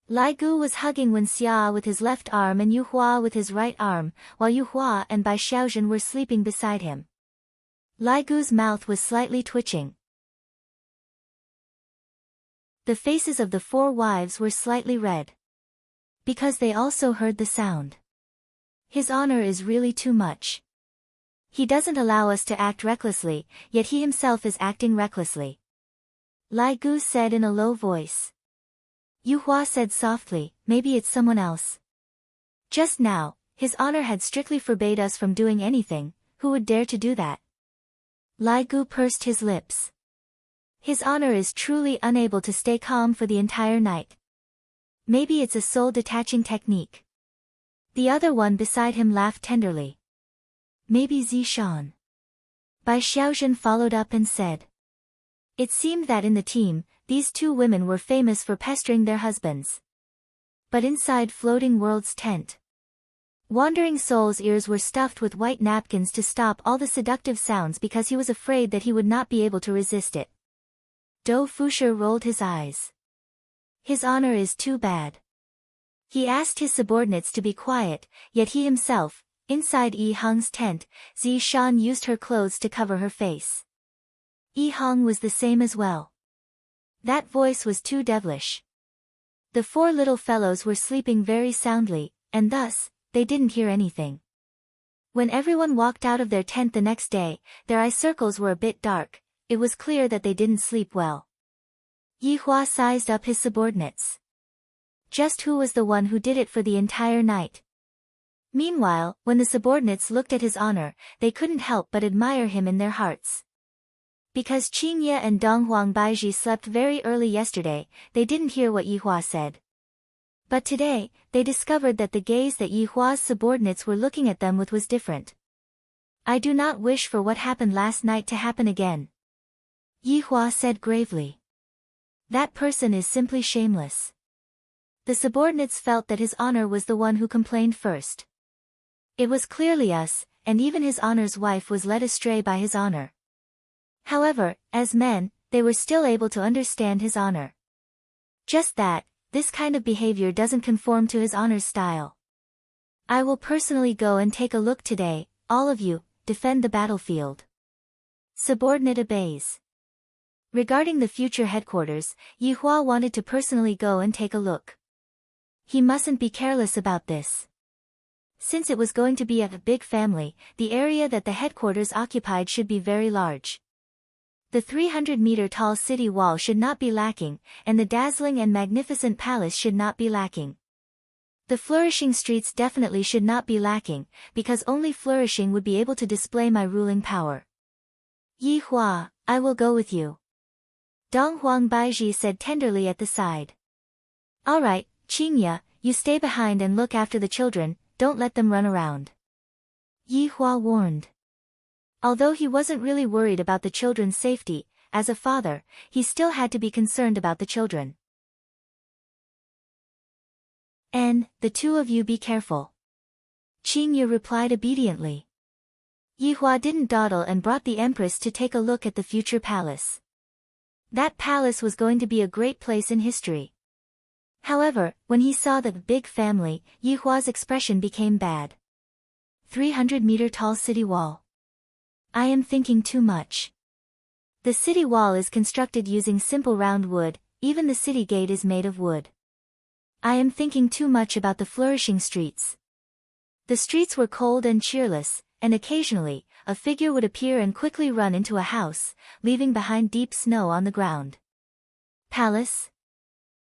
Lai Gu was hugging Wen Xia with his left arm and Yuhua with his right arm, while Yuhua and Bai Xiaozhen were sleeping beside him. Lai Gu's mouth was slightly twitching. The faces of the 4 wives were slightly red. Because they also heard the sound. His honor is really too much. He doesn't allow us to act recklessly, yet he himself is acting recklessly. Lai Gu said in a low voice. Yuhua said softly, maybe it's someone else. Just now, his honor had strictly forbade us from doing anything, who would dare to do that? Lai Gu pursed his lips. His honor is truly unable to stay calm for the entire night. Maybe it's a soul-detaching technique. The other one beside him laughed tenderly. Maybe Zishan. Bai Xiaozhen followed up and said. It seemed that in the team, these 2 women were famous for pestering their husbands. But inside Floating World's tent, Wandering Soul's ears were stuffed with white napkins to stop all the seductive sounds because he was afraid that he would not be able to resist it. Dou Fusher rolled his eyes. His honor is too bad. He asked his subordinates to be quiet, yet he himself, inside Yi Hong's tent, Zi Shan used her clothes to cover her face. Yi Hong was the same as well. That voice was too devilish. The 4 little fellows were sleeping very soundly, and thus, they didn't hear anything. When everyone walked out of their tent the next day, their eye circles were a bit dark. It was clear that they didn't sleep well. Yihua sized up his subordinates. Just who was the one who did it for the entire night? Meanwhile, when the subordinates looked at his honor, they couldn't help but admire him in their hearts. Because Qingye and Donghuang Baiji slept very early yesterday, they didn't hear what Yihua said. But today, they discovered that the gaze that Yihua's subordinates were looking at them with was different. I do not wish for what happened last night to happen again. Yihua said gravely. That person is simply shameless. The subordinates felt that his honor was the one who complained first. It was clearly us, and even his honor's wife was led astray by his honor. However, as men, they were still able to understand his honor. Just that, this kind of behavior doesn't conform to his honor's style. I will personally go and take a look today, all of you, defend the battlefield. Subordinate obeys. Regarding the future headquarters, Yi Hua wanted to personally go and take a look. He mustn't be careless about this. Since it was going to be a big family, the area that the headquarters occupied should be very large. The 300-meter-tall city wall should not be lacking, and the dazzling and magnificent palace should not be lacking. The flourishing streets definitely should not be lacking, because only flourishing would be able to display my ruling power. Yi Hua, I will go with you. Dong Huang Baiji said tenderly at the side. All right, Qingya, you stay behind and look after the children, don't let them run around. Yi Hua warned. Although he wasn't really worried about the children's safety, as a father, he still had to be concerned about the children. And, the two of you be careful. Qingya replied obediently. Yi Hua didn't dawdle and brought the empress to take a look at the future palace. That palace was going to be a great place in history. However, when he saw the big family, Yi Hua's expression became bad. 300-meter-tall city wall. I am thinking too much. The city wall is constructed using simple round wood, even the city gate is made of wood. I am thinking too much about the flourishing streets. The streets were cold and cheerless, and occasionally, a figure would appear and quickly run into a house, leaving behind deep snow on the ground. Palace?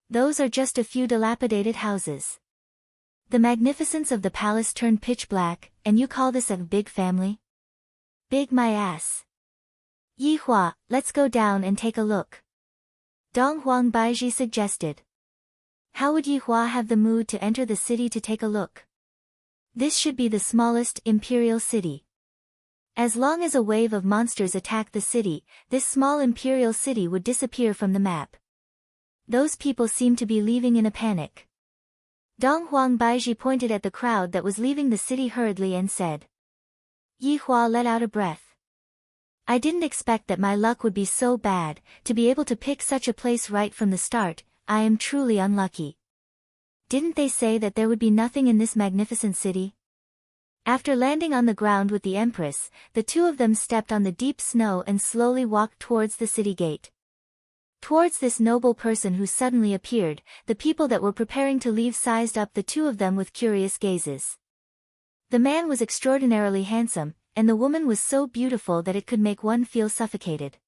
Those are just a few dilapidated houses. The magnificence of the palace turned pitch black, and you call this a big family? Big my ass. Yi Hua, let's go down and take a look. Dong Huang Baiji suggested. How would Yi Hua have the mood to enter the city to take a look? This should be the smallest imperial city. As long as a wave of monsters attacked the city, this small imperial city would disappear from the map. Those people seem to be leaving in a panic. Dong Huang Baiji pointed at the crowd that was leaving the city hurriedly and said. Yi Hua let out a breath. I didn't expect that my luck would be so bad, to be able to pick such a place right from the start. I am truly unlucky. Didn't they say that there would be nothing in this magnificent city? After landing on the ground with the Empress, the two of them stepped on the deep snow and slowly walked towards the city gate. Towards this noble person who suddenly appeared, the people that were preparing to leave sized up the two of them with curious gazes. The man was extraordinarily handsome, and the woman was so beautiful that it could make one feel suffocated.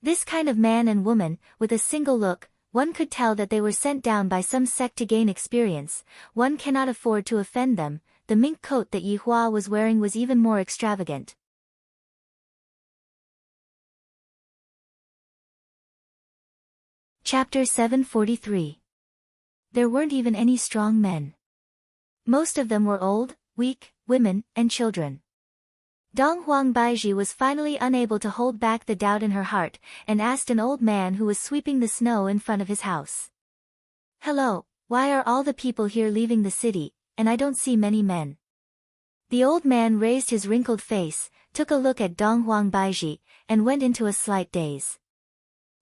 This kind of man and woman, with a single look, one could tell that they were sent down by some sect to gain experience. One cannot afford to offend them. The mink coat that Yi Hua was wearing was even more extravagant. Chapter 743. There weren't even any strong men. Most of them were old, weak, women, and children. Dong Huang Baiji was finally unable to hold back the doubt in her heart, and asked an old man who was sweeping the snow in front of his house. Hello, why are all the people here leaving the city, and I don't see many men? The old man raised his wrinkled face, took a look at Dong Huang Baiji, and went into a slight daze.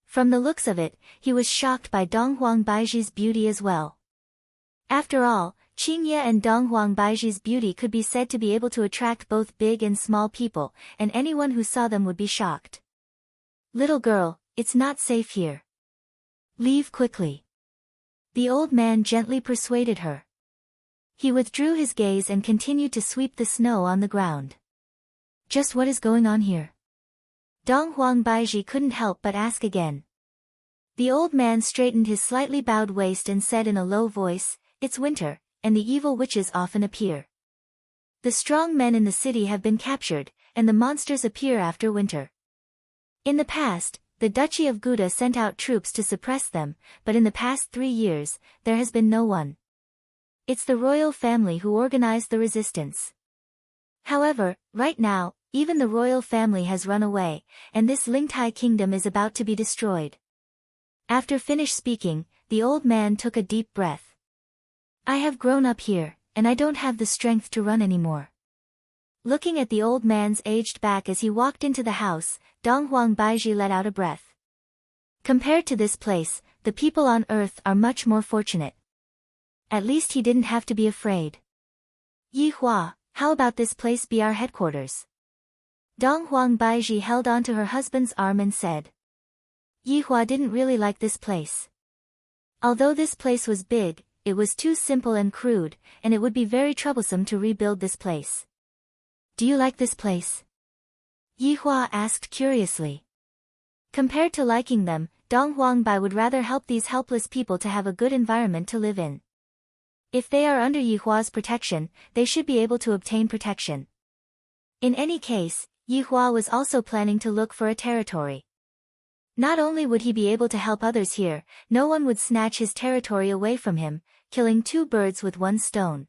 From the looks of it, he was shocked by Dong Huang Baiji's beauty as well. After all, Qingya and Dong Huang Baiji's beauty could be said to be able to attract both big and small people, and anyone who saw them would be shocked. Little girl, it's not safe here. Leave quickly. The old man gently persuaded her. He withdrew his gaze and continued to sweep the snow on the ground. Just what is going on here? Dong Huang Baiji couldn't help but ask again. The old man straightened his slightly bowed waist and said in a low voice, It's winter, and the evil witches often appear. The strong men in the city have been captured, and the monsters appear after winter. In the past, the Duchy of Gouda sent out troops to suppress them, but in the past 3 years, there has been no one. It's the royal family who organized the resistance. However, right now, even the royal family has run away, and this Lingtai kingdom is about to be destroyed. After finished speaking, the old man took a deep breath. I have grown up here, and I don't have the strength to run anymore. Looking at the old man's aged back as he walked into the house, Dong Huang Baiji let out a breath. Compared to this place, the people on earth are much more fortunate. At least he didn't have to be afraid. Yi Hua, how about this place be our headquarters? Dong Huangbaiji held onto her husband's arm and said. Yihua didn't really like this place. Although this place was big, it was too simple and crude, and it would be very troublesome to rebuild this place. Do you like this place? Yihua asked curiously. Compared to liking them, Dong Huangbai would rather help these helpless people to have a good environment to live in. If they are under Yihua's protection, they should be able to obtain protection. In any case, Yihua was also planning to look for a territory. Not only would he be able to help others here, no one would snatch his territory away from him, killing two birds with one stone.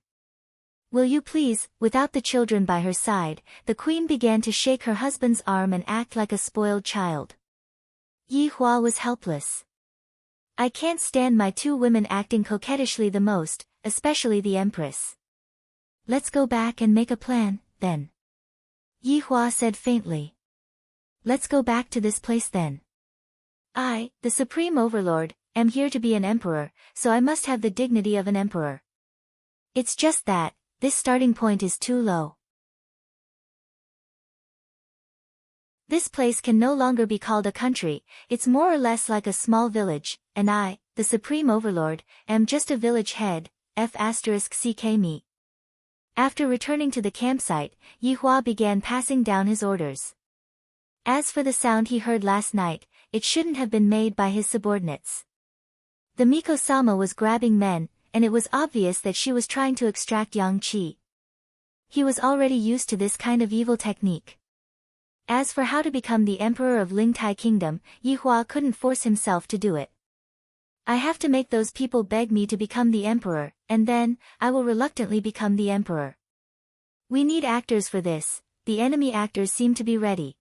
Will you please? Without the children by her side, the queen began to shake her husband's arm and act like a spoiled child. Yihua was helpless. I can't stand my two women acting coquettishly the most, especially the empress. Let's go back and make a plan, then. Yihua said faintly. Let's go back to this place then. I, the supreme overlord, am here to be an emperor, so I must have the dignity of an emperor. It's just that, this starting point is too low. This place can no longer be called a country, it's more or less like a small village, and I, the supreme overlord, am just a village head, f*ck me. After returning to the campsite, Yihua began passing down his orders. As for the sound he heard last night, it shouldn't have been made by his subordinates. The Miko-sama was grabbing men, and it was obvious that she was trying to extract yang qi. He was already used to this kind of evil technique. As for how to become the emperor of Lingtai Kingdom, Yihua couldn't force himself to do it. I have to make those people beg me to become the emperor, and then, I will reluctantly become the emperor. We need actors for this, the enemy actors seem to be ready.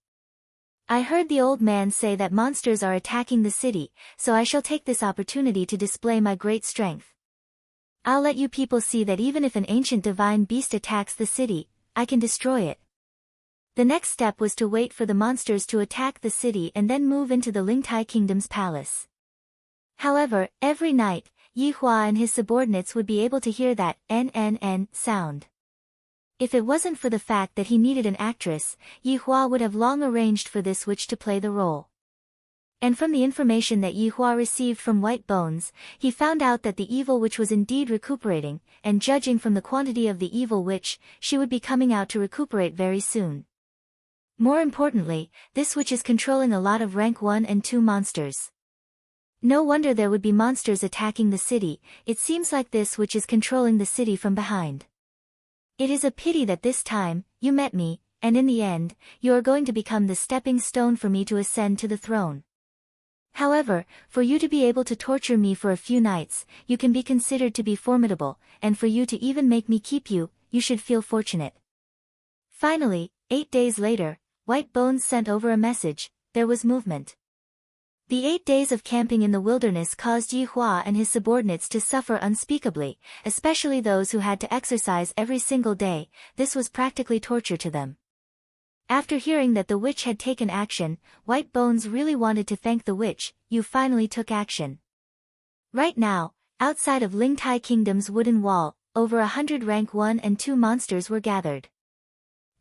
I heard the old man say that monsters are attacking the city, so I shall take this opportunity to display my great strength. I'll let you people see that even if an ancient divine beast attacks the city, I can destroy it. The next step was to wait for the monsters to attack the city and then move into the Lingtai Kingdom's palace. However, every night, Yihua and his subordinates would be able to hear that NNN sound. If it wasn't for the fact that he needed an actress, Yihua would have long arranged for this witch to play the role. And from the information that Yihua received from White Bones, he found out that the evil witch was indeed recuperating, and judging from the quantity of the evil witch, she would be coming out to recuperate very soon. More importantly, this witch is controlling a lot of rank 1 and 2 monsters. No wonder there would be monsters attacking the city, it seems like this witch is controlling the city from behind. It is a pity that this time, you met me, and in the end, you are going to become the stepping stone for me to ascend to the throne. However, for you to be able to torture me for a few nights, you can be considered to be formidable, and for you to even make me keep you, you should feel fortunate. Finally, 8 days later, White Bones sent over a message, there was movement. The 8 days of camping in the wilderness caused Yihua and his subordinates to suffer unspeakably, especially those who had to exercise every single day, this was practically torture to them. After hearing that the witch had taken action, White Bones really wanted to thank the witch, you finally took action. Right now, outside of Lingtai Kingdom's wooden wall, over 100 rank 1 and 2 monsters were gathered.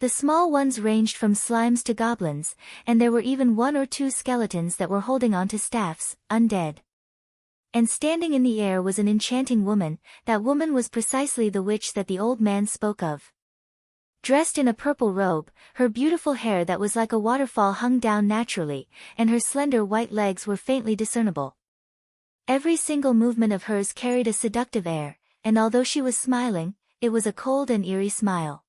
The small ones ranged from slimes to goblins, and there were even 1 or 2 skeletons that were holding on to staffs, undead. And standing in the air was an enchanting woman, that woman was precisely the witch that the old man spoke of. Dressed in a purple robe, her beautiful hair that was like a waterfall hung down naturally, and her slender white legs were faintly discernible. Every single movement of hers carried a seductive air, and although she was smiling, it was a cold and eerie smile.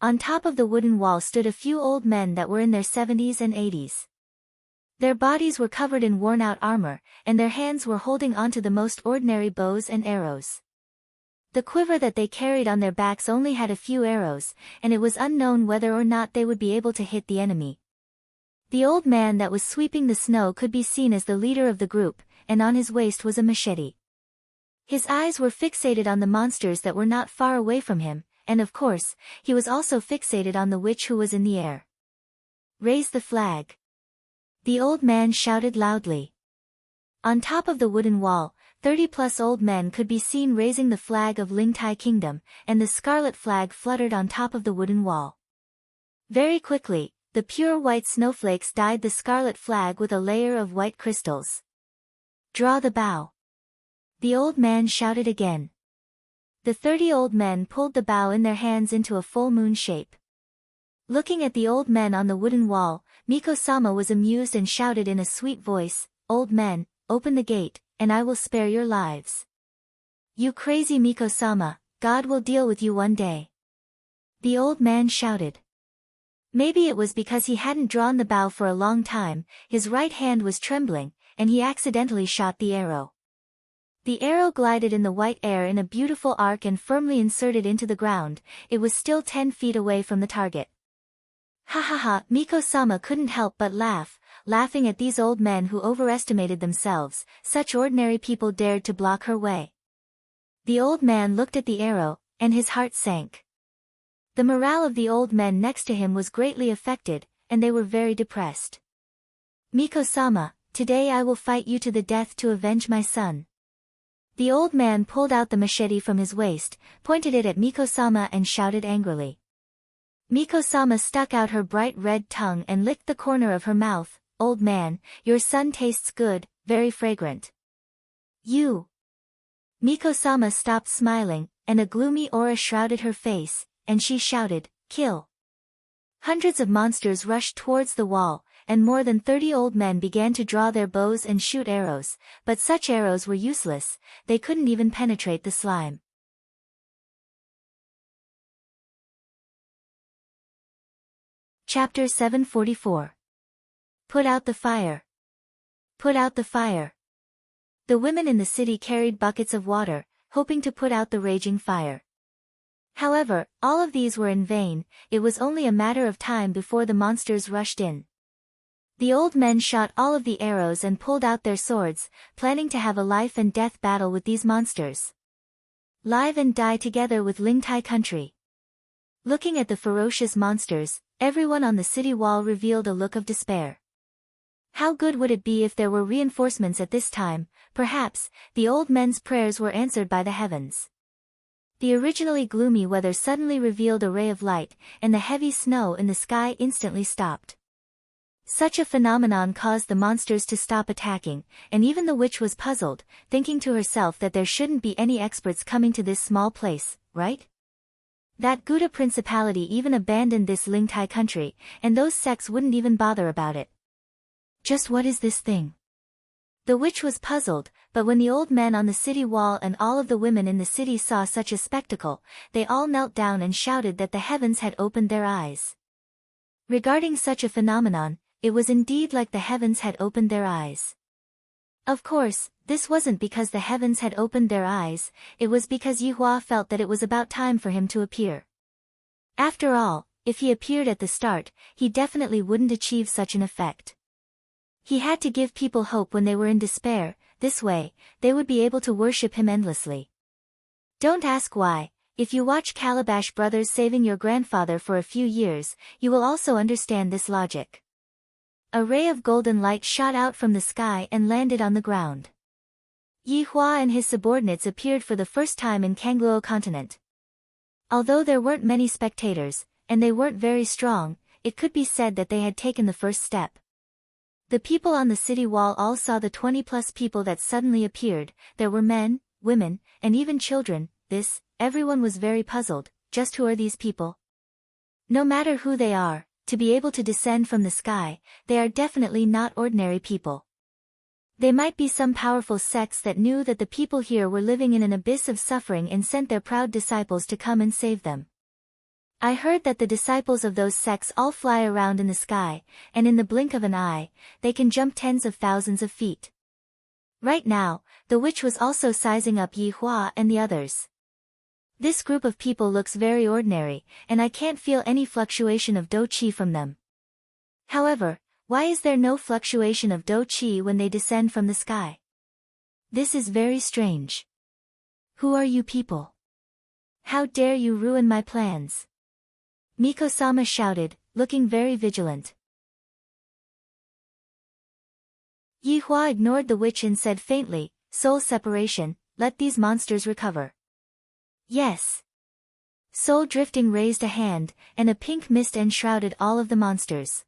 On top of the wooden wall stood a few old men that were in their 70s and 80s. Their bodies were covered in worn-out armor, and their hands were holding onto the most ordinary bows and arrows. The quiver that they carried on their backs only had a few arrows, and it was unknown whether or not they would be able to hit the enemy. The old man that was sweeping the snow could be seen as the leader of the group, and on his waist was a machete. His eyes were fixated on the monsters that were not far away from him, and of course, he was also fixated on the witch who was in the air. Raise the flag. The old man shouted loudly. On top of the wooden wall, 30+ old men could be seen raising the flag of Lingtai Kingdom, and the scarlet flag fluttered on top of the wooden wall. Very quickly, the pure white snowflakes dyed the scarlet flag with a layer of white crystals. "Draw the bow!" the old man shouted again. The 30 old men pulled the bow in their hands into a full moon shape. Looking at the old men on the wooden wall, Miko-sama was amused and shouted in a sweet voice, "Old men, open the gate, and I will spare your lives." "You crazy Miko-sama, God will deal with you one day," the old man shouted. Maybe it was because he hadn't drawn the bow for a long time, his right hand was trembling, and he accidentally shot the arrow. The arrow glided in the white air in a beautiful arc and firmly inserted into the ground. It was still 10 feet away from the target. Ha ha ha, Miko-sama couldn't help but laugh, laughing at these old men who overestimated themselves. Such ordinary people dared to block her way. The old man looked at the arrow, and his heart sank. The morale of the old men next to him was greatly affected, and they were very depressed. "Miko-sama, today I will fight you to the death to avenge my son." The old man pulled out the machete from his waist, pointed it at Miko-sama and shouted angrily. Miko-sama stuck out her bright red tongue and licked the corner of her mouth. "Old man, your son tastes good, very fragrant." "You!" Miko-sama stopped smiling, and a gloomy aura shrouded her face, and she shouted, "Kill!" Hundreds of monsters rushed towards the wall, and more than 30 old men began to draw their bows and shoot arrows, but such arrows were useless, they couldn't even penetrate the slime. Chapter 744. Put out the fire. Put out the fire. The women in the city carried buckets of water, hoping to put out the raging fire. However, all of these were in vain. It was only a matter of time before the monsters rushed in. The old men shot all of the arrows and pulled out their swords, planning to have a life and death battle with these monsters. Live and die together with Lingtai country. Looking at the ferocious monsters, everyone on the city wall revealed a look of despair. How good would it be if there were reinforcements at this time? Perhaps, the old men's prayers were answered by the heavens. The originally gloomy weather suddenly revealed a ray of light, and the heavy snow in the sky instantly stopped. Such a phenomenon caused the monsters to stop attacking, and even the witch was puzzled, thinking to herself that there shouldn't be any experts coming to this small place, right? That Gouda principality even abandoned this Lingtai country, and those sects wouldn't even bother about it. Just what is this thing? The witch was puzzled, but when the old men on the city wall and all of the women in the city saw such a spectacle, they all knelt down and shouted that the heavens had opened their eyes. Regarding such a phenomenon, it was indeed like the heavens had opened their eyes. Of course, this wasn't because the heavens had opened their eyes, it was because Yihua felt that it was about time for him to appear. After all, if he appeared at the start, he definitely wouldn't achieve such an effect. He had to give people hope when they were in despair, this way, they would be able to worship him endlessly. Don't ask why. If you watch Calabash Brothers saving your grandfather for a few years, you will also understand this logic. A ray of golden light shot out from the sky and landed on the ground. Yihua and his subordinates appeared for the first time in Kangluo continent. Although there weren't many spectators, and they weren't very strong, it could be said that they had taken the first step. The people on the city wall all saw the 20+ people that suddenly appeared. There were men, women, and even children. Everyone was very puzzled. Just who are these people? No matter who they are, to be able to descend from the sky, they are definitely not ordinary people. They might be some powerful sects that knew that the people here were living in an abyss of suffering and sent their proud disciples to come and save them. I heard that the disciples of those sects all fly around in the sky, and in the blink of an eye, they can jump tens of thousands of feet. Right now, the witch was also sizing up Yihua and the others. This group of people looks very ordinary, and I can't feel any fluctuation of Do Qi from them. However, why is there no fluctuation of Do Qi when they descend from the sky? This is very strange. Who are you people? How dare you ruin my plans? Miko-sama shouted, looking very vigilant. Yihua ignored the witch and said faintly, soul separation, let these monsters recover. Yes. Soul drifting raised a hand, and a pink mist enshrouded all of the monsters.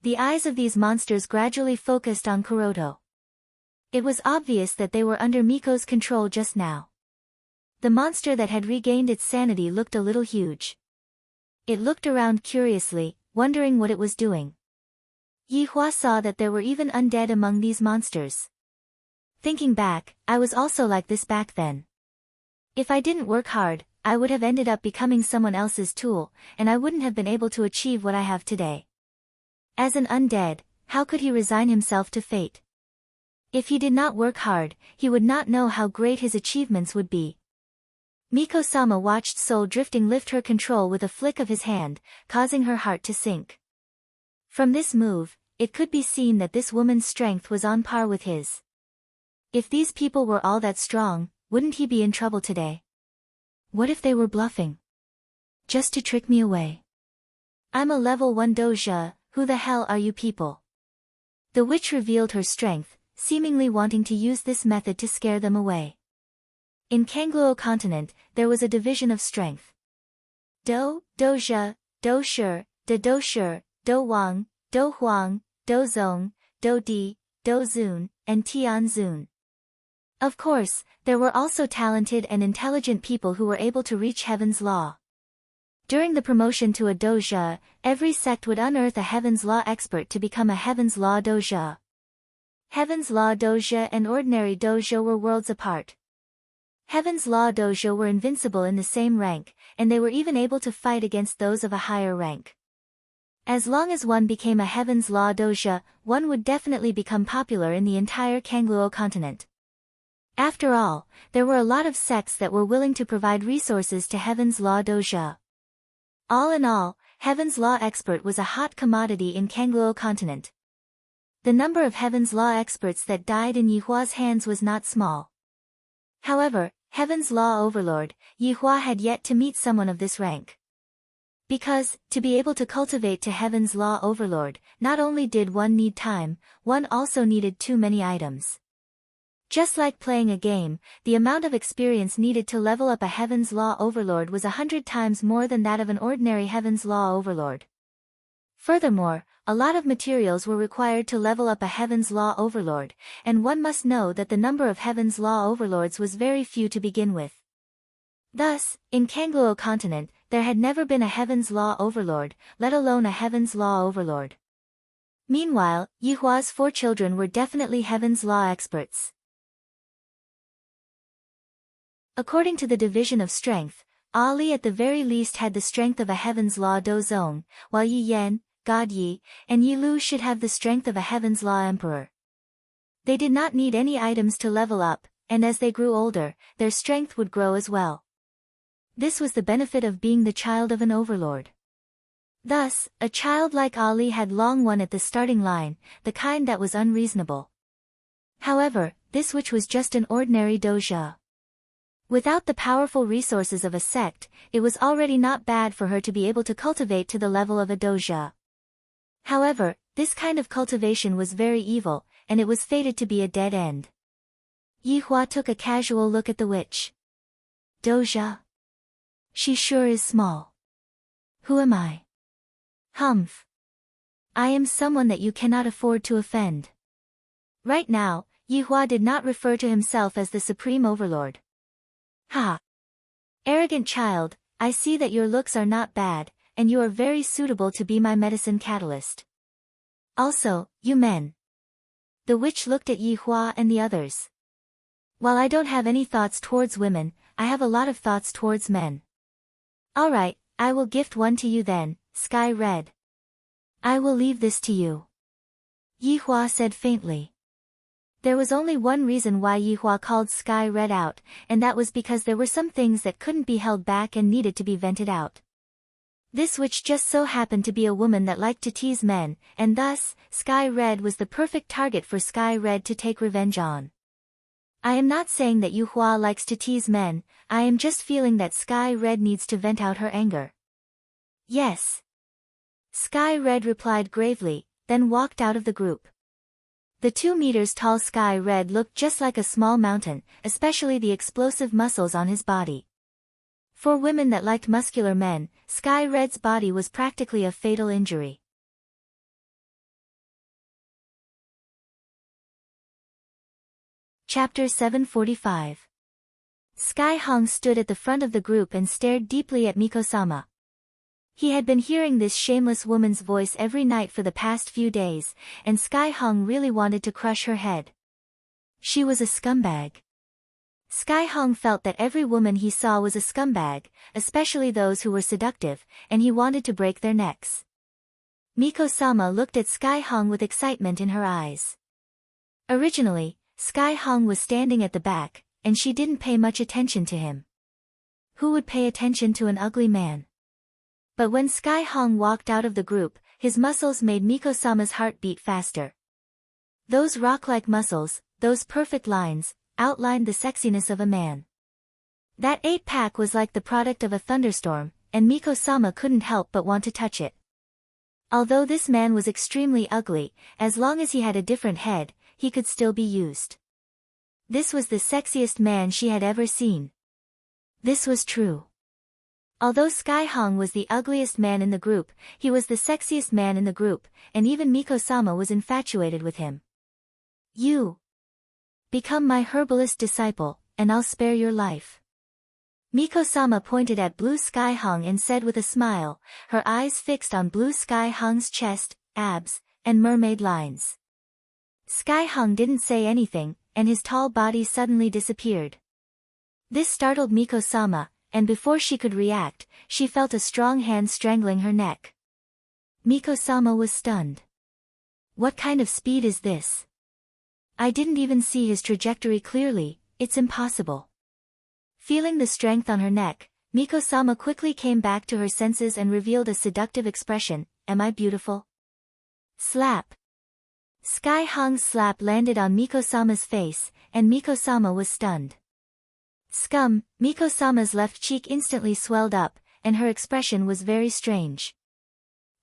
The eyes of these monsters gradually focused on Kuroto. It was obvious that they were under Miko's control just now. The monster that had regained its sanity looked a little huge. It looked around curiously, wondering what it was doing. Yihua saw that there were even undead among these monsters. Thinking back, I was also like this back then. If I didn't work hard, I would have ended up becoming someone else's tool, and I wouldn't have been able to achieve what I have today. As an undead, how could he resign himself to fate? If he did not work hard, he would not know how great his achievements would be. Miko-sama watched Soul Drifting lift her control with a flick of his hand, causing her heart to sink. From this move, it could be seen that this woman's strength was on par with his. If these people were all that strong, wouldn't he be in trouble today? What if they were bluffing? Just to trick me away. I'm a level 1 doja, who the hell are you people? The witch revealed her strength, seemingly wanting to use this method to scare them away. In Kangluo continent, there was a division of strength. Doja, Do-shur, Do-shur, Do-wang, Do-huang, Do-zong, Do-di, Do-zun, and Tian-zun. Of course, there were also talented and intelligent people who were able to reach Heaven's Law. During the promotion to a doja, every sect would unearth a Heaven's Law expert to become a Heaven's Law doja. Heaven's Law doja and ordinary doja were worlds apart. Heaven's Law doja were invincible in the same rank, and they were even able to fight against those of a higher rank. As long as one became a Heaven's Law doja, one would definitely become popular in the entire Kangluo continent. After all, there were a lot of sects that were willing to provide resources to Heaven's Law doja. All in all, Heaven's Law expert was a hot commodity in Kangluo continent. The number of Heaven's Law experts that died in Yihua's hands was not small. However, Heaven's Law overlord, Yihua had yet to meet someone of this rank. Because, to be able to cultivate to Heaven's Law overlord, not only did one need time, one also needed too many items. Just like playing a game, the amount of experience needed to level up a Heaven's Law overlord was 100 times more than that of an ordinary Heaven's Law overlord. Furthermore, a lot of materials were required to level up a Heaven's Law overlord, and one must know that the number of Heaven's Law overlords was very few to begin with. Thus, in Kangluo continent, there had never been a Heaven's Law overlord, let alone a Heaven's Law overlord. Meanwhile, Yihua's 4 children were definitely Heaven's Law experts. According to the division of strength, Ali at the very least had the strength of a Heaven's Law Dozong, while Yi Yan, God Yi, and Yi Lu should have the strength of a Heaven's Law Emperor. They did not need any items to level up, and as they grew older, their strength would grow as well. This was the benefit of being the child of an overlord. Thus, a child like Ali had long won at the starting line, the kind that was unreasonable. However, this witch was just an ordinary doja. Without the powerful resources of a sect, it was already not bad for her to be able to cultivate to the level of a doja. However, this kind of cultivation was very evil, and it was fated to be a dead end. Yihua took a casual look at the witch. Doja? She sure is small. Who am I? Humph. I am someone that you cannot afford to offend. Right now, Yihua did not refer to himself as the Supreme Overlord. Ha! Arrogant child, I see that your looks are not bad, and you are very suitable to be my medicine catalyst. Also, you men. The witch looked at Yihua and the others. While I don't have any thoughts towards women, I have a lot of thoughts towards men. Alright, I will gift one to you then, Sky Red. I will leave this to you. Yihua said faintly. There was only one reason why Yihua called Sky Red out, and that was because there were some things that couldn't be held back and needed to be vented out. This witch just so happened to be a woman that liked to tease men, and thus, Sky Red was the perfect target for Sky Red to take revenge on. I am not saying that Yihua likes to tease men, I am just feeling that Sky Red needs to vent out her anger. Yes. Sky Red replied gravely, then walked out of the group. The 2 meters tall Sky Red looked just like a small mountain, especially the explosive muscles on his body. For women that liked muscular men, Sky Red's body was practically a fatal injury. Chapter 745. Sky Hong stood at the front of the group and stared deeply at Miko-sama. He had been hearing this shameless woman's voice every night for the past few days, and Sky Hong really wanted to crush her head. She was a scumbag. Sky Hong felt that every woman he saw was a scumbag, especially those who were seductive, and he wanted to break their necks. Miko-sama looked at Sky Hong with excitement in her eyes. Originally, Sky Hong was standing at the back, and she didn't pay much attention to him. Who would pay attention to an ugly man? But when Sky Hong walked out of the group, his muscles made Miko-sama's heart beat faster. Those rock-like muscles, those perfect lines, outlined the sexiness of a man. That 8-pack was like the product of a thunderstorm, and Miko-sama couldn't help but want to touch it. Although this man was extremely ugly, as long as he had a different head, he could still be used. This was the sexiest man she had ever seen. This was true. Although Sky Hong was the ugliest man in the group, he was the sexiest man in the group, and even Miko-sama was infatuated with him. You become my herbalist disciple, and I'll spare your life. Miko-sama pointed at Blue Sky Hong and said with a smile, her eyes fixed on Blue Sky Hong's chest, abs, and mermaid lines. Sky Hong didn't say anything, and his tall body suddenly disappeared. This startled Miko-sama, and before she could react, she felt a strong hand strangling her neck. Miko-sama was stunned. What kind of speed is this? I didn't even see his trajectory clearly, it's impossible. Feeling the strength on her neck, Miko-sama quickly came back to her senses and revealed a seductive expression, am I beautiful? Slap. Sky Hong's slap landed on Miko-sama's face, and Miko-sama was stunned. Scum, Miko-sama's left cheek instantly swelled up, and her expression was very strange.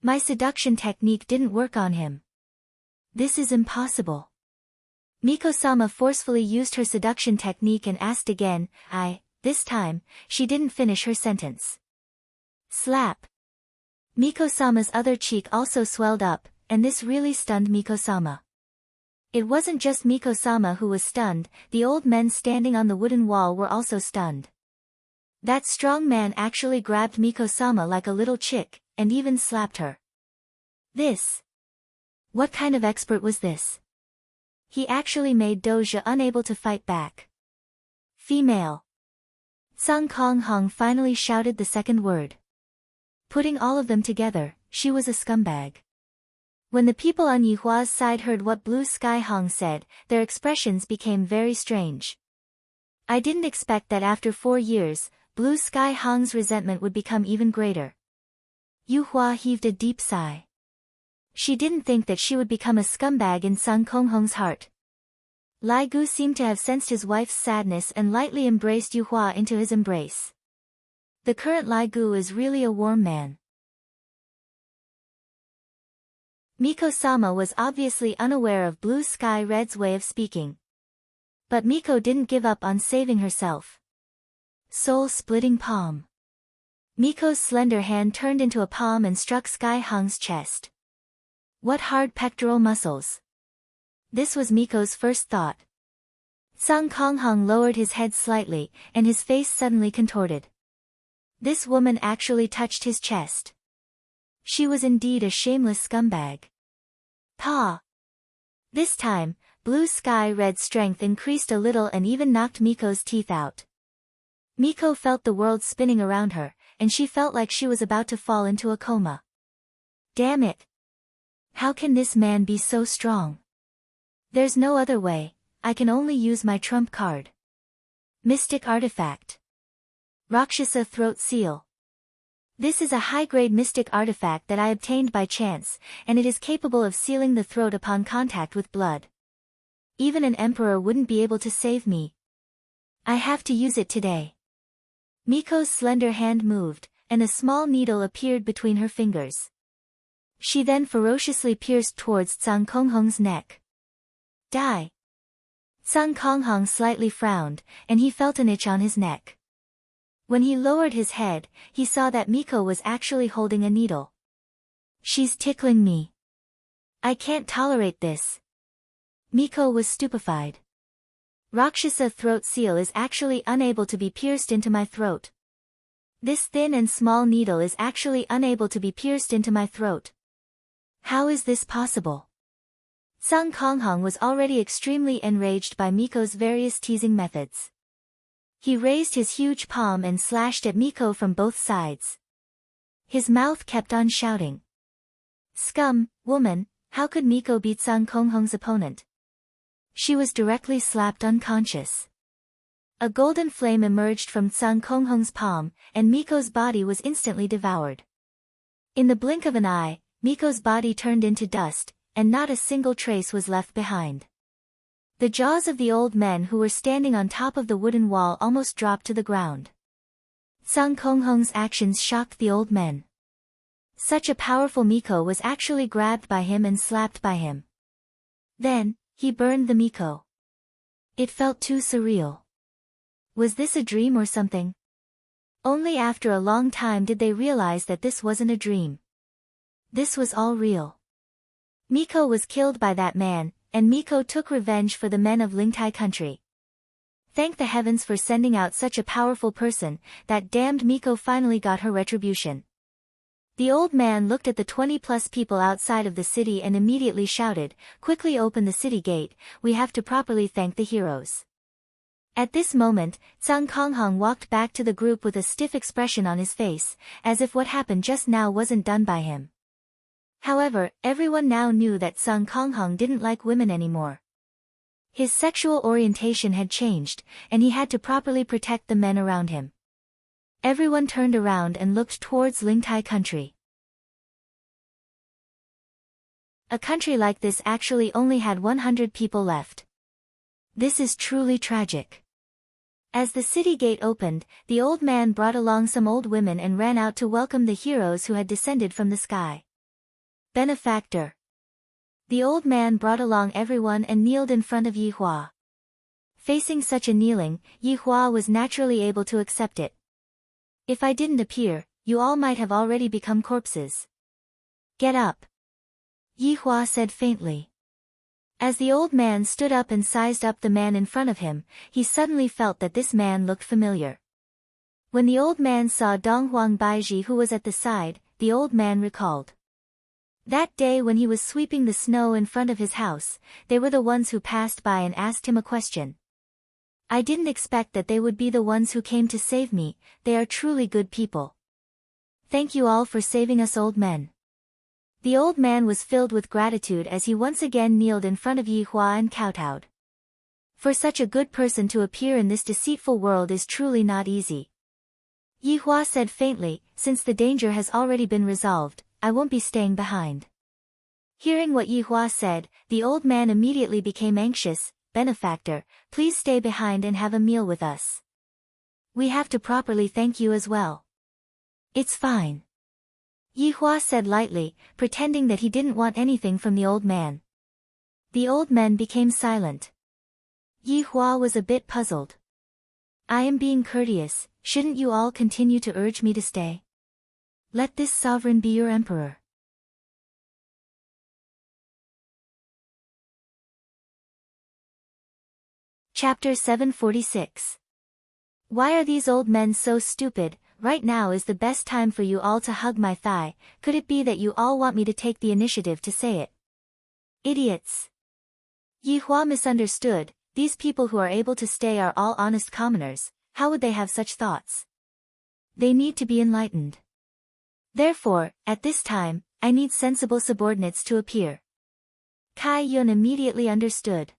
My seduction technique didn't work on him. This is impossible. Miko-sama forcefully used her seduction technique and asked again, this time, she didn't finish her sentence. Slap. Miko-sama's other cheek also swelled up, and this really stunned Miko-sama. It wasn't just Miko-sama who was stunned, the old men standing on the wooden wall were also stunned. That strong man actually grabbed Miko-sama like a little chick, and even slapped her. What kind of expert was this? He actually made Doja unable to fight back. Female. Sung Kong Hong finally shouted the second word. Putting all of them together, she was a scumbag. When the people on Yihua's side heard what Blue Sky Hong said, their expressions became very strange. I didn't expect that after 4 years, Blue Sky Hong's resentment would become even greater. Yihua heaved a deep sigh. She didn't think that she would become a scumbag in Sung Kong Hong's heart. Lai Gu seemed to have sensed his wife's sadness and lightly embraced Yihua into his embrace. The current Lai Gu is really a warm man. Miko-sama was obviously unaware of Blue Sky Red's way of speaking. But Miko didn't give up on saving herself. Soul-splitting palm. Miko's slender hand turned into a palm and struck Sky Hong's chest. What hard pectoral muscles. This was Miko's first thought. Sung Kong Hong lowered his head slightly, and his face suddenly contorted. This woman actually touched his chest. She was indeed a shameless scumbag. Pa! This time, Blue Sky Red's strength increased a little and even knocked Miko's teeth out. Miko felt the world spinning around her, and she felt like she was about to fall into a coma. Damn it! How can this man be so strong? There's no other way, I can only use my trump card. Mystic Artifact. Rakshasa Throat Seal. This is a high-grade mystic artifact that I obtained by chance, and it is capable of sealing the throat upon contact with blood. Even an emperor wouldn't be able to save me. I have to use it today. Miko's slender hand moved, and a small needle appeared between her fingers. She then ferociously pierced towards Tsang Kong Hong's neck. Die. Sun Konghong slightly frowned, and he felt an itch on his neck. When he lowered his head, he saw that Miko was actually holding a needle. She's tickling me. I can't tolerate this. Miko was stupefied. Rakshasa throat seal is actually unable to be pierced into my throat. This thin and small needle is actually unable to be pierced into my throat. How is this possible? Sun Konghong was already extremely enraged by Miko's various teasing methods. He raised his huge palm and slashed at Miko from both sides. His mouth kept on shouting. Scum, woman, how could Miko beat Sun Konghong's opponent? She was directly slapped unconscious. A golden flame emerged from Sun Konghong's palm, and Miko's body was instantly devoured. In the blink of an eye, Miko's body turned into dust, and not a single trace was left behind. The jaws of the old men who were standing on top of the wooden wall almost dropped to the ground. Sun Konghong's actions shocked the old men. Such a powerful Miko was actually grabbed by him and slapped by him. Then, he burned the Miko. It felt too surreal. Was this a dream or something? Only after a long time did they realize that this wasn't a dream. This was all real. Miko was killed by that man, and Miko took revenge for the men of Lingtai country. Thank the heavens for sending out such a powerful person, that damned Miko finally got her retribution. The old man looked at the 20+ people outside of the city and immediately shouted, quickly open the city gate, we have to properly thank the heroes. At this moment, Sun Konghong walked back to the group with a stiff expression on his face, as if what happened just now wasn't done by him. However, everyone now knew that Sun Konghong didn't like women anymore. His sexual orientation had changed, and he had to properly protect the men around him. Everyone turned around and looked towards Lingtai country. A country like this actually only had 100 people left. This is truly tragic. As the city gate opened, the old man brought along some old women and ran out to welcome the heroes who had descended from the sky. Benefactor. The old man brought along everyone and kneeled in front of Yi Hua. Facing such a kneeling, Yi Hua was naturally able to accept it. If I didn't appear, you all might have already become corpses. Get up. Yi Hua said faintly. As the old man stood up and sized up the man in front of him, he suddenly felt that this man looked familiar. When the old man saw Dong Huang Baiji who was at the side, the old man recalled. That day when he was sweeping the snow in front of his house, they were the ones who passed by and asked him a question. I didn't expect that they would be the ones who came to save me, they are truly good people. Thank you all for saving us old men. The old man was filled with gratitude as he once again kneeled in front of Yi Hua and kowtowed. For such a good person to appear in this deceitful world is truly not easy. Yi Hua said faintly, since the danger has already been resolved, I won't be staying behind. Hearing what Yi Hua said, the old man immediately became anxious. Benefactor, please stay behind and have a meal with us. We have to properly thank you as well. It's fine. Yi Hua said lightly, pretending that he didn't want anything from the old man. The old men became silent. Yi Hua was a bit puzzled. I am being courteous, shouldn't you all continue to urge me to stay? Let this sovereign be your emperor. Chapter 746. Why are these old men so stupid? Right now is the best time for you all to hug my thigh. Could it be that you all want me to take the initiative to say it? Idiots. Yi Hua misunderstood. These people who are able to stay are all honest commoners. How would they have such thoughts? They need to be enlightened. Therefore, at this time, I need sensible subordinates to appear. Kai Yun immediately understood.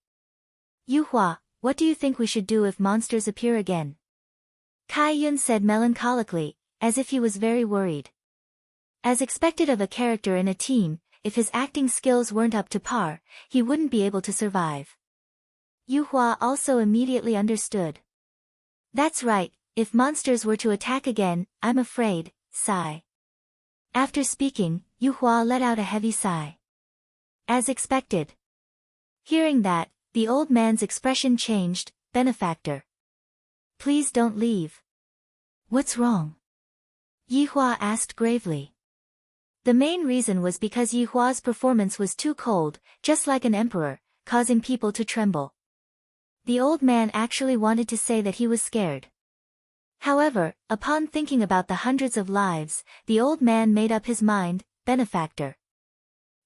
Yu Hua, what do you think we should do if monsters appear again? Kai Yun said melancholically, as if he was very worried. As expected of a character in a team, if his acting skills weren't up to par, he wouldn't be able to survive. Yu Hua also immediately understood. That's right, if monsters were to attack again, I'm afraid, sigh. After speaking, Yu Hua let out a heavy sigh. As expected. Hearing that, The old man's expression changed. Benefactor. Please don't leave. What's wrong? Yihua asked gravely. The main reason was because Yihua's performance was too cold, just like an emperor, causing people to tremble. The old man actually wanted to say that he was scared. However, upon thinking about the hundreds of lives, the old man made up his mind. Benefactor.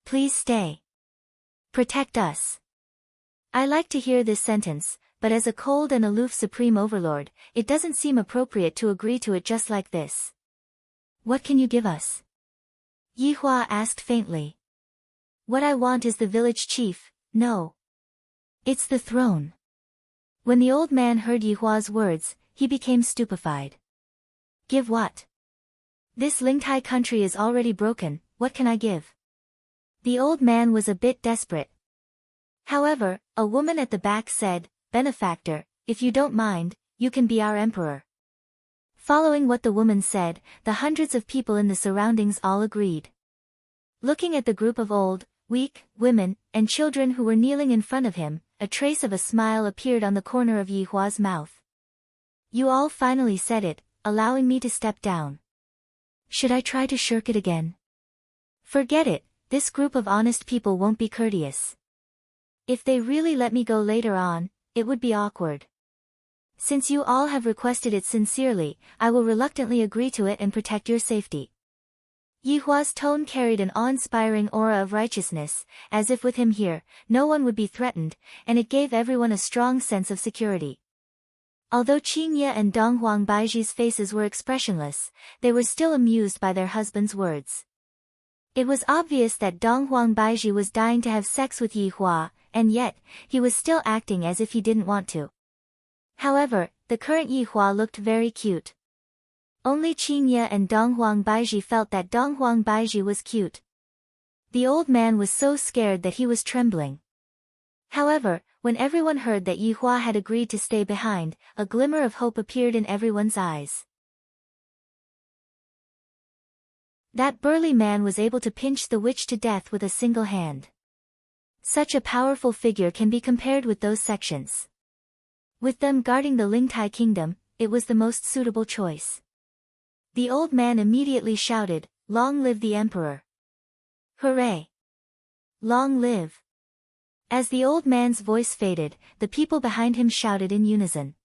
Please stay. Protect us. I like to hear this sentence, but as a cold and aloof supreme overlord, it doesn't seem appropriate to agree to it just like this. What can you give us? Yihua asked faintly. What I want is the village chief. No. It's the throne. When the old man heard Yihua's words, he became stupefied. Give what? This Lingtai country is already broken, what can I give? The old man was a bit desperate. However, a woman at the back said, Benefactor, if you don't mind, you can be our emperor. Following what the woman said, the hundreds of people in the surroundings all agreed. Looking at the group of old, weak, women, and children who were kneeling in front of him, a trace of a smile appeared on the corner of Yihua's mouth. You all finally said it, allowing me to step down. Should I try to shirk it again? Forget it, this group of honest people won't be courteous. If they really let me go later on, it would be awkward. Since you all have requested it sincerely, I will reluctantly agree to it and protect your safety. Yihua's tone carried an awe-inspiring aura of righteousness, as if with him here, no one would be threatened, and it gave everyone a strong sense of security. Although Qingye and Dong Huangbaiji's faces were expressionless, they were still amused by their husband's words. It was obvious that Dong Huangbaiji was dying to have sex with Yihua, and yet, he was still acting as if he didn't want to. However, the current Yihua looked very cute. Only Qingye and Dong Huangbaiji felt that Dong Huangbaiji was cute. The old man was so scared that he was trembling. However, when everyone heard that Yihua had agreed to stay behind, a glimmer of hope appeared in everyone's eyes. That burly man was able to pinch the witch to death with a single hand. Such a powerful figure can be compared with those sections. With them guarding the Lingtai kingdom, it was the most suitable choice. The old man immediately shouted, Long live the emperor! Hooray! Long live! As the old man's voice faded, the people behind him shouted in unison.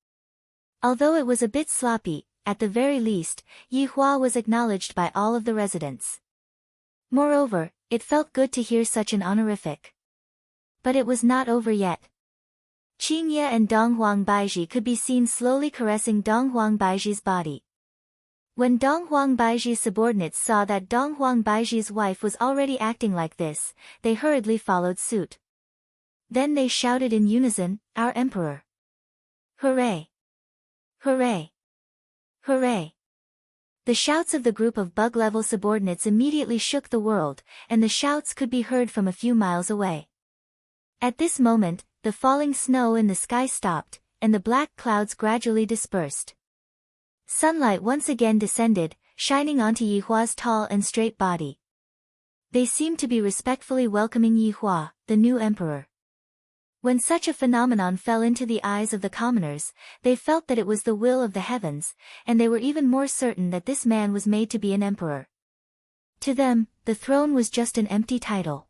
Although it was a bit sloppy, at the very least, Yihua was acknowledged by all of the residents. Moreover, it felt good to hear such an honorific. But it was not over yet. Qingye and Dong Huangbaiji could be seen slowly caressing Dong Huangbaiji's body. When Dong Huangbaiji's subordinates saw that Dong Huangbaiji's wife was already acting like this, they hurriedly followed suit. Then they shouted in unison, Our emperor! Hooray! Hooray! Hooray! The shouts of the group of bug-level subordinates immediately shook the world, and the shouts could be heard from a few miles away. At this moment, the falling snow in the sky stopped, and the black clouds gradually dispersed. Sunlight once again descended, shining onto Yihua's tall and straight body. They seemed to be respectfully welcoming Yihua, the new emperor. When such a phenomenon fell into the eyes of the commoners, they felt that it was the will of the heavens, and they were even more certain that this man was made to be an emperor. To them, the throne was just an empty title.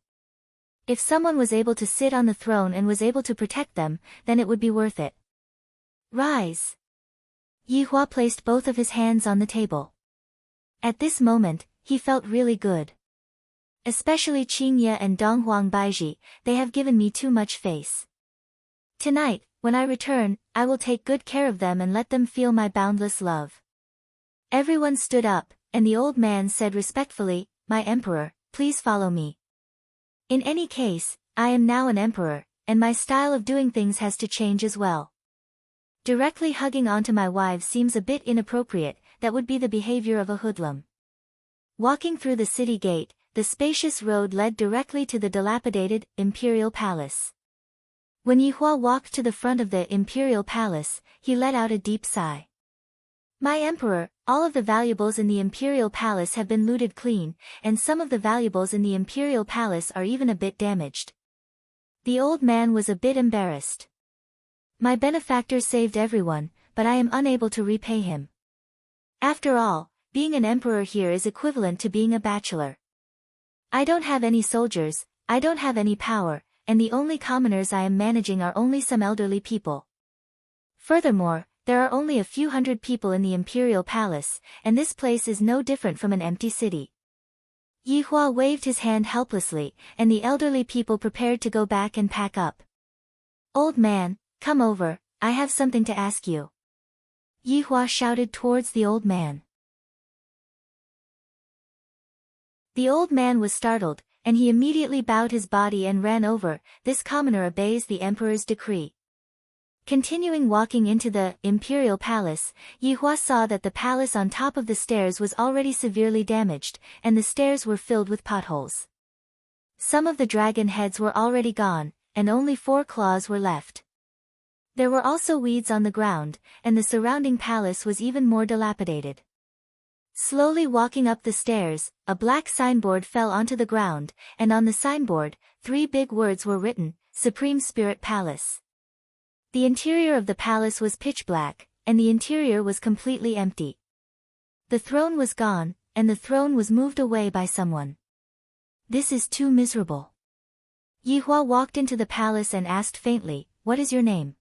If someone was able to sit on the throne and was able to protect them, then it would be worth it. Rise! Yihua placed both of his hands on the table. At this moment, he felt really good. Especially Qingye and Dong Huangbaiji, they have given me too much face. Tonight, when I return, I will take good care of them and let them feel my boundless love. Everyone stood up, and the old man said respectfully, My emperor, please follow me. In any case, I am now an emperor, and my style of doing things has to change as well. Directly hugging onto my wives seems a bit inappropriate, that would be the behavior of a hoodlum. Walking through the city gate, the spacious road led directly to the dilapidated imperial palace. When Yihua walked to the front of the imperial palace, he let out a deep sigh. My emperor, all of the valuables in the imperial palace have been looted clean, and some of the valuables in the imperial palace are even a bit damaged. The old man was a bit embarrassed. My benefactor saved everyone, but I am unable to repay him. After all, being an emperor here is equivalent to being a bachelor. I don't have any soldiers, I don't have any power, and the only commoners I am managing are only some elderly people. Furthermore, there are only a few hundred people in the imperial palace, and this place is no different from an empty city. Yi Hua waved his hand helplessly, and the elderly people prepared to go back and pack up. Old man, come over, I have something to ask you. Yi Hua shouted towards the old man. The old man was startled, and he immediately bowed his body and ran over. This commoner obeys the emperor's decree. Continuing walking into the imperial palace, Yi Hua saw that the palace on top of the stairs was already severely damaged, and the stairs were filled with potholes. Some of the dragon heads were already gone, and only 4 claws were left. There were also weeds on the ground, and the surrounding palace was even more dilapidated. Slowly walking up the stairs, a black signboard fell onto the ground, and on the signboard, 3 big words were written, Supreme Spirit Palace. The interior of the palace was pitch black, and the interior was completely empty. The throne was gone, and the throne was moved away by someone. This is too miserable. Yi Hua walked into the palace and asked faintly, what is your name?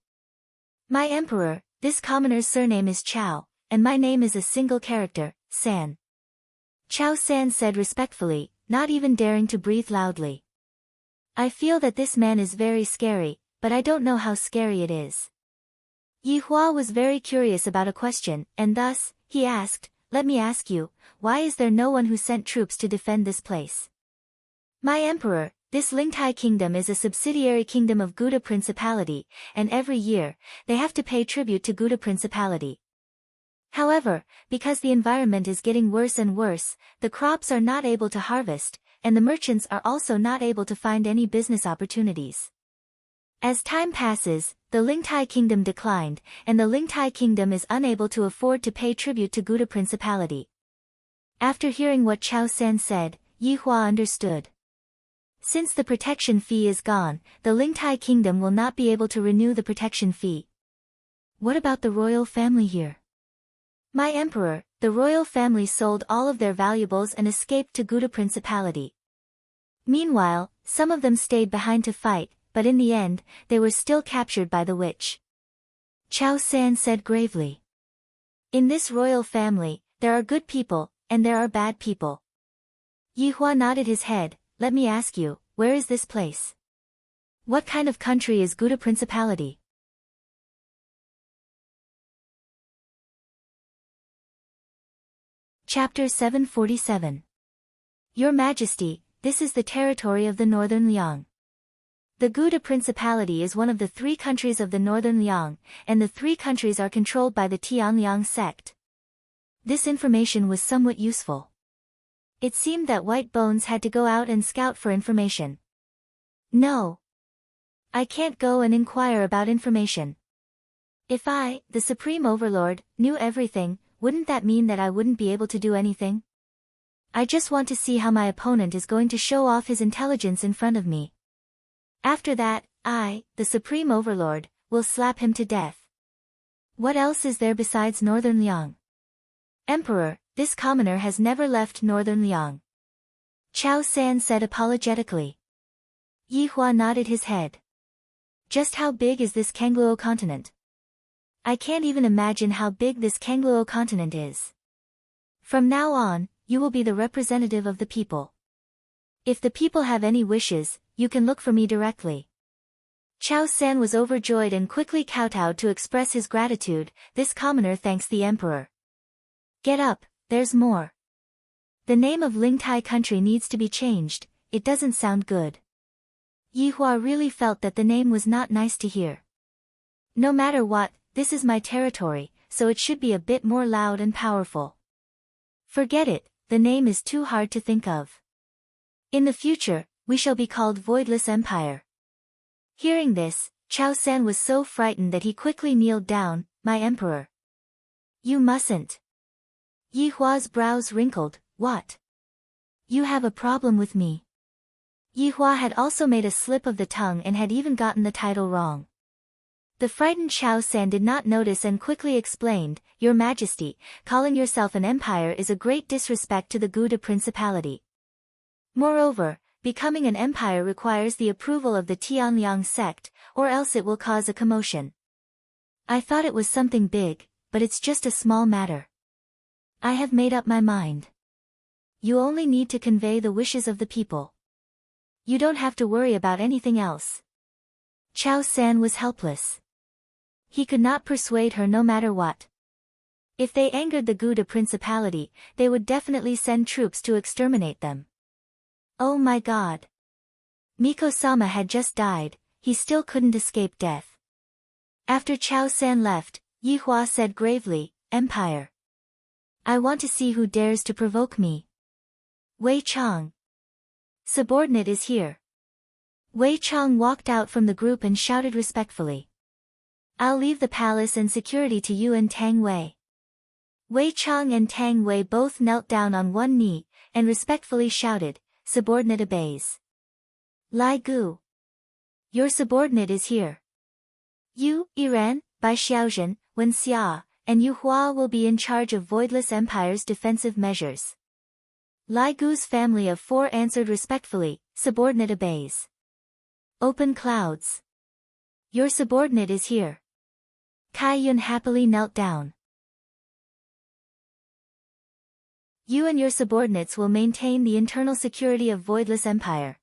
My emperor, this commoner's surname is Chao, and my name is a single character, San. Chao San said respectfully, not even daring to breathe loudly. I feel that this man is very scary, but I don't know how scary it is. Yi Hua was very curious about a question, and thus, he asked, let me ask you, why is there no one who sent troops to defend this place? My emperor, this Lingtai kingdom is a subsidiary kingdom of Gouda Principality, and every year, they have to pay tribute to Gouda Principality. However, because the environment is getting worse and worse, the crops are not able to harvest, and the merchants are also not able to find any business opportunities. As time passes, the Lingtai kingdom declined, and the Lingtai kingdom is unable to afford to pay tribute to Gouda Principality. After hearing what Chao San said, Yi Hua understood. Since the protection fee is gone, the Lingtai kingdom will not be able to renew the protection fee. What about the royal family here? My emperor, the royal family sold all of their valuables and escaped to Gouda Principality. Meanwhile, some of them stayed behind to fight, but in the end, they were still captured by the witch. Chao San said gravely. In this royal family, there are good people, and there are bad people. Yi Hua nodded his head, let me ask you, where is this place? What kind of country is Gouda Principality? Chapter 747. Your Majesty, this is the territory of the Northern Liang. The Gouda Principality is one of the 3 countries of the Northern Liang, and the 3 countries are controlled by the Tianliang sect. This information was somewhat useful. It seemed that White Bones had to go out and scout for information. No. I can't go and inquire about information. If I, the Supreme Overlord, knew everything, wouldn't that mean that I wouldn't be able to do anything? I just want to see how my opponent is going to show off his intelligence in front of me. After that, I, the Supreme Overlord, will slap him to death. What else is there besides Northern Liang? Emperor, this commoner has never left Northern Liang. Chao San said apologetically. Yi Hua nodded his head. Just how big is this Kangluo continent? I can't even imagine how big this Kangluo continent is. From now on, you will be the representative of the people. If the people have any wishes, you can look for me directly. Chao San was overjoyed and quickly kowtowed to express his gratitude. This commoner thanks the emperor. Get up, there's more. The name of Lingtai country needs to be changed, it doesn't sound good. Yi Hua really felt that the name was not nice to hear. No matter what, this is my territory, so it should be a bit more loud and powerful. Forget it, the name is too hard to think of. In the future, we shall be called Voidless Empire. Hearing this, Chao San was so frightened that he quickly kneeled down, my emperor. You mustn't. Yi Hua's brows wrinkled, what? You have a problem with me. Yi Hua had also made a slip of the tongue and had even gotten the title wrong. The frightened Chao San did not notice and quickly explained, Your Majesty, calling yourself an empire is a great disrespect to the Guda principality. Moreover, becoming an empire requires the approval of the Tianliang sect, or else it will cause a commotion. I thought it was something big, but it's just a small matter. I have made up my mind. You only need to convey the wishes of the people. You don't have to worry about anything else. Chao San was helpless. He could not persuade her no matter what. If they angered the Guda principality, they would definitely send troops to exterminate them. Oh my God. Miko-sama had just died, he still couldn't escape death. After Chao San left, Yi Hua said gravely, Empire. I want to see who dares to provoke me. Wei Chang. Subordinate is here. Wei Chang walked out from the group and shouted respectfully. I'll leave the palace and security to you and Tang Wei. Wei Chang and Tang Wei both knelt down on one knee, and respectfully shouted, Subordinate obeys. Lai Gu. Your subordinate is here. You, Iran, Bai Xiaozhen, Wen Xia, and Yu Hua will be in charge of Voidless Empire's defensive measures. Lai Gu's family of 4 answered respectfully, Subordinate obeys. Open clouds. Your subordinate is here. Kai Yun happily knelt down. You and your subordinates will maintain the internal security of Voidless Empire.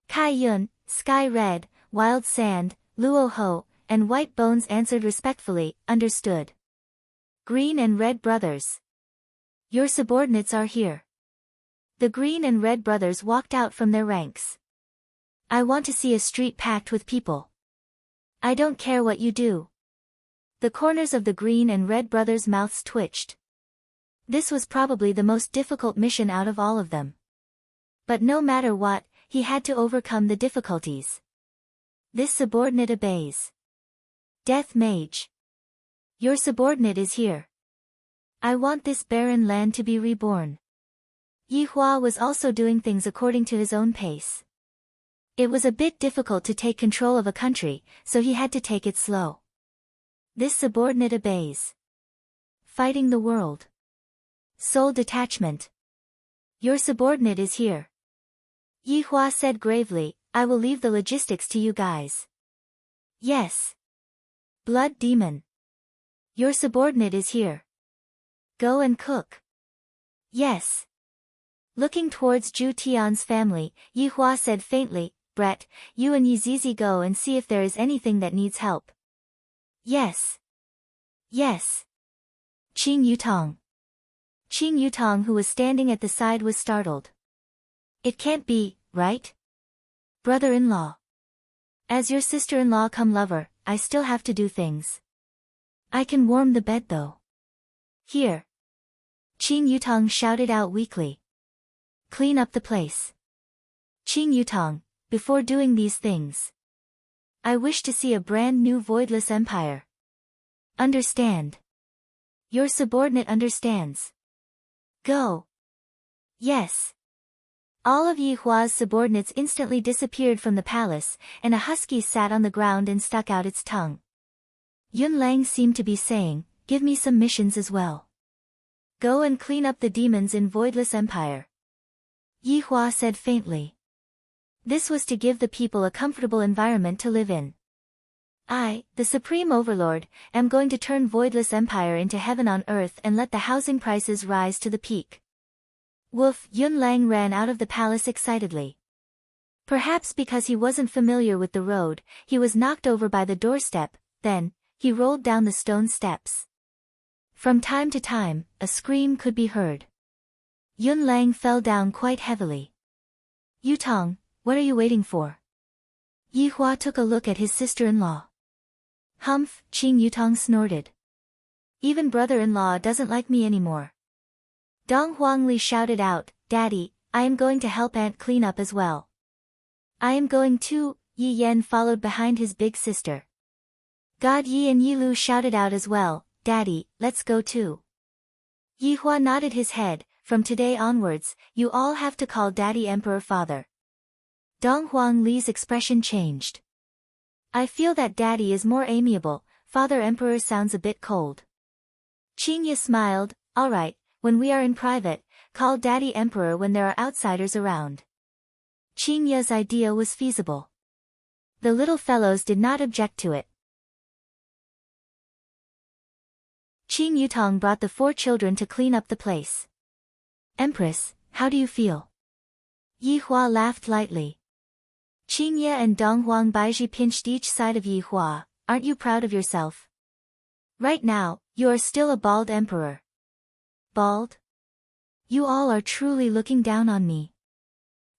Kai Yun, Sky Red, Wild Sand, Luo Ho, and White Bones answered respectfully, understood. Green and Red Brothers. Your subordinates are here. The Green and Red Brothers walked out from their ranks. I want to see a street packed with people. I don't care what you do. The corners of the Green and Red Brothers' mouths twitched. This was probably the most difficult mission out of all of them. But no matter what, he had to overcome the difficulties. This subordinate obeys. Death Mage. Your subordinate is here. I want this barren land to be reborn. Yi Hua was also doing things according to his own pace. It was a bit difficult to take control of a country, so he had to take it slow. This subordinate obeys. Fighting the world. Soul detachment. Your subordinate is here. Yi Hua said gravely, I will leave the logistics to you guys. Yes. Blood Demon. Your subordinate is here. Go and cook. Yes. Looking towards Zhu Tian's family, Yi Hua said faintly, Brett, you and Yizizi go and see if there is anything that needs help. Yes. Yes. Qing Yutong. Qing Yutong, who was standing at the side, was startled. It can't be, right? Brother-in-law. As your sister-in-law cum lover, I still have to do things. I can warm the bed though. Here. Qing Yutong shouted out weakly. Clean up the place. Qing Yutong, before doing these things. I wish to see a brand new Voidless Empire. Understand. Your subordinate understands. Go. Yes. All of Yi Hua's subordinates instantly disappeared from the palace, and a husky sat on the ground and stuck out its tongue. Yun Lang seemed to be saying, give me some missions as well. Go and clean up the demons in Voidless Empire. Yi Hua said faintly. This was to give the people a comfortable environment to live in. I, the Supreme Overlord, am going to turn Voidless Empire into heaven on earth and let the housing prices rise to the peak. Woof! Yun Lang ran out of the palace excitedly. Perhaps because he wasn't familiar with the road, he was knocked over by the doorstep, then, he rolled down the stone steps. From time to time, a scream could be heard. Yun Lang fell down quite heavily. Yutong, what are you waiting for? Yi Hua took a look at his sister-in-law. Humph, Qing Yutong snorted. Even brother-in-law doesn't like me anymore. Dong Huangli shouted out, Daddy, I am going to help Aunt clean up as well. I am going too, Yi Yen followed behind his big sister. God Yi and Yi Lu shouted out as well, Daddy, let's go too. Yi Hua nodded his head, from today onwards, you all have to call Daddy Emperor Father. Dong Huang Li's expression changed. I feel that daddy is more amiable, Father Emperor sounds a bit cold. Qingye smiled, alright, when we are in private, call daddy Emperor when there are outsiders around. Qingye's idea was feasible. The little fellows did not object to it. Qing Yutong brought the 4 children to clean up the place. Empress, how do you feel? Yi Hua laughed lightly. Qingye and Dong Huang Baizhi pinched each side of Yi Hua. Aren't you proud of yourself? Right now, you are still a bald emperor. Bald? You all are truly looking down on me.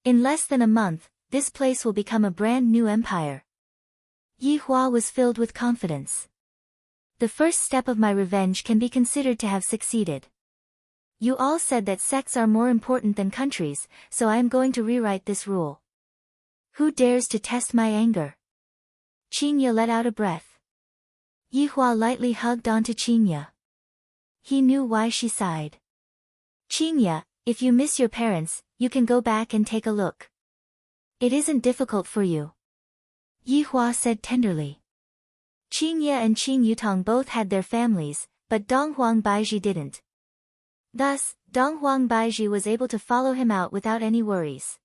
In less than a month, this place will become a brand new empire. Yi Hua was filled with confidence. The first step of my revenge can be considered to have succeeded. You all said that sects are more important than countries, so I am going to rewrite this rule. Who dares to test my anger? Qingye let out a breath. Yi Hua lightly hugged onto Qingye. He knew why she sighed. Qingye, if you miss your parents, you can go back and take a look. It isn't difficult for you. Yi Hua said tenderly. Qingye and Qing Yutong both had their families, but Dong Huang Baizhi didn't. Thus, Dong Huang Baizhi was able to follow him out without any worries.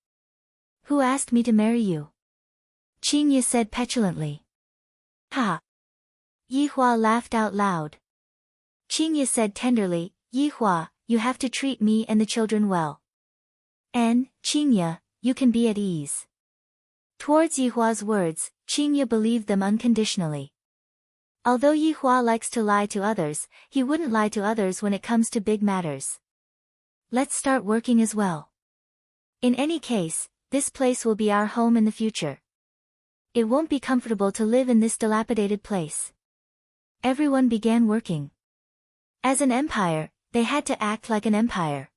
Who asked me to marry you? Qingye said petulantly. Ha! Yi Hua laughed out loud. Qingye said tenderly, Yi Hua, you have to treat me and the children well. And, Qingye, you can be at ease. Towards Yi Hua's words, Qingye believed them unconditionally. Although Yi Hua likes to lie to others, he wouldn't lie to others when it comes to big matters. Let's start working as well. In any case, this place will be our home in the future. It won't be comfortable to live in this dilapidated place. Everyone began working. As an empire, they had to act like an empire.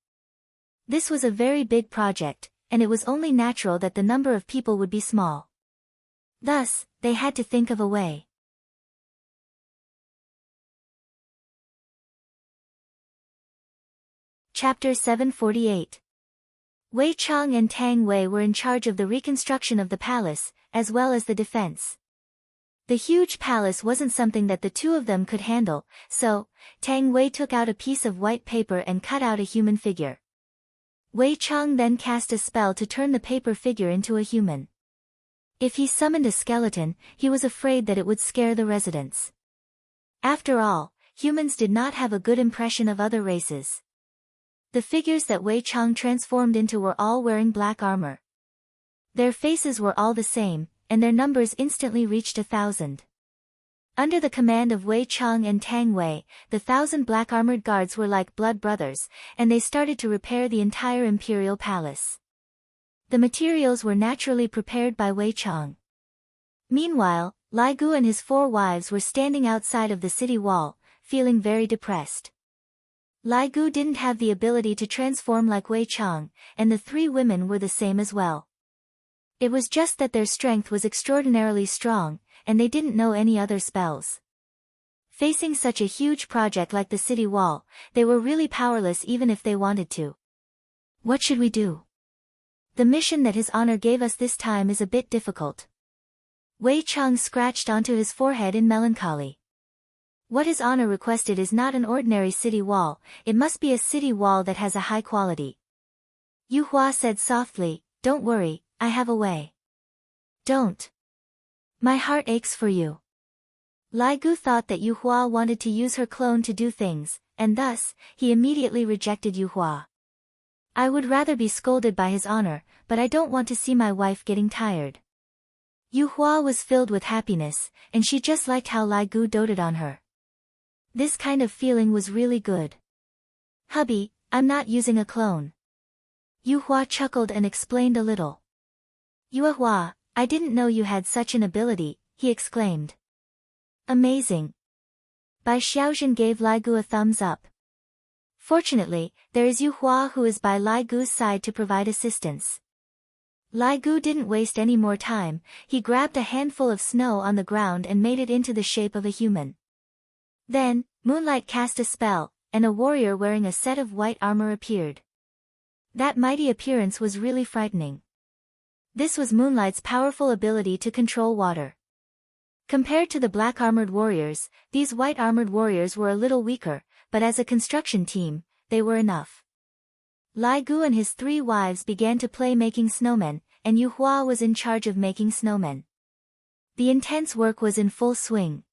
This was a very big project, and it was only natural that the number of people would be small. Thus, they had to think of a way. Chapter 748. Wei Chang and Tang Wei were in charge of the reconstruction of the palace, as well as the defense. The huge palace wasn't something that the two of them could handle, so, Tang Wei took out a piece of white paper and cut out a human figure. Wei Chang then cast a spell to turn the paper figure into a human. If he summoned a skeleton, he was afraid that it would scare the residents. After all, humans did not have a good impression of other races. The figures that Wei Chang transformed into were all wearing black armor. Their faces were all the same, and their numbers instantly reached 1,000. Under the command of Wei Chang and Tang Wei, the 1,000 black-armored guards were like blood brothers, and they started to repair the entire imperial palace. The materials were naturally prepared by Wei Chang. Meanwhile, Lai Gu and his 4 wives were standing outside of the city wall, feeling very depressed. Lai Gu didn't have the ability to transform like Wei Chang, and the 3 women were the same as well. It was just that their strength was extraordinarily strong, and they didn't know any other spells. Facing such a huge project like the city wall, they were really powerless even if they wanted to. What should we do? The mission that His Honor gave us this time is a bit difficult. Wei Chang scratched onto his forehead in melancholy. What His Honor requested is not an ordinary city wall, it must be a city wall that has a high quality. Yu Hua said softly, don't worry, I have a way. Don't. My heart aches for you. Lai Gu thought that Yu Hua wanted to use her clone to do things, and thus, he immediately rejected Yu Hua. I would rather be scolded by His Honor, but I don't want to see my wife getting tired. Yu Hua was filled with happiness, and she just liked how Lai Gu doted on her. This kind of feeling was really good. Hubby, I'm not using a clone. Yu Hua chuckled and explained a little. Yu Hua, I didn't know you had such an ability, he exclaimed. Amazing. Bai Xiaojun gave Lai Gu a thumbs up. Fortunately, there is Yu Hua who is by Lai Gu's side to provide assistance. Lai Gu didn't waste any more time, he grabbed a handful of snow on the ground and made it into the shape of a human. Then, Moonlight cast a spell, and a warrior wearing a set of white armor appeared. That mighty appearance was really frightening. This was Moonlight's powerful ability to control water. Compared to the black armored warriors, these white armored warriors were a little weaker, but as a construction team, they were enough. Lai Gu and his 3 wives began to play making snowmen, and Yu Hua was in charge of making snowmen. The intense work was in full swing.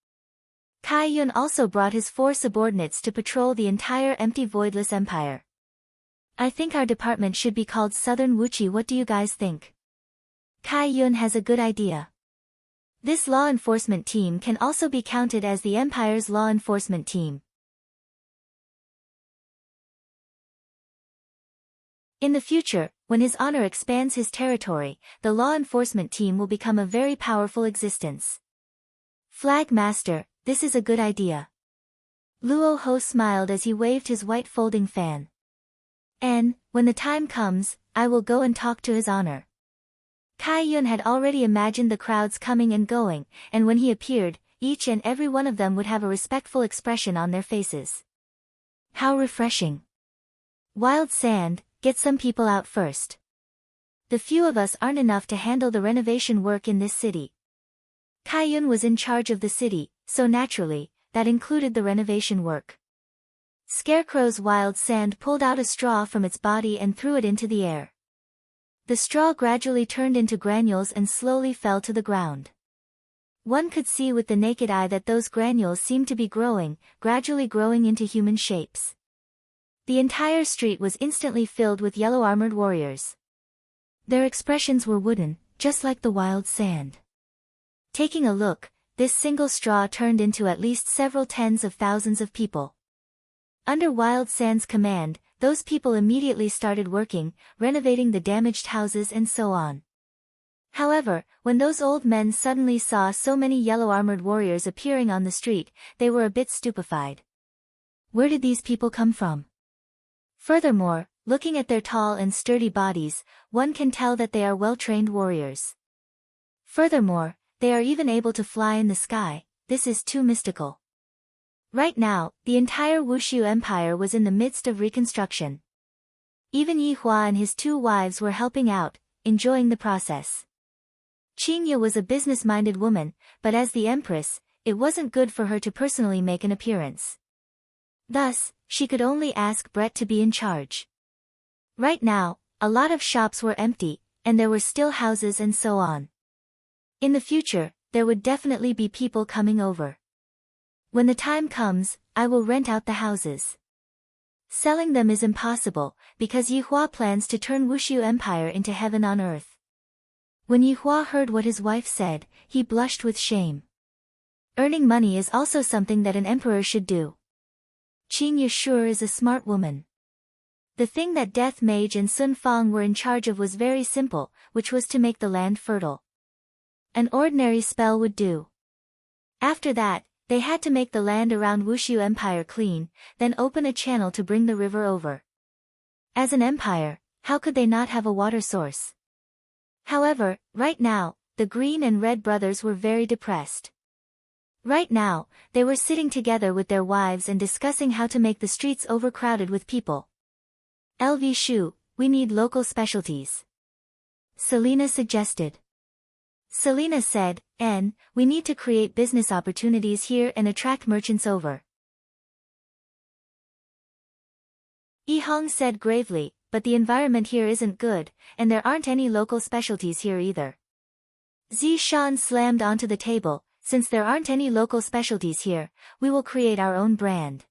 Kai Yun also brought his 4 subordinates to patrol the entire empty voidless empire. I think our department should be called Southern Wuchi. What do you guys think? Kai Yun has a good idea. This law enforcement team can also be counted as the empire's law enforcement team. In the future, when His Honor expands his territory, the law enforcement team will become a very powerful existence. Flag Master, this is a good idea. Luo Ho smiled as he waved his white folding fan. And, when the time comes, I will go and talk to His Honor. Kai Yun had already imagined the crowds coming and going, and when he appeared, each and every one of them would have a respectful expression on their faces. How refreshing. Wild Sand, get some people out first. The few of us aren't enough to handle the renovation work in this city. Kai Yun was in charge of the city, so naturally, that included the renovation work. Scarecrow's Wild Sand pulled out a straw from its body and threw it into the air. The straw gradually turned into granules and slowly fell to the ground. One could see with the naked eye that those granules seemed to be growing, gradually growing into human shapes. The entire street was instantly filled with yellow armored warriors. Their expressions were wooden, just like the wild sand. Taking a look, this single straw turned into at least several tens of thousands of people. Under Wild Sand's command, those people immediately started working, renovating the damaged houses and so on. However, when those old men suddenly saw so many yellow armored warriors appearing on the street, they were a bit stupefied. Where did these people come from? Furthermore, looking at their tall and sturdy bodies, one can tell that they are well-trained warriors. Furthermore, they are even able to fly in the sky. This is too mystical. Right now, the entire Wushu Empire was in the midst of reconstruction. Even Yi Hua and his 2 wives were helping out, enjoying the process. Qingya was a business-minded woman, but as the Empress, it wasn't good for her to personally make an appearance. Thus, she could only ask Brett to be in charge. Right now, a lot of shops were empty, and there were still houses and so on. In the future, there would definitely be people coming over. When the time comes, I will rent out the houses. Selling them is impossible, because Yi Hua plans to turn Wushu Empire into heaven on earth. When Yi Hua heard what his wife said, he blushed with shame. Earning money is also something that an emperor should do. Qingya sure is a smart woman. The thing that Death Mage and Sun Fang were in charge of was very simple, which was to make the land fertile. An ordinary spell would do. After that, they had to make the land around Wushu Empire clean, then open a channel to bring the river over. As an empire, how could they not have a water source? However, right now, the Green and Red brothers were very depressed. Right now, they were sitting together with their wives and discussing how to make the streets overcrowded with people. LV Shu, we need local specialties. Selena suggested. Selena said, we need to create business opportunities here and attract merchants over. Yi Hong said gravely, but the environment here isn't good, and there aren't any local specialties here either. Zi Shan slammed onto the table, since there aren't any local specialties here, we will create our own brand.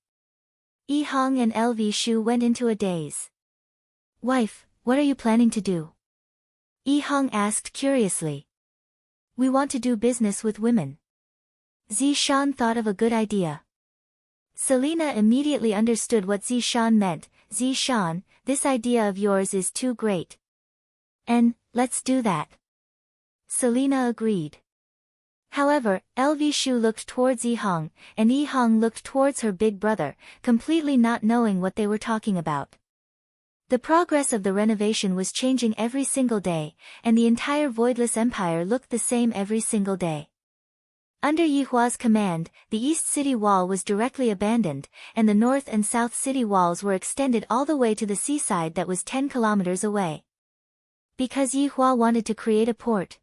Yi Hong and LV Shu went into a daze. Wife, what are you planning to do? Yi Hong asked curiously. We want to do business with women. Zi Shan thought of a good idea. Selena immediately understood what Zi Shan meant. Zi Shan, this idea of yours is too great. And, let's do that. Selena agreed. However, LV Shu looked towards Yi Hong, and Yi Hong looked towards her big brother, completely not knowing what they were talking about. The progress of the renovation was changing every single day, and the entire Voidless Empire looked the same every single day. Under Yi Hua's command, the East City Wall was directly abandoned, and the North and South City Walls were extended all the way to the seaside that was 10 kilometers away. Because Yi Hua wanted to create a port.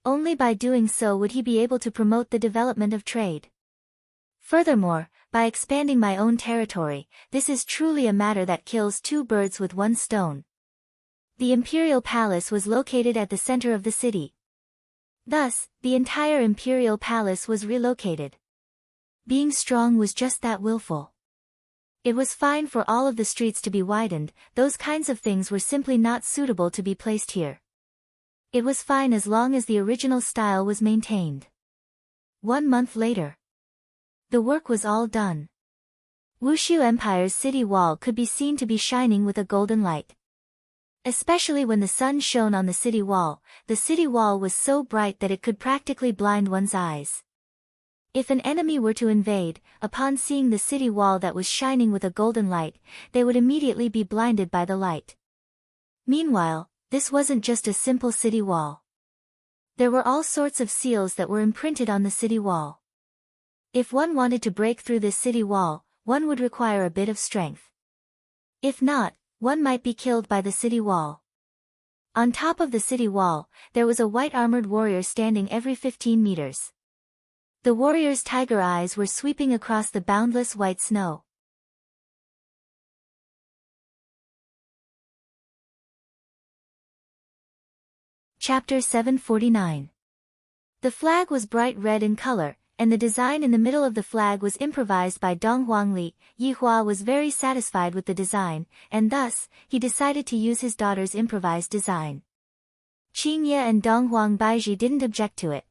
Only by doing so would he be able to promote the development of trade. Furthermore, by expanding my own territory, this is truly a matter that kills two birds with one stone. The imperial palace was located at the center of the city. Thus, the entire imperial palace was relocated. Being strong was just that willful. It was fine for all of the streets to be widened, those kinds of things were simply not suitable to be placed here. It was fine as long as the original style was maintained. 1 month later. The work was all done. Wushu Empire's city wall could be seen to be shining with a golden light. Especially when the sun shone on the city wall was so bright that it could practically blind one's eyes. If an enemy were to invade, upon seeing the city wall that was shining with a golden light, they would immediately be blinded by the light. Meanwhile, this wasn't just a simple city wall. There were all sorts of seals that were imprinted on the city wall. If one wanted to break through this city wall, one would require a bit of strength. If not, one might be killed by the city wall. On top of the city wall, there was a white armored warrior standing every 15 meters. The warrior's tiger eyes were sweeping across the boundless white snow. Chapter 749. The flag was bright red in color, and the design in the middle of the flag was improvised by Dong Huangli. Yi Hua was very satisfied with the design, and thus, he decided to use his daughter's improvised design. Qing Ye and Dong Huang Baiji didn't object to it.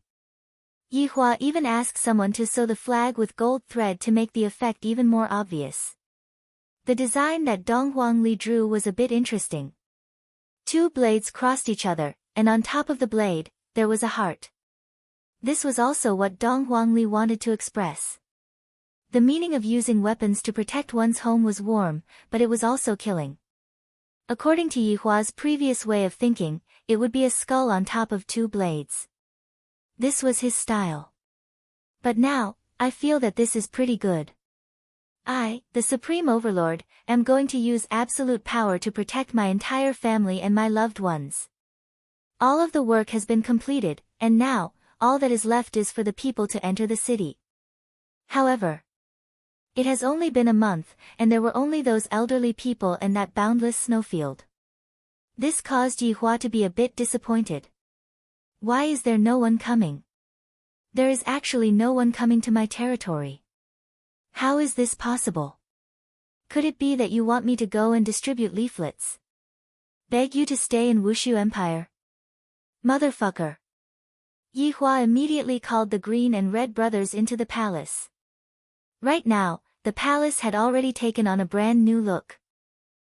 Yi Hua even asked someone to sew the flag with gold thread to make the effect even more obvious. The design that Dong Huangli drew was a bit interesting. 2 blades crossed each other, and on top of the blade, there was a heart. This was also what Dong Huangli wanted to express. The meaning of using weapons to protect one's home was warm, but it was also killing. According to Yi Hua's previous way of thinking, it would be a skull on top of 2 blades. This was his style. But now, I feel that this is pretty good. I, the Supreme Overlord, am going to use absolute power to protect my entire family and my loved ones. All of the work has been completed, and now, all that is left is for the people to enter the city. However, it has only been a month, and there were only those elderly people and that boundless snowfield. This caused Yi Hua to be a bit disappointed. Why is there no one coming? There is actually no one coming to my territory. How is this possible? Could it be that you want me to go and distribute leaflets? Beg you to stay in Wushu Empire? Motherfucker. Yi Hua immediately called the Green and Red brothers into the palace. Right now, the palace had already taken on a brand new look.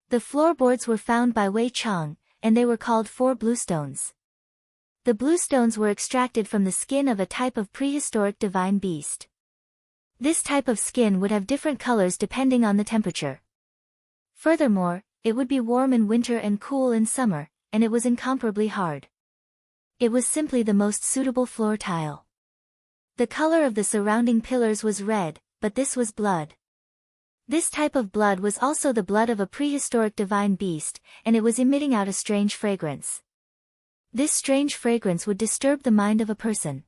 The floorboards were found by Wei Chang, and they were called 4 bluestones. The bluestones were extracted from the skin of a type of prehistoric divine beast. This type of skin would have different colors depending on the temperature. Furthermore, it would be warm in winter and cool in summer, and it was incomparably hard. It was simply the most suitable floor tile. The color of the surrounding pillars was red, but this was blood. This type of blood was also the blood of a prehistoric divine beast, and it was emitting out a strange fragrance. This strange fragrance would disturb the mind of a person.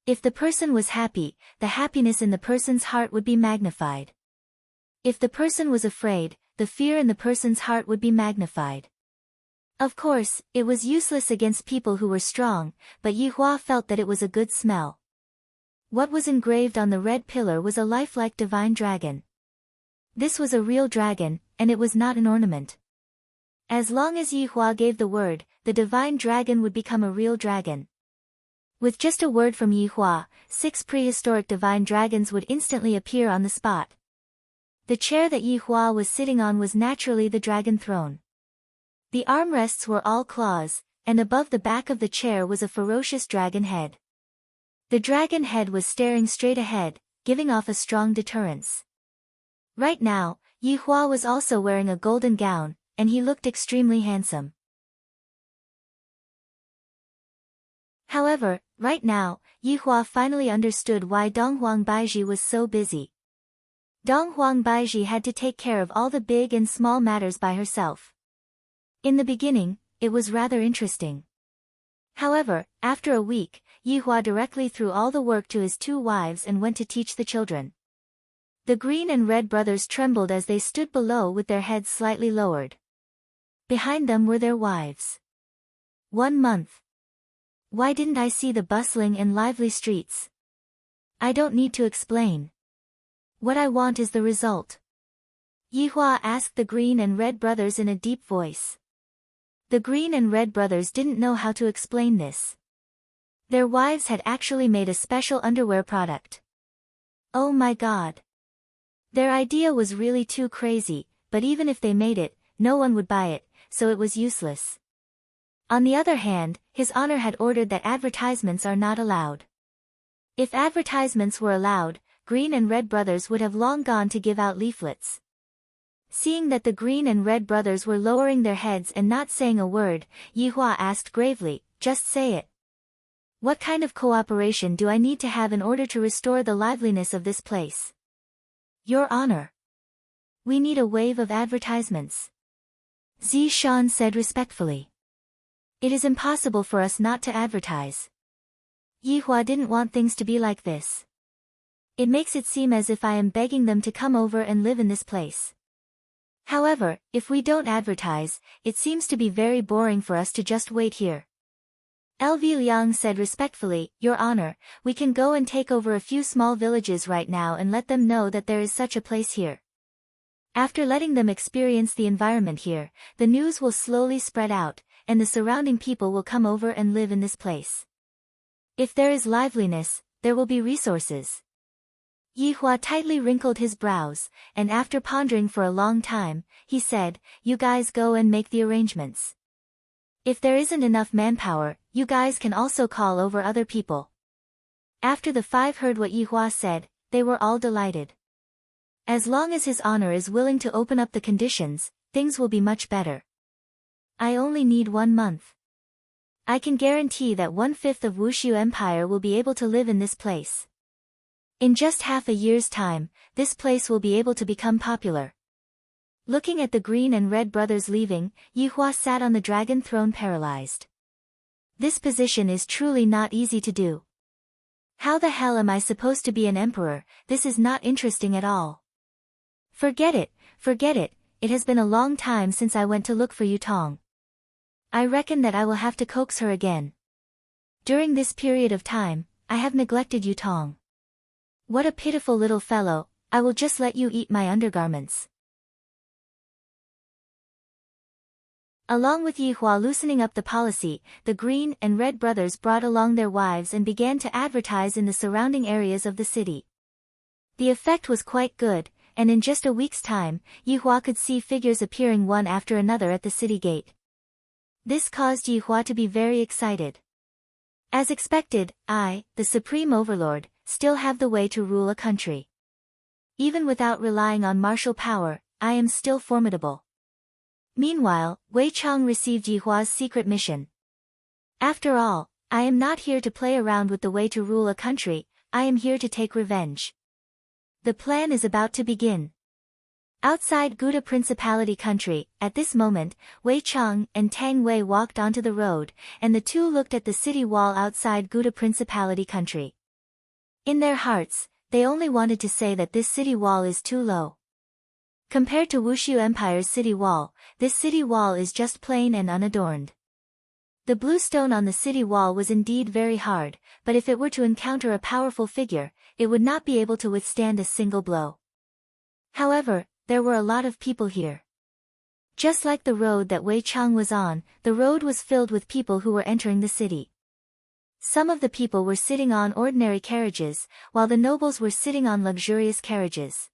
If the person was happy, the happiness in the person's heart would be magnified. If the person was afraid, the fear in the person's heart would be magnified. Of course, it was useless against people who were strong, but Yi Hua felt that it was a good smell. What was engraved on the red pillar was a lifelike divine dragon. This was a real dragon, and it was not an ornament. As long as Yi Hua gave the word, the divine dragon would become a real dragon. With just a word from Yi Hua, 6 prehistoric divine dragons would instantly appear on the spot. The chair that Yi Hua was sitting on was naturally the dragon throne. The armrests were all claws, and above the back of the chair was a ferocious dragon head. The dragon head was staring straight ahead, giving off a strong deterrence. Right now, Yi Hua was also wearing a golden gown, and he looked extremely handsome. However, right now, Yi Hua finally understood why Dong Huang Baiji was so busy. Dong Huang Baiji had to take care of all the big and small matters by herself. In the beginning, it was rather interesting. However, after a week, Yihua directly threw all the work to his 2 wives and went to teach the children. The green and red brothers trembled as they stood below with their heads slightly lowered. Behind them were their wives. 1 month. Why didn't I see the bustling and lively streets? I don't need to explain. What I want is the result. Yihua asked the green and red brothers in a deep voice. The green and red brothers didn't know how to explain this. Their wives had actually made a special underwear product. Oh my god. Their idea was really too crazy, but even if they made it, no one would buy it, so it was useless. On the other hand, His Honor had ordered that advertisements are not allowed. If advertisements were allowed, green and red brothers would have long gone to give out leaflets. Seeing that the green and red brothers were lowering their heads and not saying a word, Yihua asked gravely, "Just say it. What kind of cooperation do I need to have in order to restore the liveliness of this place?" "Your Honor. We need a wave of advertisements," Zishan said respectfully. "It is impossible for us not to advertise." Yihua didn't want things to be like this. It makes it seem as if I am begging them to come over and live in this place. However, if we don't advertise, it seems to be very boring for us to just wait here. LV Liang said respectfully, "Your Honor, we can go and take over a few small villages right now and let them know that there is such a place here. After letting them experience the environment here, the news will slowly spread out, and the surrounding people will come over and live in this place. If there is liveliness, there will be resources." Yihua tightly wrinkled his brows, and after pondering for a long time, he said, "You guys go and make the arrangements. If there isn't enough manpower, you guys can also call over other people." After the 5 heard what Yihua said, they were all delighted. As long as His Honor is willing to open up the conditions, things will be much better. I only need 1 month. I can guarantee that 1/5 of Wushu Empire will be able to live in this place. In just half a year's time, this place will be able to become popular. Looking at the green and red brothers leaving, Yihua sat on the dragon throne paralyzed. This position is truly not easy to do. How the hell am I supposed to be an emperor? This is not interesting at all. Forget it, it has been a long time since I went to look for Yutong. I reckon that I will have to coax her again. During this period of time, I have neglected Yutong. What a pitiful little fellow, I will just let you eat my undergarments. Along with Yihua loosening up the policy, the green and red brothers brought along their wives and began to advertise in the surrounding areas of the city. The effect was quite good, and in just a week's time, Yihua could see figures appearing one after another at the city gate. This caused Yihua to be very excited. As expected, I, the Supreme Overlord, still have the way to rule a country. Even without relying on martial power, I am still formidable. Meanwhile, Wei Chang received Yihua's secret mission. After all, I am not here to play around with the way to rule a country, I am here to take revenge. The plan is about to begin. Outside Gouda Principality country, at this moment, Wei Chang and Tang Wei walked onto the road, and the two looked at the city wall outside Gouda Principality country. In their hearts, they only wanted to say that this city wall is too low. Compared to Wushu Empire's city wall, this city wall is just plain and unadorned. The blue stone on the city wall was indeed very hard, but if it were to encounter a powerful figure, it would not be able to withstand a single blow. However, there were a lot of people here. Just like the road that Wei Chang was on, the road was filled with people who were entering the city. Some of the people were sitting on ordinary carriages, while the nobles were sitting on luxurious carriages.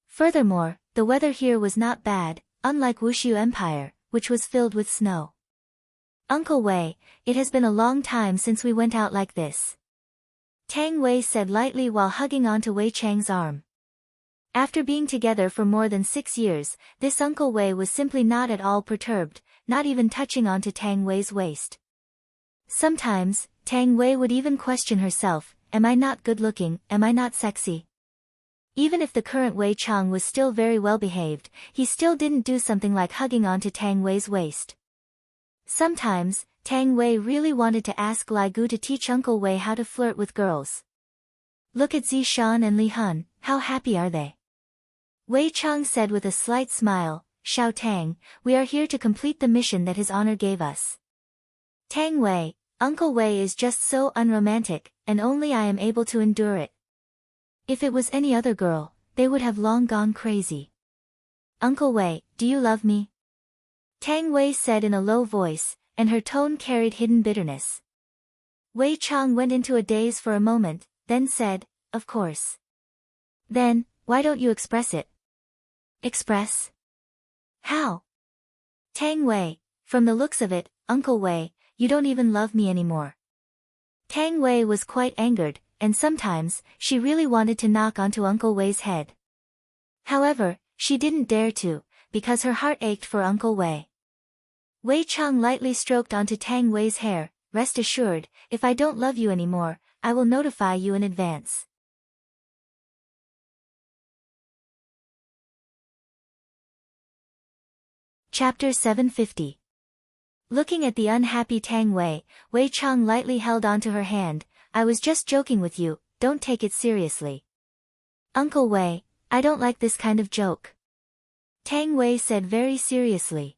Furthermore, the weather here was not bad, unlike Wushu Empire, which was filled with snow. Uncle Wei, it has been a long time since we went out like this. Tang Wei said lightly while hugging onto Wei Chang's arm. After being together for more than 6 years, this Uncle Wei was simply not at all perturbed, not even touching onto Tang Wei's waist. Sometimes, Tang Wei would even question herself, am I not good looking, am I not sexy? Even if the current Wei Chang was still very well behaved, he still didn't do something like hugging onto Tang Wei's waist. Sometimes, Tang Wei really wanted to ask Lai Gu to teach Uncle Wei how to flirt with girls. Look at Zishan and Li Hun, how happy are they? Wei Chang said with a slight smile, Xiao Tang, we are here to complete the mission that his honor gave us. Tang Wei, Uncle Wei is just so unromantic, and only I am able to endure it. If it was any other girl, they would have long gone crazy. Uncle Wei, do you love me? Tang Wei said in a low voice, and her tone carried hidden bitterness. Wei Chang went into a daze for a moment, then said, of course. Then, why don't you express it? Express? How? Tang Wei, from the looks of it, Uncle Wei, you don't even love me anymore. Tang Wei was quite angered, and sometimes, she really wanted to knock onto Uncle Wei's head. However, she didn't dare to, because her heart ached for Uncle Wei. Wei Chang lightly stroked onto Tang Wei's hair, rest assured, if I don't love you anymore, I will notify you in advance. Chapter 750. Looking at the unhappy Tang Wei, Wei Chang lightly held onto her hand, I was just joking with you, don't take it seriously. Uncle Wei, I don't like this kind of joke. Tang Wei said very seriously.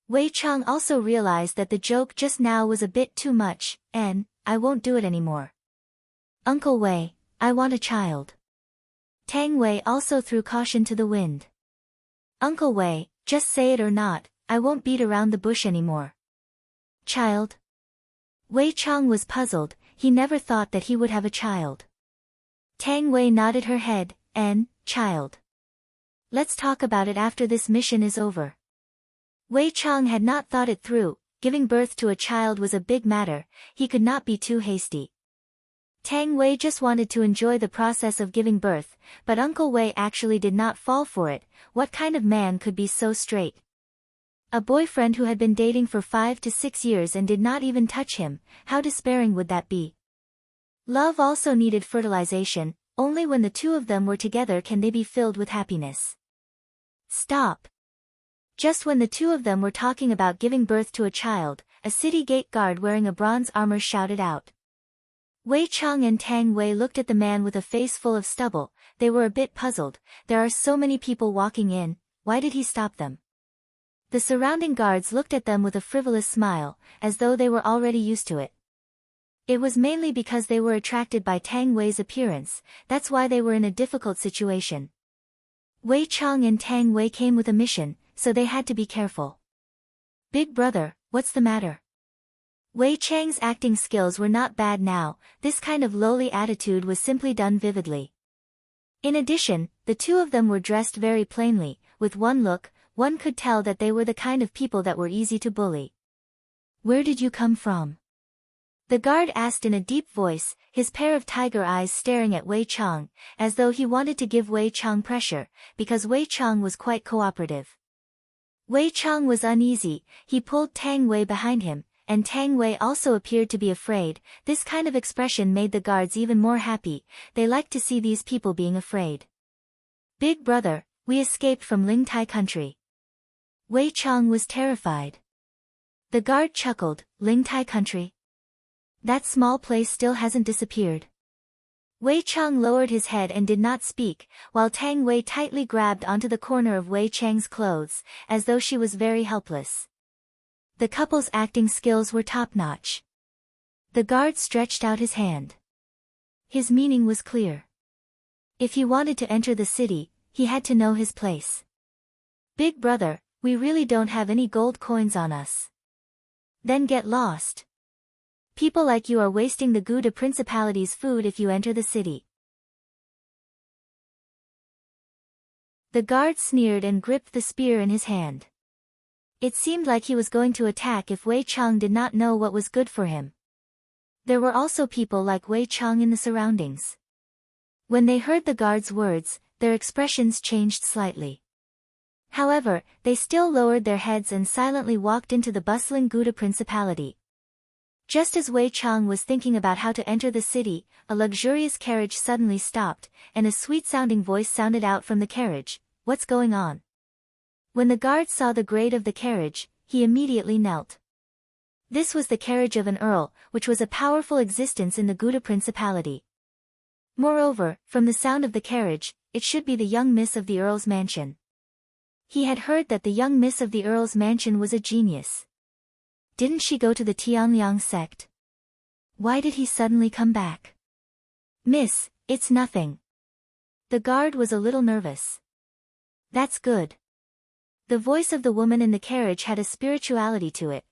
Wei Chang also realized that the joke just now was a bit too much, and, I won't do it anymore. Uncle Wei, I want a child. Tang Wei also threw caution to the wind. Uncle Wei, just say it or not, I won't beat around the bush anymore. Child? Wei Chang was puzzled, he never thought that he would have a child. Tang Wei nodded her head, and, child. Let's talk about it after this mission is over. Wei Chang had not thought it through, giving birth to a child was a big matter, he could not be too hasty. Tang Wei just wanted to enjoy the process of giving birth, but Uncle Wei actually did not fall for it. What kind of man could be so straight? A boyfriend who had been dating for 5 to 6 years and did not even touch him, how despairing would that be? Love also needed fertilization, only when the two of them were together can they be filled with happiness. Stop! Just when the two of them were talking about giving birth to a child, a city gate guard wearing a bronze armor shouted out. Wei Chang and Tang Wei looked at the man with a face full of stubble, they were a bit puzzled, there are so many people walking in, why did he stop them? The surrounding guards looked at them with a frivolous smile, as though they were already used to it. It was mainly because they were attracted by Tang Wei's appearance, that's why they were in a difficult situation. Wei Chang and Tang Wei came with a mission, so they had to be careful. Big brother, what's the matter? Wei Chang's acting skills were not bad now, this kind of lowly attitude was simply done vividly. In addition, the two of them were dressed very plainly, with one look, one could tell that they were the kind of people that were easy to bully. Where did you come from? The guard asked in a deep voice, his pair of tiger eyes staring at Wei Chang, as though he wanted to give Wei Chang pressure, because Wei Chang was quite cooperative. Wei Chang was uneasy, he pulled Tang Wei behind him, and Tang Wei also appeared to be afraid. This kind of expression made the guards even more happy, they liked to see these people being afraid. Big brother, we escaped from Lingtai country. Wei Chang was terrified. The guard chuckled, Lingtai country? That small place still hasn't disappeared. Wei Chang lowered his head and did not speak, while Tang Wei tightly grabbed onto the corner of Wei Chang's clothes, as though she was very helpless. The couple's acting skills were top-notch. The guard stretched out his hand. His meaning was clear. If he wanted to enter the city, he had to know his place. Big brother, we really don't have any gold coins on us. Then get lost. People like you are wasting the Gouda Principality's food if you enter the city. The guard sneered and gripped the spear in his hand. It seemed like he was going to attack if Wei Chang did not know what was good for him. There were also people like Wei Chang in the surroundings. When they heard the guard's words, their expressions changed slightly. However, they still lowered their heads and silently walked into the bustling Gouda Principality. Just as Wei Chang was thinking about how to enter the city, a luxurious carriage suddenly stopped, and a sweet-sounding voice sounded out from the carriage, "What's going on?" When the guard saw the grade of the carriage, he immediately knelt. This was the carriage of an earl, which was a powerful existence in the Gouda Principality. Moreover, from the sound of the carriage, it should be the young miss of the earl's mansion. He had heard that the young miss of the earl's mansion was a genius. Didn't she go to the Tianliang sect? Why did he suddenly come back? Miss, it's nothing. The guard was a little nervous. That's good. The voice of the woman in the carriage had a spirituality to it.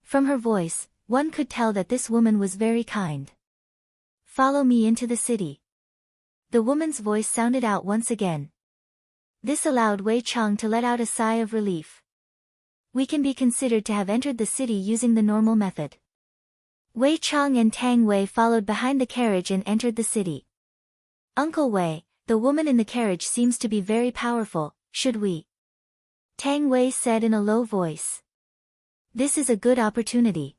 From her voice, one could tell that this woman was very kind. Follow me into the city. The woman's voice sounded out once again. This allowed Wei Chang to let out a sigh of relief. We can be considered to have entered the city using the normal method. Wei Chang and Tang Wei followed behind the carriage and entered the city. Uncle Wei, the woman in the carriage seems to be very powerful, should we? Tang Wei said in a low voice. This is a good opportunity.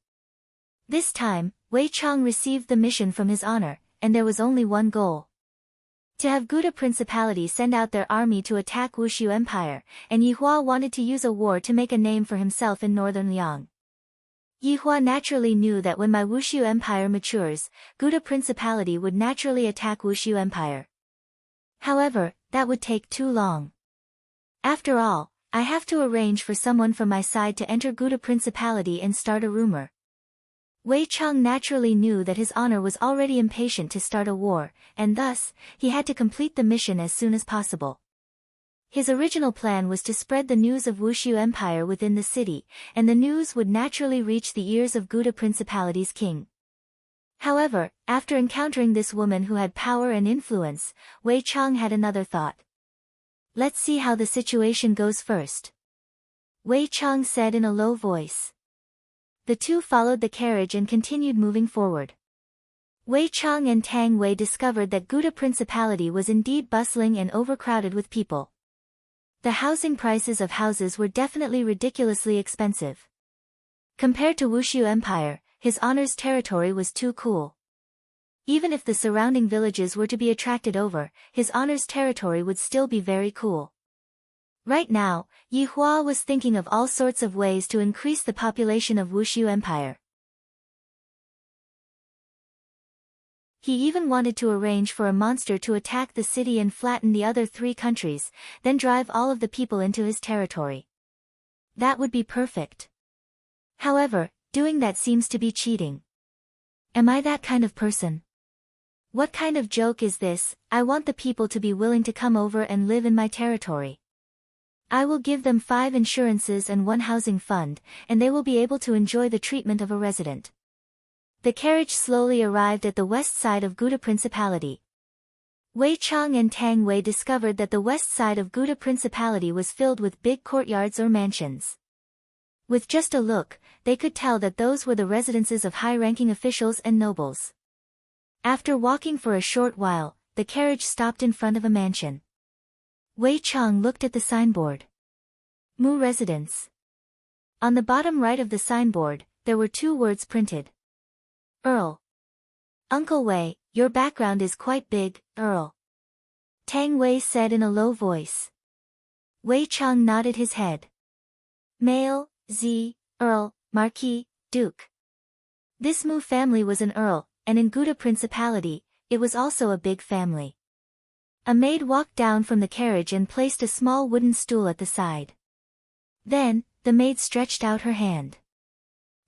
This time, Wei Chang received the mission from his honor, and there was only one goal. To have Gouda Principality send out their army to attack Wushu Empire, and Yihua wanted to use a war to make a name for himself in northern Liang. Yihua naturally knew that when my Wushu Empire matures, Gouda Principality would naturally attack Wushu Empire. However, that would take too long. After all, I have to arrange for someone from my side to enter Gouda Principality and start a rumor. Wei Chang naturally knew that his honor was already impatient to start a war, and thus, he had to complete the mission as soon as possible. His original plan was to spread the news of Wushu Empire within the city, and the news would naturally reach the ears of Gouda Principality's king. However, after encountering this woman who had power and influence, Wei Chang had another thought. Let's see how the situation goes first. Wei Chang said in a low voice. The two followed the carriage and continued moving forward. Wei Chang and Tang Wei discovered that Gouda Principality was indeed bustling and overcrowded with people. The housing prices of houses were definitely ridiculously expensive. Compared to Wushu Empire, his honor's territory was too cool. Even if the surrounding villages were to be attracted over, his honor's territory would still be very cool. Right now, Yihua was thinking of all sorts of ways to increase the population of Wushu Empire. He even wanted to arrange for a monster to attack the city and flatten the other three countries, then drive all of the people into his territory. That would be perfect. However, doing that seems to be cheating. Am I that kind of person? What kind of joke is this? I want the people to be willing to come over and live in my territory. I will give them 5 insurances and 1 housing fund, and they will be able to enjoy the treatment of a resident. The carriage slowly arrived at the west side of Gouda Principality. Wei Chang and Tang Wei discovered that the west side of Gouda Principality was filled with big courtyards or mansions. With just a look, they could tell that those were the residences of high-ranking officials and nobles. After walking for a short while, the carriage stopped in front of a mansion. Wei Chang looked at the signboard. Mu Residence. On the bottom right of the signboard, there were 2 words printed. Earl. Uncle Wei, your background is quite big, Earl. Tang Wei said in a low voice. Wei Chang nodded his head. Male, Z, Earl, Marquis, Duke. This Mu family was an earl, and in Gouda Principality, it was also a big family. A maid walked down from the carriage and placed a small wooden stool at the side. Then, the maid stretched out her hand.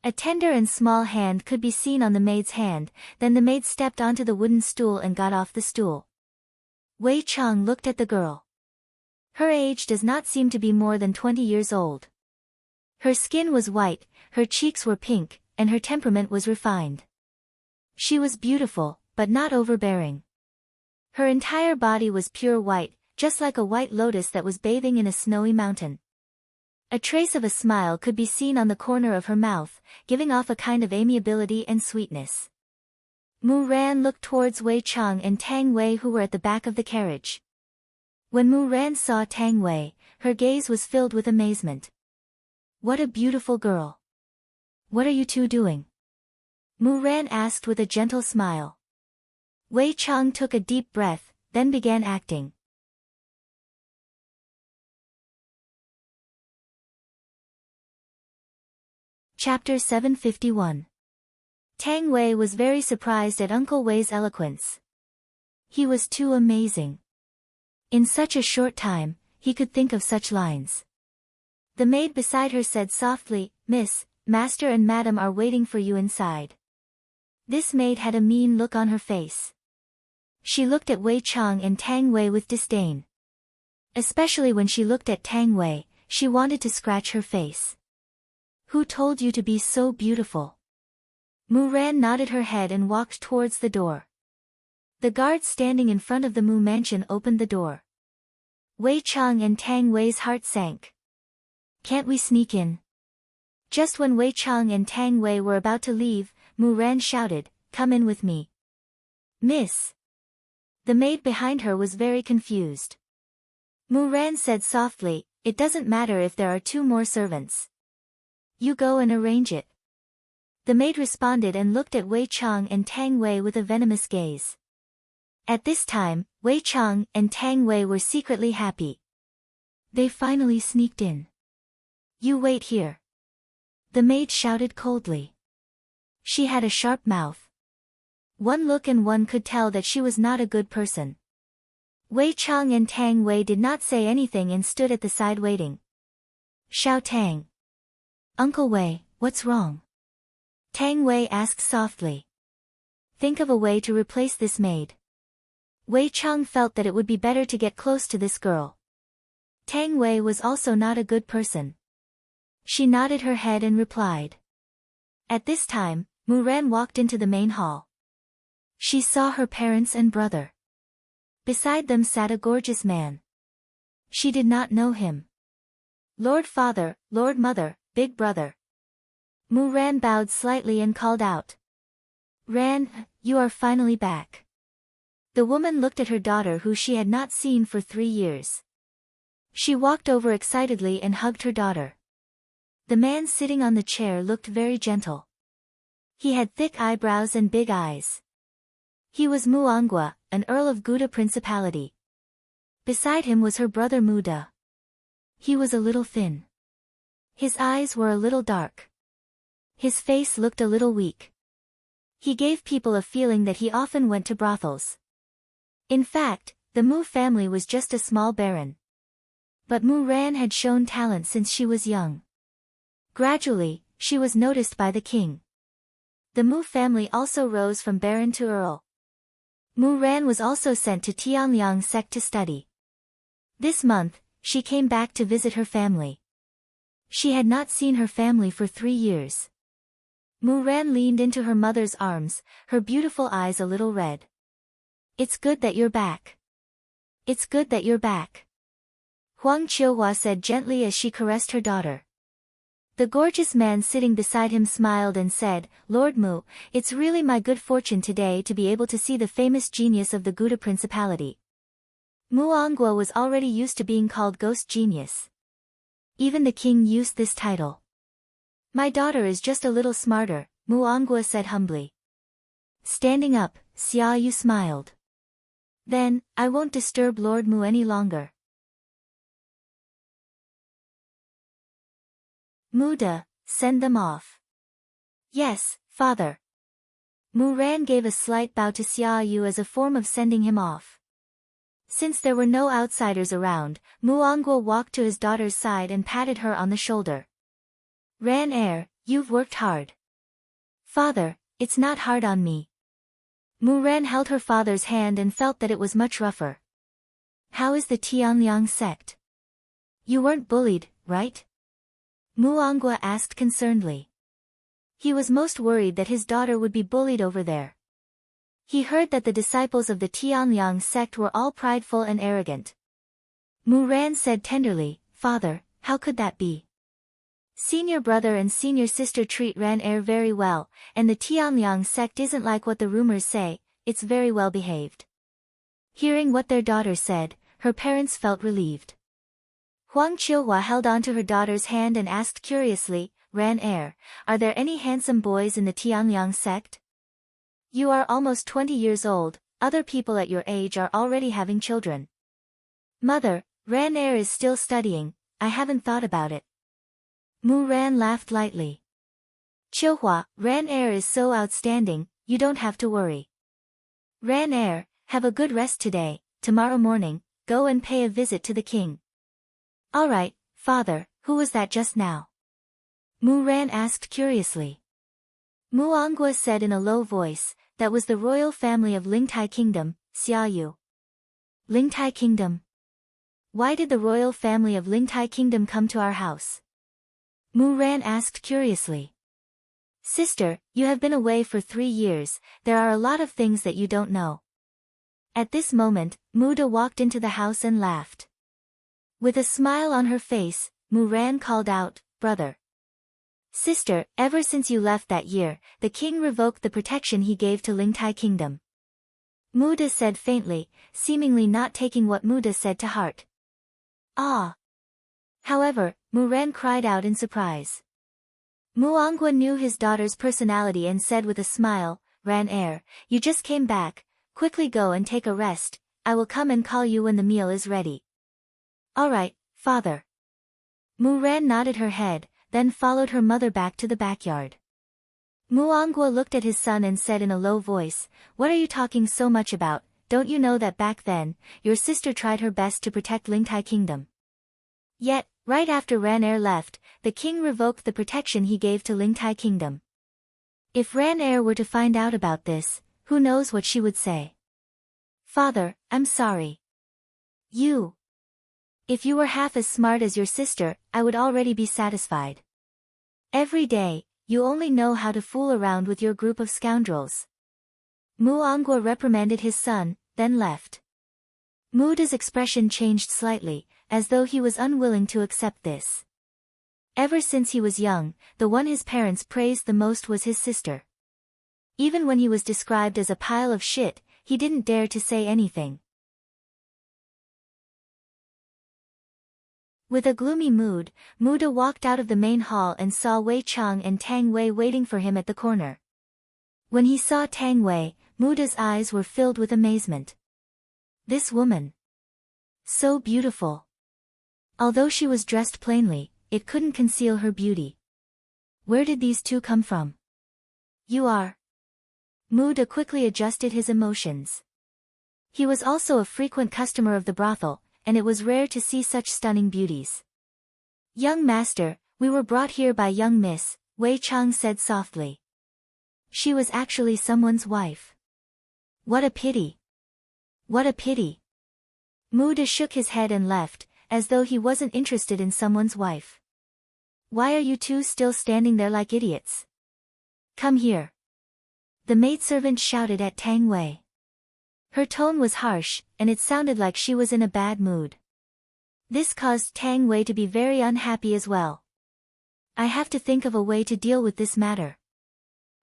A tender and small hand could be seen on the maid's hand, then the maid stepped onto the wooden stool and got off the stool. Wei Chang looked at the girl. Her age does not seem to be more than 20 years old. Her skin was white, her cheeks were pink, and her temperament was refined. She was beautiful, but not overbearing. Her entire body was pure white, just like a white lotus that was bathing in a snowy mountain. A trace of a smile could be seen on the corner of her mouth, giving off a kind of amiability and sweetness. Mu Ran looked towards Wei Chang and Tang Wei who were at the back of the carriage. When Mu Ran saw Tang Wei, her gaze was filled with amazement. What a beautiful girl. What are you two doing? Mu Ran asked with a gentle smile. Wei Chang took a deep breath, then began acting. Chapter 751. Tang Wei was very surprised at Uncle Wei's eloquence. He was too amazing. In such a short time, he could think of such lines. The maid beside her said softly, "Miss, Master and Madam are waiting for you inside." This maid had a mean look on her face. She looked at Wei Chang and Tang Wei with disdain. Especially when she looked at Tang Wei, she wanted to scratch her face. "Who told you to be so beautiful?" Mu Ran nodded her head and walked towards the door. The guards standing in front of the Mu mansion opened the door. Wei Chang and Tang Wei's heart sank. "Can't we sneak in?" Just when Wei Chang and Tang Wei were about to leave, Mu Ran shouted, "Come in with me." "Miss." The maid behind her was very confused. Mu Ran said softly, "It doesn't matter if there are 2 more servants. You go and arrange it." The maid responded and looked at Wei Chang and Tang Wei with a venomous gaze. At this time, Wei Chang and Tang Wei were secretly happy. They finally sneaked in. "You wait here." The maid shouted coldly. She had a sharp mouth. One look and one could tell that she was not a good person. Wei Chang and Tang Wei did not say anything and stood at the side waiting. "Xiao Tang." "Uncle Wei, what's wrong?" Tang Wei asked softly. "Think of a way to replace this maid." Wei Chang felt that it would be better to get close to this girl. Tang Wei was also not a good person. She nodded her head and replied. At this time, Mu Ran walked into the main hall. She saw her parents and brother. Beside them sat a gorgeous man. She did not know him. "Lord Father, Lord Mother, Big Brother." Mu Ran bowed slightly and called out. "Ran, you are finally back." The woman looked at her daughter who she had not seen for 3 years. She walked over excitedly and hugged her daughter. The man sitting on the chair looked very gentle. He had thick eyebrows and big eyes. He was Mu Angua, an Earl of Gouda Principality. Beside him was her brother Mu Da. He was a little thin. His eyes were a little dark. His face looked a little weak. He gave people a feeling that he often went to brothels. In fact, the Mu family was just a small baron. But Mu Ran had shown talent since she was young. Gradually, she was noticed by the king. The Mu family also rose from baron to earl. Mu Ran was also sent to Tianliang sect to study. This month, she came back to visit her family. She had not seen her family for 3 years. Mu Ran leaned into her mother's arms, her beautiful eyes a little red. "It's good that you're back. It's good that you're back," Huang Qiuhua said gently as she caressed her daughter. The gorgeous man sitting beside him smiled and said, "Lord Mu, it's really my good fortune today to be able to see the famous genius of the Gouda Principality." Mu Angua was already used to being called Ghost Genius. Even the king used this title. "My daughter is just a little smarter," Mu Angua said humbly. Standing up, Xia Yu smiled. "Then, I won't disturb Lord Mu any longer." "Mu Da, send them off." "Yes, father." Mu Ran gave a slight bow to Xia Yu as a form of sending him off. Since there were no outsiders around, Mu Angua walked to his daughter's side and patted her on the shoulder. "Ran you've worked hard." "Father, it's not hard on me." Mu Ran held her father's hand and felt that it was much rougher. "How is the Tianliang sect?" "You weren't bullied, right?" Mu Angua asked concernedly. He was most worried that his daughter would be bullied over there. He heard that the disciples of the Tianliang sect were all prideful and arrogant. Mu Ran said tenderly, "Father, how could that be? Senior brother and senior sister treat Ran very well, and the Tianliang sect isn't like what the rumors say, it's very well behaved." Hearing what their daughter said, her parents felt relieved. Huang Qiuhua held onto her daughter's hand and asked curiously, "Ran are there any handsome boys in the Tianliang sect? You are almost 20 years old, other people at your age are already having children." "Mother, Ran is still studying, I haven't thought about it." Mu Ran laughed lightly. Chihua, Ran Air is so outstanding, you don't have to worry. Ran Air, have a good rest today, tomorrow morning, go and pay a visit to the king. Alright, father, who was that just now? Mu Ran asked curiously. Muangwa said in a low voice, that was the royal family of Lingtai Kingdom, Xiaoyu. Lingtai Kingdom? Why did the royal family of Lingtai Kingdom come to our house? Mu Ran asked curiously. Sister, you have been away for 3 years, there are a lot of things that you don't know. At this moment, Muda walked into the house and laughed. With a smile on her face, Mu Ran called out, brother. Sister, ever since you left that year, the king revoked the protection he gave to Lingtai Kingdom. Muda said faintly, seemingly not taking what Muda said to heart. Ah! However, Mu Ran cried out in surprise. Muangwa knew his daughter's personality and said with a smile, Ran Air, you just came back, quickly go and take a rest, I will come and call you when the meal is ready. Alright, father. Mu Ran nodded her head, then followed her mother back to the backyard. Muangwa looked at his son and said in a low voice, what are you talking so much about, don't you know that back then, your sister tried her best to protect Lingtai Kingdom? Yet, right after Ran Air left, the king revoked the protection he gave to Lingtai Kingdom. If Ran Air were to find out about this, who knows what she would say? Father, I'm sorry. If you were half as smart as your sister, I would already be satisfied. Every day, you only know how to fool around with your group of scoundrels. Muangwa reprimanded his son, then left. Muda's expression changed slightly, as though he was unwilling to accept this. Ever since he was young, the one his parents praised the most was his sister. Even when he was described as a pile of shit, he didn't dare to say anything. With a gloomy mood, Muda walked out of the main hall and saw Wei Chang and Tang Wei waiting for him at the corner. When he saw Tang Wei, Muda's eyes were filled with amazement. This woman. So beautiful. Although she was dressed plainly, it couldn't conceal her beauty. Where did these two come from? You are. Muda quickly adjusted his emotions. He was also a frequent customer of the brothel, and it was rare to see such stunning beauties. Young master, we were brought here by young miss, Wei Chang said softly. She was actually someone's wife. What a pity. What a pity. Muda shook his head and left, as though he wasn't interested in someone's wife. Why are you two still standing there like idiots? Come here. The maidservant shouted at Tang Wei. Her tone was harsh, and it sounded like she was in a bad mood. This caused Tang Wei to be very unhappy as well. I have to think of a way to deal with this matter.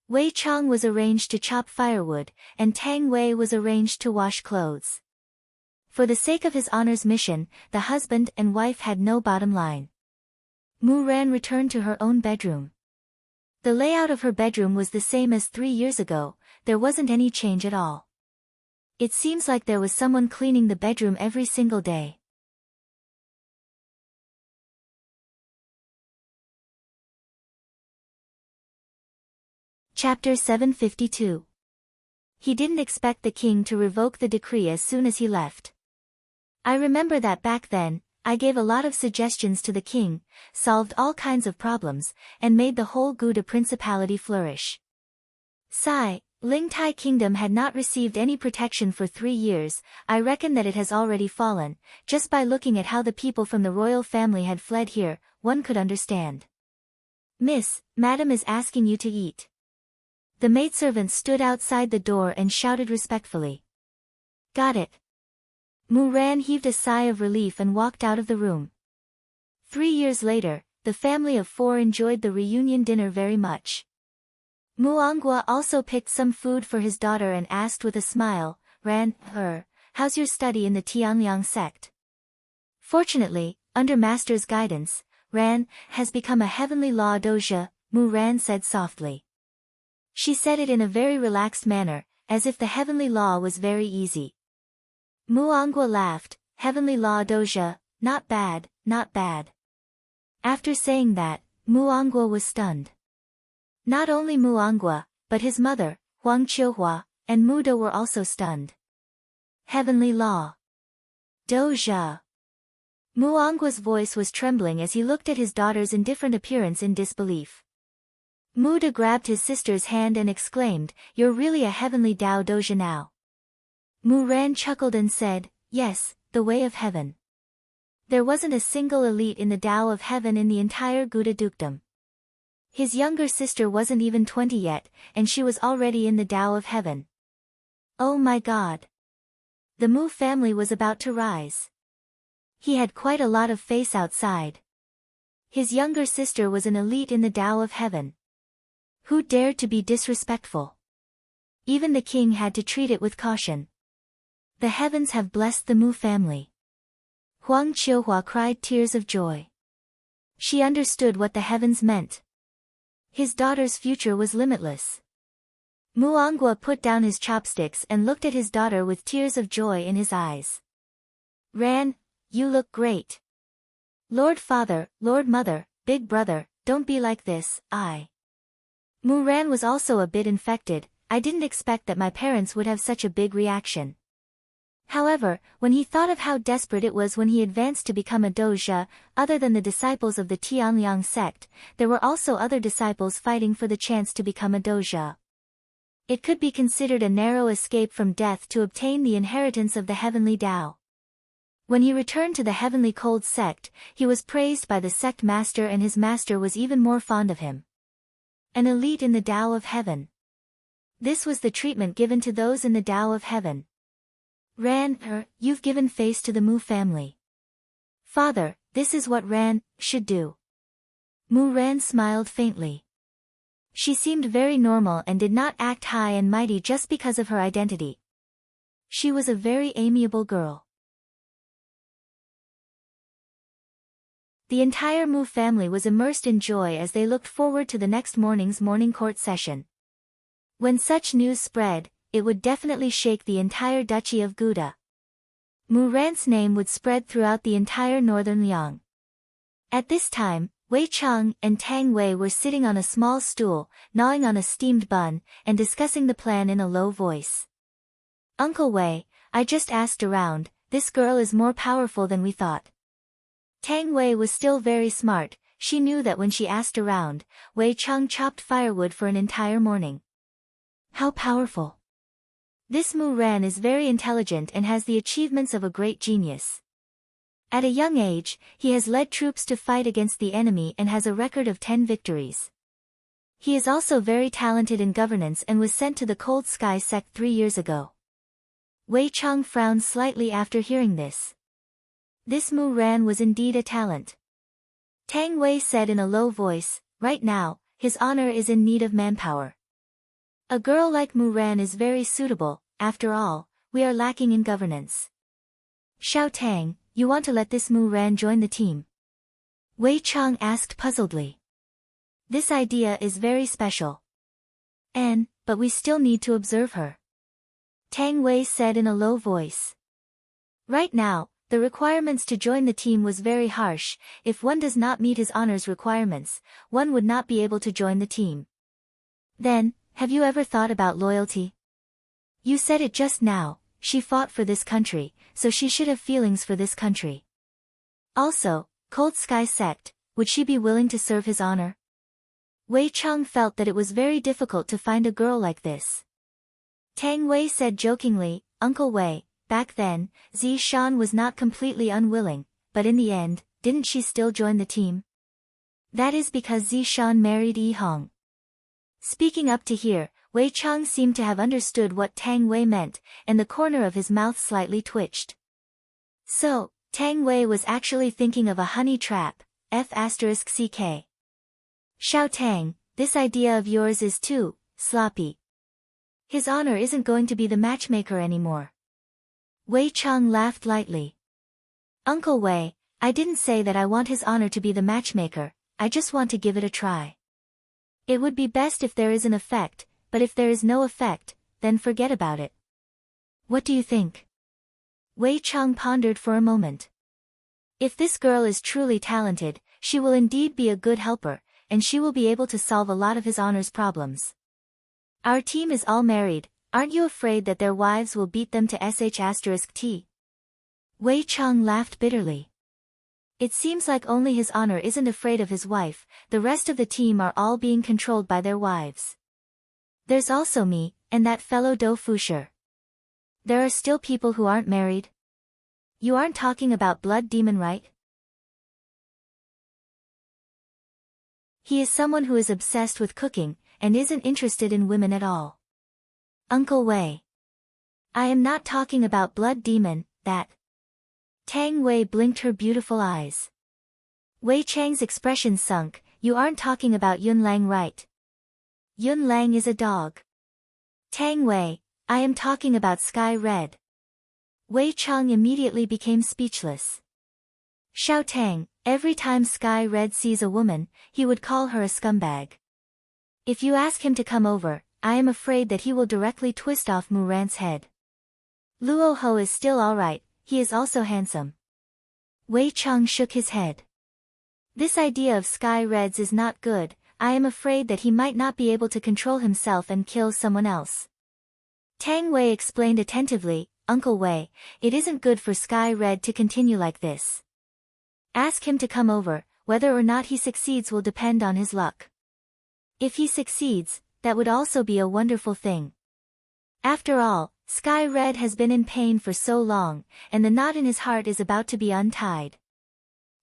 Wei Chang was arranged to chop firewood, and Tang Wei was arranged to wash clothes. For the sake of his honor's mission, the husband and wife had no bottom line. Mu Ran returned to her own bedroom. The layout of her bedroom was the same as 3 years ago, there wasn't any change at all. It seems like there was someone cleaning the bedroom every single day. Chapter 752. He didn't expect the king to revoke the decree as soon as he left. I remember that back then, I gave a lot of suggestions to the king, solved all kinds of problems, and made the whole Guda principality flourish. Sigh, Lingtai Kingdom had not received any protection for 3 years, I reckon that it has already fallen, just by looking at how the people from the royal family had fled here, one could understand. Miss, madam is asking you to eat. The maidservant stood outside the door and shouted respectfully. Got it. Mu Ran heaved a sigh of relief and walked out of the room. 3 years later, the family of 4 enjoyed the reunion dinner very much. Muangwa also picked some food for his daughter and asked with a smile, Ran, how's your study in the Tianliang sect? Fortunately, under master's guidance, Ran has become a heavenly law doja, Mu Ran said softly. She said it in a very relaxed manner, as if the heavenly law was very easy. Muangwa laughed, heavenly law doja, not bad, not bad. After saying that, Muangwa was stunned. Not only Muangwa, but his mother, Huang Qiuhua, and Muda were also stunned. Heavenly Law. Doja. Muangwa's voice was trembling as he looked at his daughter's indifferent appearance in disbelief. Muda grabbed his sister's hand and exclaimed, "You're really a heavenly Dao Doja now." Muran chuckled and said, "Yes, the way of heaven." There wasn't a single elite in the Tao of heaven in the entire Gouda dukedom. His younger sister wasn't even 20 yet, and she was already in the Tao of heaven. Oh my God. The Mu family was about to rise. He had quite a lot of face outside. His younger sister was an elite in the Tao of heaven. Who dared to be disrespectful? Even the king had to treat it with caution. The heavens have blessed the Mu family. Huang Qiuhua cried tears of joy. She understood what the heavens meant. His daughter's future was limitless. Muangwa put down his chopsticks and looked at his daughter with tears of joy in his eyes. "Ran, you look great. Lord Father, Lord Mother, Big Brother, don't be like this, Muran was also a bit infected. I didn't expect that my parents would have such a big reaction. However, when he thought of how desperate it was when he advanced to become a doja, other than the disciples of the Tianliang sect, there were also other disciples fighting for the chance to become a doja. It could be considered a narrow escape from death to obtain the inheritance of the heavenly Tao. When he returned to the heavenly cold sect, he was praised by the sect master, and his master was even more fond of him. An elite in the Tao of heaven. This was the treatment given to those in the Tao of heaven. "Ran, you've given face to the Mu family. Father, this is what Ran should do." Muran smiled faintly. She seemed very normal and did not act high and mighty just because of her identity. She was a very amiable girl. The entire Mu family was immersed in joy as they looked forward to the next morning's morning court session. When such news spread, it would definitely shake the entire duchy of Gouda. Muran's name would spread throughout the entire northern Liang. At this time, Wei Cheng and Tang Wei were sitting on a small stool, gnawing on a steamed bun, and discussing the plan in a low voice. "Uncle Wei, I just asked around, this girl is more powerful than we thought." Tang Wei was still very smart. She knew that when she asked around, Wei Cheng chopped firewood for an entire morning. How powerful! This Muran is very intelligent and has the achievements of a great genius. At a young age, he has led troops to fight against the enemy and has a record of 10 victories. He is also very talented in governance and was sent to the Cold Sky sect 3 years ago. Wei Cheng frowned slightly after hearing this. This Muran was indeed a talent. Tang Wei said in a low voice, "Right now, his honor is in need of manpower. A girl like Muran is very suitable. After all, we are lacking in governance. Xiao Tang, you want to let this Muran join the team?" Wei Cheng asked puzzledly. "This idea is very special. But we still need to observe her," Tang Wei said in a low voice. Right now, the requirements to join the team was very harsh. If one does not meet his honor's requirements, one would not be able to join the team. Then, have you ever thought about loyalty? You said it just now, she fought for this country, so she should have feelings for this country. Also, Cold Sky sect, would she be willing to serve his honor? Wei Cheng felt that it was very difficult to find a girl like this. Tang Wei said jokingly, "Uncle Wei, back then, Zi Shan was not completely unwilling, but in the end, didn't she still join the team?" "That is because Zi Shan married Yi Hong." Speaking up to here, Wei Cheng seemed to have understood what Tang Wei meant, and the corner of his mouth slightly twitched. So, Tang Wei was actually thinking of a honey trap, F***ck. "Xiao Tang, this idea of yours is too sloppy. His honor isn't going to be the matchmaker anymore." Wei Cheng laughed lightly. "Uncle Wei, I didn't say that I want his honor to be the matchmaker, I just want to give it a try. It would be best if there is an effect, but if there is no effect, then forget about it. What do you think?" Wei Cheng pondered for a moment. If this girl is truly talented, she will indeed be a good helper. and she will be able to solve a lot of his honor's problems. Our team is all married, aren't you afraid that their wives will beat them to sh*t? Wei Cheng laughed bitterly. It seems like only his honor isn't afraid of his wife, the rest of the team are all being controlled by their wives. There's also me, and that fellow Do Fusher. There are still people who aren't married. You aren't talking about Blood Demon, right? He is someone who is obsessed with cooking, and isn't interested in women at all. Uncle Wei. I am not talking about Blood Demon, that. Tang Wei blinked her beautiful eyes. Wei Chang's expression sunk. You aren't talking about Yun Lang, right? Yun Lang is a dog. Tang Wei, I am talking about Sky Red. Wei Cheng immediately became speechless. Xiao Tang, every time Sky Red sees a woman, he would call her a scumbag. If you ask him to come over, I am afraid that he will directly twist off Mu Ran's head. Luo Ho is still alright, he is also handsome. Wei Cheng shook his head. This idea of Sky Red's is not good, I am afraid that he might not be able to control himself and kill someone else. Tang Wei explained attentively, Uncle Wei, it isn't good for Sky Red to continue like this. Ask him to come over, whether or not he succeeds will depend on his luck. If he succeeds, that would also be a wonderful thing. After all, Sky Red has been in pain for so long, and the knot in his heart is about to be untied.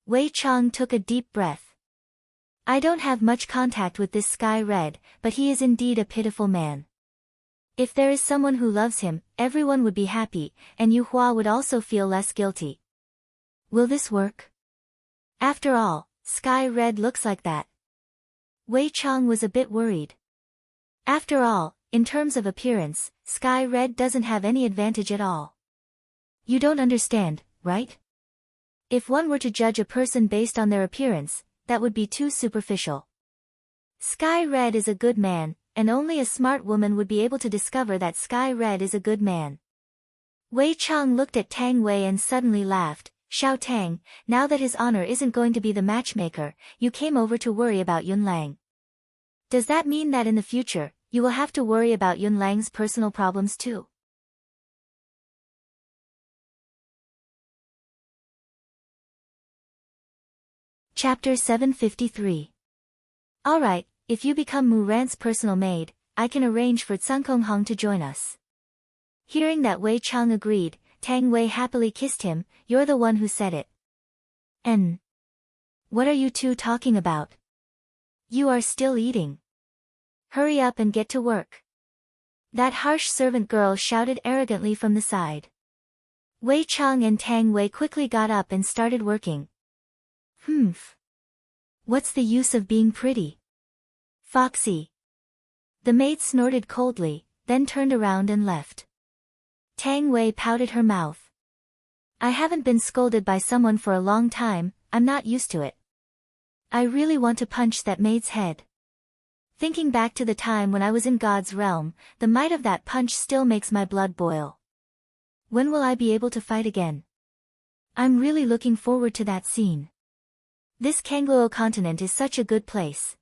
Wei Cheng took a deep breath. I don't have much contact with this Sky Red, but he is indeed a pitiful man. If there is someone who loves him, everyone would be happy, and Yu Hua would also feel less guilty. Will this work? After all, Sky Red looks like that. Wei Cheng was a bit worried. After all, in terms of appearance, Sky Red doesn't have any advantage at all. You don't understand, right? If one were to judge a person based on their appearance, that would be too superficial. Sky Red is a good man, and only a smart woman would be able to discover that Sky Red is a good man. Wei Cheng looked at Tang Wei and suddenly laughed. Xiao Tang, now that his honor isn't going to be the matchmaker, you came over to worry about Yun Lang. Does that mean that in the future, you will have to worry about Yun Lang's personal problems too? Chapter 753. Alright, if you become Mu Ran's personal maid, I can arrange for Tsungkong Hong to join us. Hearing that Wei Cheng agreed, Tang Wei happily kissed him. You're the one who said it. What are you two talking about? You are still eating. Hurry up and get to work. That harsh servant girl shouted arrogantly from the side. Wei Cheng and Tang Wei quickly got up and started working. What's the use of being pretty? Foxy. The maid snorted coldly, then turned around and left. Tang Wei pouted her mouth. I haven't been scolded by someone for a long time, I'm not used to it. I really want to punch that maid's head. Thinking back to the time when I was in God's realm, the might of that punch still makes my blood boil. When will I be able to fight again? I'm really looking forward to that scene. This Kangluo continent is such a good place.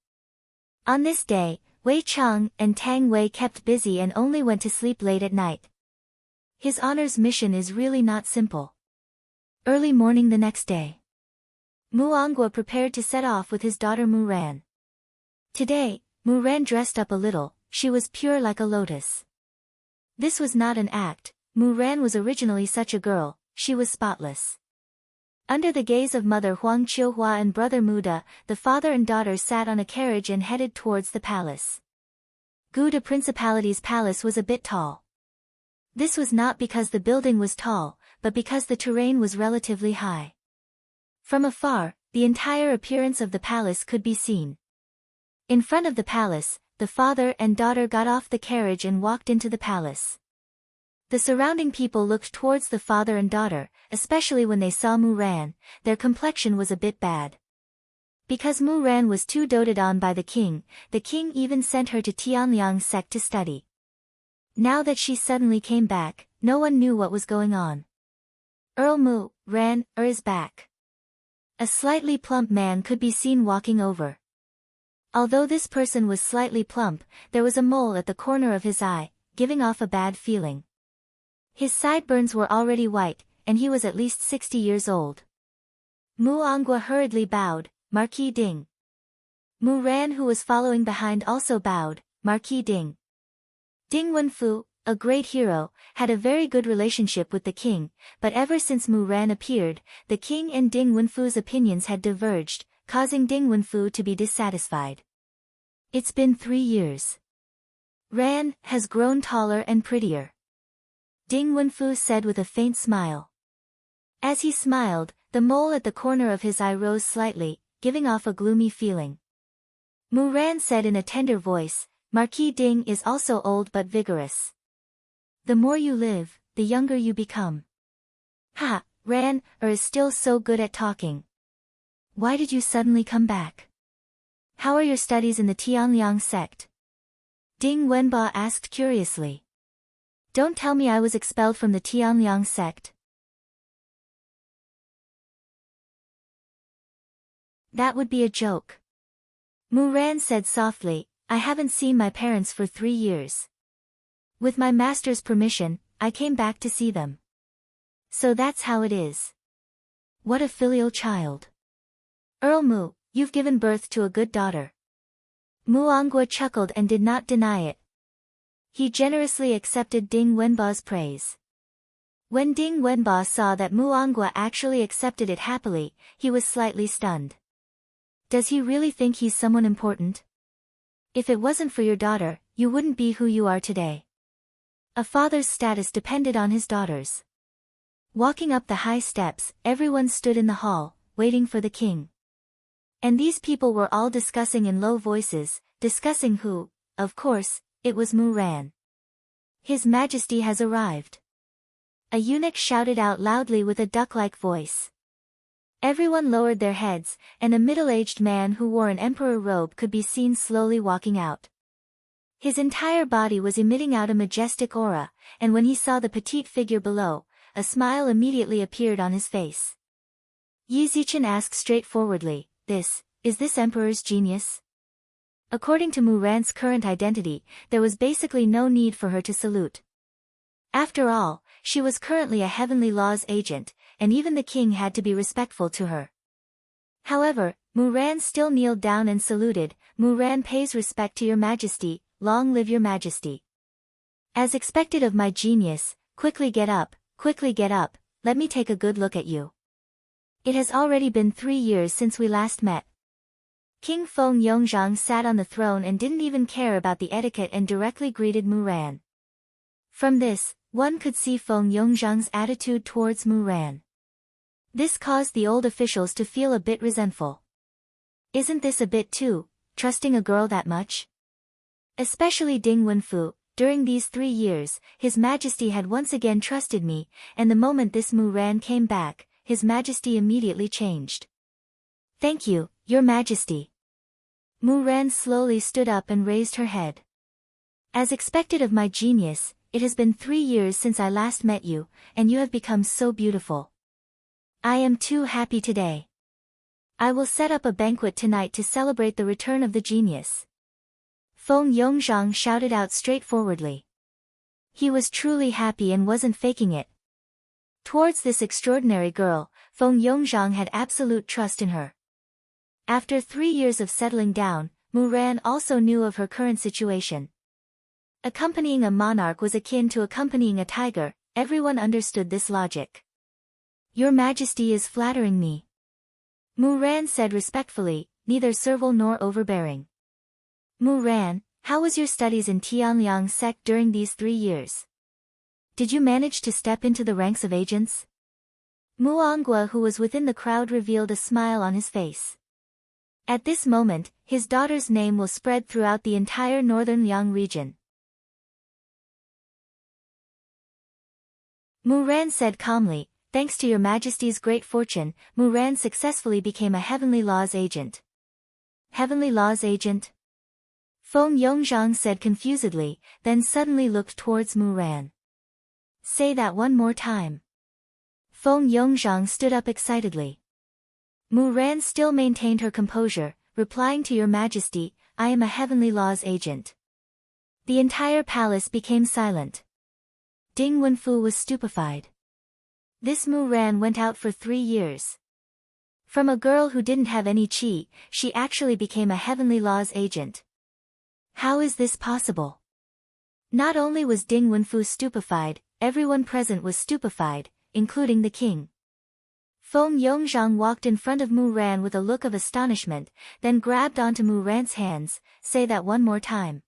On this day, Wei Cheng and Tang Wei kept busy and only went to sleep late at night. His honor's mission is really not simple. Early morning the next day. Mu Angua prepared to set off with his daughter Mu Ran. Today, Mu Ran dressed up a little, she was pure like a lotus. This was not an act, Mu Ran was originally such a girl, she was spotless. Under the gaze of mother Huang Qiuhua and brother Muda, the father and daughter sat on a carriage and headed towards the palace. Guda Principality's palace was a bit tall. This was not because the building was tall, but because the terrain was relatively high. From afar, the entire appearance of the palace could be seen. In front of the palace, the father and daughter got off the carriage and walked into the palace. The surrounding people looked towards the father and daughter, especially when they saw Mu Ran, their complexion was a bit bad. Because Mu Ran was too doted on by the king even sent her to Tianliang sect to study. Now that she suddenly came back, no one knew what was going on. Earl Mu Ran is back. A slightly plump man could be seen walking over. Although this person was slightly plump, there was a mole at the corner of his eye, giving off a bad feeling. His sideburns were already white, and he was at least 60 years old. Mu Angua hurriedly bowed, Marquis Ding. Mu Ran, who was following behind, also bowed, Marquis Ding. Ding Wenfu, a great hero, had a very good relationship with the king, but ever since Mu Ran appeared, the king and Ding Wenfu's opinions had diverged, causing Ding Wenfu to be dissatisfied. It's been 3 years. Ran has grown taller and prettier. Ding Wenfu said with a faint smile. As he smiled, the mole at the corner of his eye rose slightly, giving off a gloomy feeling. Mu Ran said in a tender voice, Marquis Ding is also old but vigorous. The more you live, the younger you become. Ha, Ran is still so good at talking. Why did you suddenly come back? How are your studies in the Tianliang sect? Ding Wenba asked curiously. Don't tell me I was expelled from the Tianliang sect. That would be a joke. Mu Ran said softly, I haven't seen my parents for 3 years. With my master's permission, I came back to see them. So that's how it is. What a filial child. Earl Mu, you've given birth to a good daughter. Mu Angua chuckled and did not deny it. He generously accepted Ding Wenba's praise. When Ding Wenba saw that Mu Angua actually accepted it happily, he was slightly stunned. Does he really think he's someone important? If it wasn't for your daughter, you wouldn't be who you are today. A father's status depended on his daughters. Walking up the high steps, everyone stood in the hall, waiting for the king. And these people were all discussing in low voices, discussing who, of course, it was Mu Ran. His Majesty has arrived. A eunuch shouted out loudly with a duck-like voice. Everyone lowered their heads, and a middle-aged man who wore an emperor robe could be seen slowly walking out. His entire body was emitting out a majestic aura, and when he saw the petite figure below, a smile immediately appeared on his face. Yi Zichen asked straightforwardly, is this emperor's genius? According to Mu Ran's current identity, there was basically no need for her to salute. After all, she was currently a heavenly laws agent, and even the king had to be respectful to her. However, Mu Ran still kneeled down and saluted, Mu Ran pays respect to your majesty, long live your majesty. As expected of my genius, quickly get up, let me take a good look at you. It has already been 3 years since we last met. King Feng Yongzhang sat on the throne and didn't even care about the etiquette and directly greeted Mu Ran. From this, one could see Feng Yongzhang's attitude towards Mu Ran. This caused the old officials to feel a bit resentful. Isn't this a bit too, trusting a girl that much? Especially Ding Wenfu, during these 3 years, His Majesty had once again trusted me, and the moment this Mu Ran came back, His Majesty immediately changed. Thank you, Your Majesty. Mu Ran slowly stood up and raised her head. As expected of my genius, it has been 3 years since I last met you, and you have become so beautiful. I am too happy today. I will set up a banquet tonight to celebrate the return of the genius. Feng Yongzhang shouted out straightforwardly. He was truly happy and wasn't faking it. Towards this extraordinary girl, Feng Yongzhang had absolute trust in her. After 3 years of settling down, Mu Ran also knew of her current situation. Accompanying a monarch was akin to accompanying a tiger, everyone understood this logic. Your Majesty is flattering me. Mu Ran said respectfully, neither servile nor overbearing. Mu Ran, how was your studies in Tianliang sect during these 3 years? Did you manage to step into the ranks of agents? Mu Angua, who was within the crowd, revealed a smile on his face. At this moment, his daughter's name will spread throughout the entire northern Yang region. Mu Ran said calmly, thanks to your Majesty's great fortune, Mu Ran successfully became a heavenly laws agent. Heavenly laws agent? Feng Yongzhang said confusedly, then suddenly looked towards Mu Ran. Say that one more time. Feng Yongzhang stood up excitedly. Mu Ran still maintained her composure, replying to your Majesty, I am a heavenly law's agent. The entire palace became silent. Ding Wenfu was stupefied. This Mu Ran went out for 3 years. From a girl who didn't have any qi, she actually became a heavenly law's agent. How is this possible? Not only was Ding Wenfu stupefied, everyone present was stupefied, including the king. Feng Yongzhang walked in front of Mu Ran with a look of astonishment, then grabbed onto Mu Ran's hands. Say that one more time.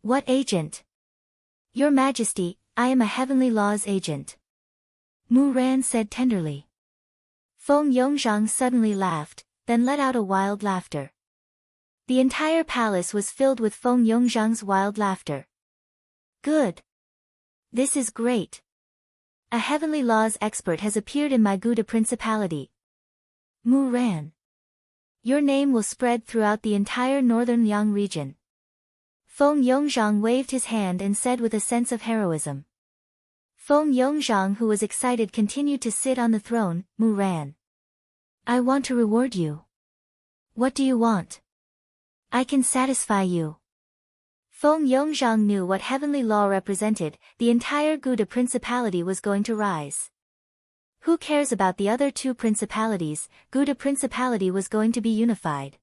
What agent? Your Majesty, I am a heavenly law's agent. Mu Ran said tenderly. Feng Yongzhang suddenly laughed, then let out a wild laughter. The entire palace was filled with Feng Yongzhang's wild laughter. Good. This is great. A heavenly laws expert has appeared in my Gouda Principality. Mu Ran. Your name will spread throughout the entire northern Yang region. Feng Yongzhang waved his hand and said with a sense of heroism. Feng Yongzhang, who was excited, continued to sit on the throne. Mu Ran. I want to reward you. What do you want? I can satisfy you. Feng Yongzhang knew what heavenly law represented. The entire Gouda Principality was going to rise. Who cares about the other 2 principalities? Gouda Principality was going to be unified.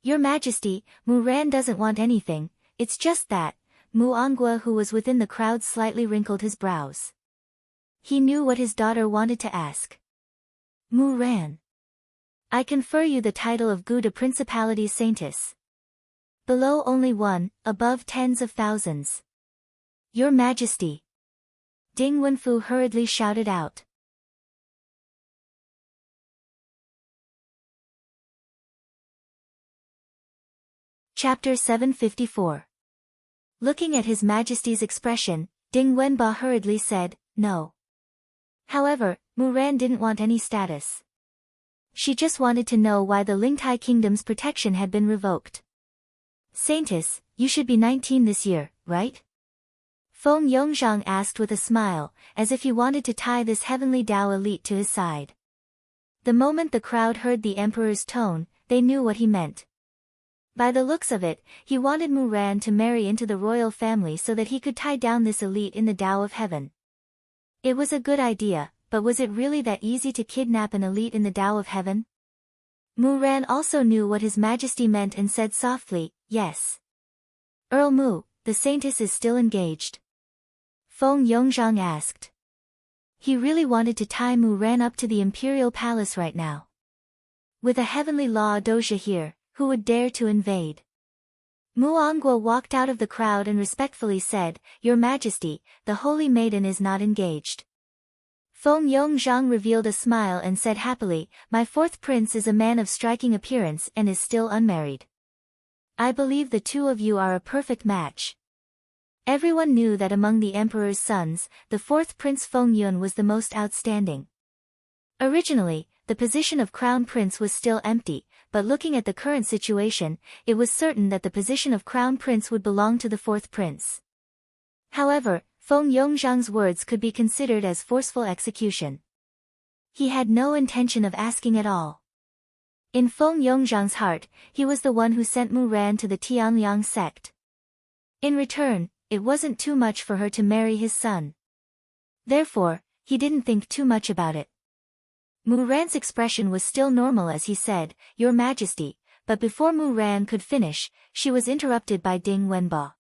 Your Majesty, Mu Ran doesn't want anything, it's just that. Mu Angua, who was within the crowd, slightly wrinkled his brows. He knew what his daughter wanted to ask. Mu Ran. I confer you the title of Gouda Principality Saintess. Below only 1, above tens of thousands. Your Majesty. Ding Wenfu hurriedly shouted out. Chapter 754. Looking at His Majesty's expression, Ding Wenba hurriedly said, no. However, Mu Ran didn't want any status. She just wanted to know why the Lingtai Kingdom's protection had been revoked. Saintess, you should be 19 this year, right? Feng Yongzhang asked with a smile, as if he wanted to tie this heavenly Dao elite to his side. The moment the crowd heard the emperor's tone, they knew what he meant. By the looks of it, he wanted Mu Ran to marry into the royal family so that he could tie down this elite in the Dao of heaven. It was a good idea, but was it really that easy to kidnap an elite in the Dao of heaven? Mu Ran also knew what His Majesty meant and said softly, yes. Earl Mu, the saintess is still engaged. Feng Yongzhang asked. He really wanted to tie Mu Ran up to the imperial palace right now. With a heavenly law doja here, who would dare to invade? Mu Angua walked out of the crowd and respectfully said, Your Majesty, the holy maiden is not engaged. Feng Yongzhang revealed a smile and said happily, My 4th prince is a man of striking appearance and is still unmarried. I believe the 2 of you are a perfect match. Everyone knew that among the emperor's sons, the 4th prince Feng Yun was the most outstanding. Originally, the position of crown prince was still empty, but looking at the current situation, it was certain that the position of crown prince would belong to the 4th prince. However, Feng Yongzhang's words could be considered as forceful execution. He had no intention of asking at all. In Feng Yongzhang's heart, he was the one who sent Mu Ran to the Tianliang sect. In return, it wasn't too much for her to marry his son. Therefore, he didn't think too much about it. Mu Ran's expression was still normal as he said, Your Majesty, but before Mu Ran could finish, she was interrupted by Ding Wenba.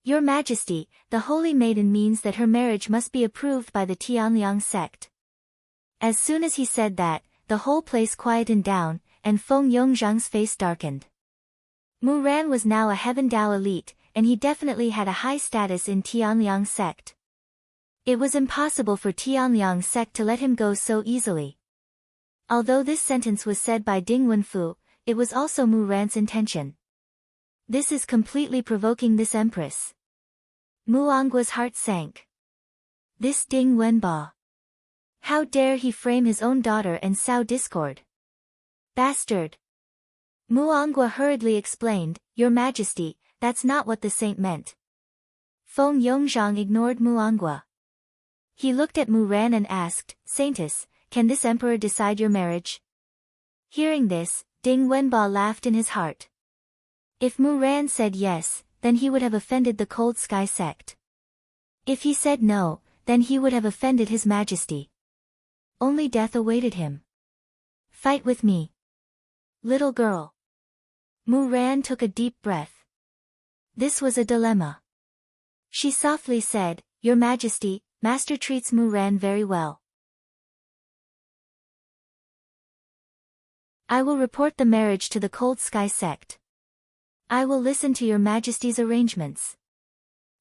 Your Majesty, the holy maiden means that her marriage must be approved by the Tianliang sect. As soon as he said that, the whole place quietened down, and Feng Yongzhang's face darkened. Mu Ran was now a Heaven Dao elite, and he definitely had a high status in Tianliang sect. It was impossible for Tianliang sect to let him go so easily. Although this sentence was said by Ding Wenfu, it was also Mu Ran's intention. This is completely provoking this empress. Mu Angwa's heart sank. This Ding Wenba. How dare he frame his own daughter and sow discord? Bastard! Mu Angua hurriedly explained, Your Majesty, that's not what the saint meant. Feng Yongzhang ignored Mu Angua. He looked at Mu Ran and asked, Saintess, can this emperor decide your marriage? Hearing this, Ding Wenba laughed in his heart. If Mu Ran said yes, then he would have offended the Cold Sky sect. If he said no, then he would have offended His Majesty. Only death awaited him. Fight with me, little girl. Mu Ran took a deep breath. This was a dilemma. She softly said, Your Majesty, Master treats Mu Ran very well. I will report the marriage to the Cold Sky sect. I will listen to Your Majesty's arrangements.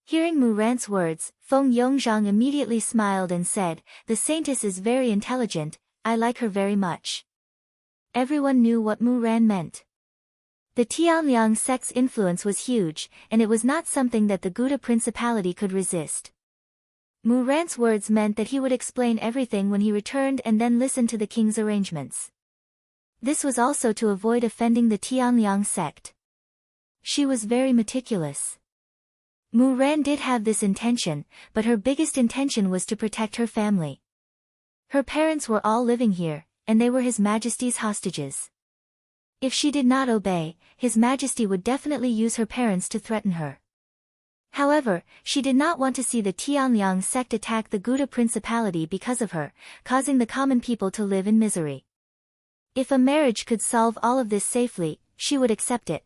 Hearing Mu Ran's words, Feng Yongzhang immediately smiled and said, The Saintess is very intelligent, I like her very much. Everyone knew what Mu Ran meant. The Tianliang sect's influence was huge, and it was not something that the Gouda Principality could resist. Mu Ran's words meant that he would explain everything when he returned and then listen to the king's arrangements. This was also to avoid offending the Tianliang sect. She was very meticulous. Mu Ran did have this intention, but her biggest intention was to protect her family. Her parents were all living here, and they were His Majesty's hostages. If she did not obey, His Majesty would definitely use her parents to threaten her. However, she did not want to see the Tianliang sect attack the Gouda Principality because of her, causing the common people to live in misery. If a marriage could solve all of this safely, she would accept it.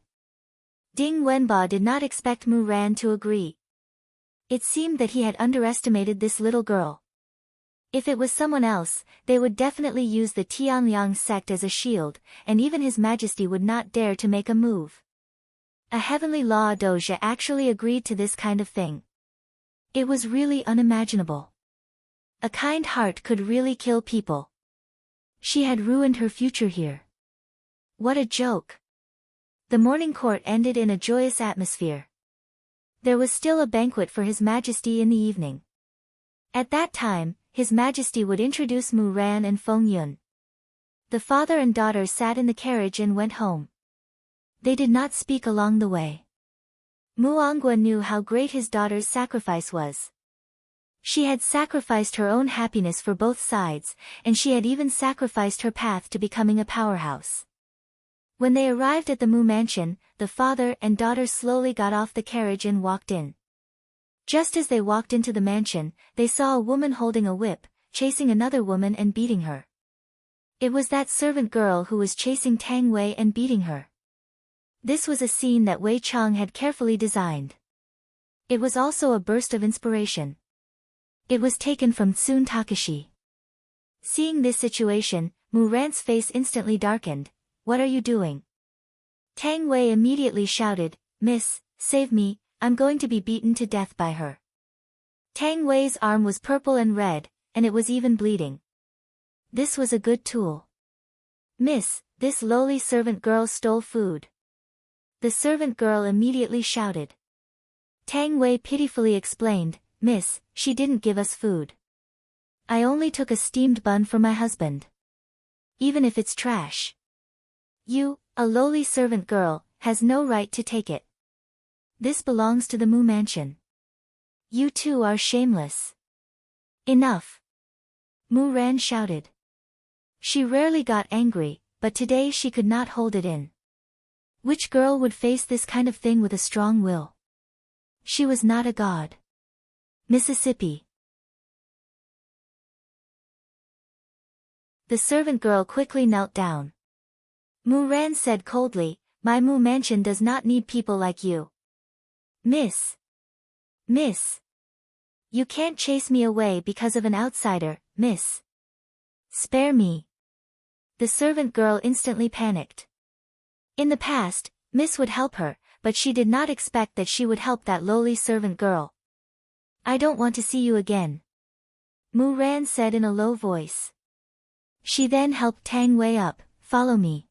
Ding Wenba did not expect Mu Ran to agree. It seemed that he had underestimated this little girl. If it was someone else, they would definitely use the Tianliang sect as a shield, and even His Majesty would not dare to make a move. A heavenly law doja actually agreed to this kind of thing. It was really unimaginable. A kind heart could really kill people. She had ruined her future here. What a joke. The morning court ended in a joyous atmosphere. There was still a banquet for His Majesty in the evening. At that time, His Majesty would introduce Mu Ran and Feng Yun. The father and daughter sat in the carriage and went home. They did not speak along the way. Mu Angua knew how great his daughter's sacrifice was. She had sacrificed her own happiness for both sides, and she had even sacrificed her path to becoming a powerhouse. When they arrived at the Mu mansion, the father and daughter slowly got off the carriage and walked in. Just as they walked into the mansion, they saw a woman holding a whip, chasing another woman and beating her. It was that servant girl who was chasing Tang Wei and beating her. This was a scene that Wei Chang had carefully designed. It was also a burst of inspiration. It was taken from Tsun Takashi. Seeing this situation, Mu Ran's face instantly darkened. What are you doing? Tang Wei immediately shouted, Miss, save me, I'm going to be beaten to death by her. Tang Wei's arm was purple and red, and it was even bleeding. This was a good tool. Miss, this lowly servant girl stole food. The servant girl immediately shouted. Tang Wei pitifully explained, Miss, she didn't give us food. I only took a steamed bun for my husband. Even if it's trash. You, a lowly servant girl, has no right to take it. This belongs to the Mu mansion. You two are shameless. Enough. Mu Ran shouted. She rarely got angry, but today she could not hold it in. Which girl would face this kind of thing with a strong will? She was not a god. Mississippi. The servant girl quickly knelt down. Mu Ran said coldly, My Mu mansion does not need people like you. Miss. You can't chase me away because of an outsider, miss. Spare me. The servant girl instantly panicked. In the past, Miss would help her, but she did not expect that she would help that lowly servant girl. I don't want to see you again. Mu Ran said in a low voice. She then helped Tang Wei up, follow me.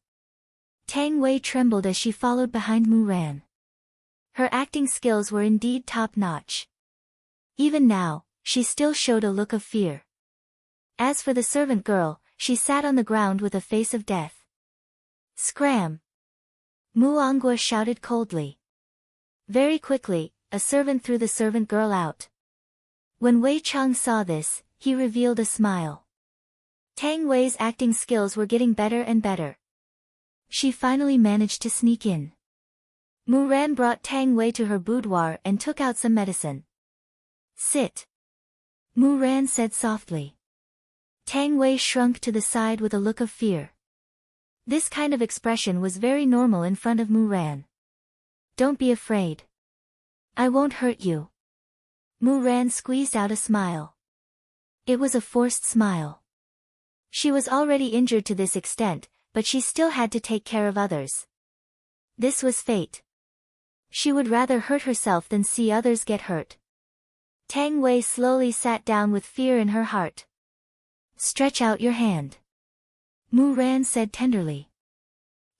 Tang Wei trembled as she followed behind Mu Ran. Her acting skills were indeed top-notch. Even now, she still showed a look of fear. As for the servant girl, she sat on the ground with a face of death. Scram! Mu Angua shouted coldly. Very quickly, a servant threw the servant girl out. When Wei Chang saw this, he revealed a smile. Tang Wei's acting skills were getting better and better. She finally managed to sneak in. Mu Ran brought Tang Wei to her boudoir and took out some medicine. Sit. Mu Ran said softly. Tang Wei shrunk to the side with a look of fear. This kind of expression was very normal in front of Mu Ran. Don't be afraid. I won't hurt you. Mu Ran squeezed out a smile. It was a forced smile. She was already injured to this extent, but she still had to take care of others. This was fate. She would rather hurt herself than see others get hurt. Tang Wei slowly sat down with fear in her heart. Stretch out your hand. Mu Ran said tenderly.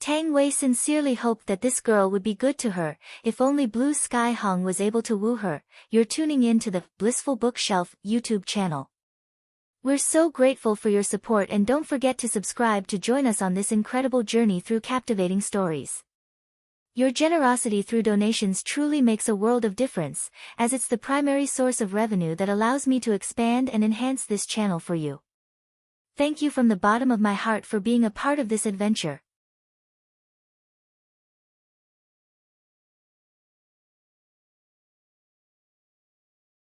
Tang Wei sincerely hoped that this girl would be good to her, if only Blue Sky Hong was able to woo her. You're tuning in to the Blissful Bookshelf YouTube channel. We're so grateful for your support, and don't forget to subscribe to join us on this incredible journey through captivating stories. Your generosity through donations truly makes a world of difference, as it's the primary source of revenue that allows me to expand and enhance this channel for you. Thank you from the bottom of my heart for being a part of this adventure.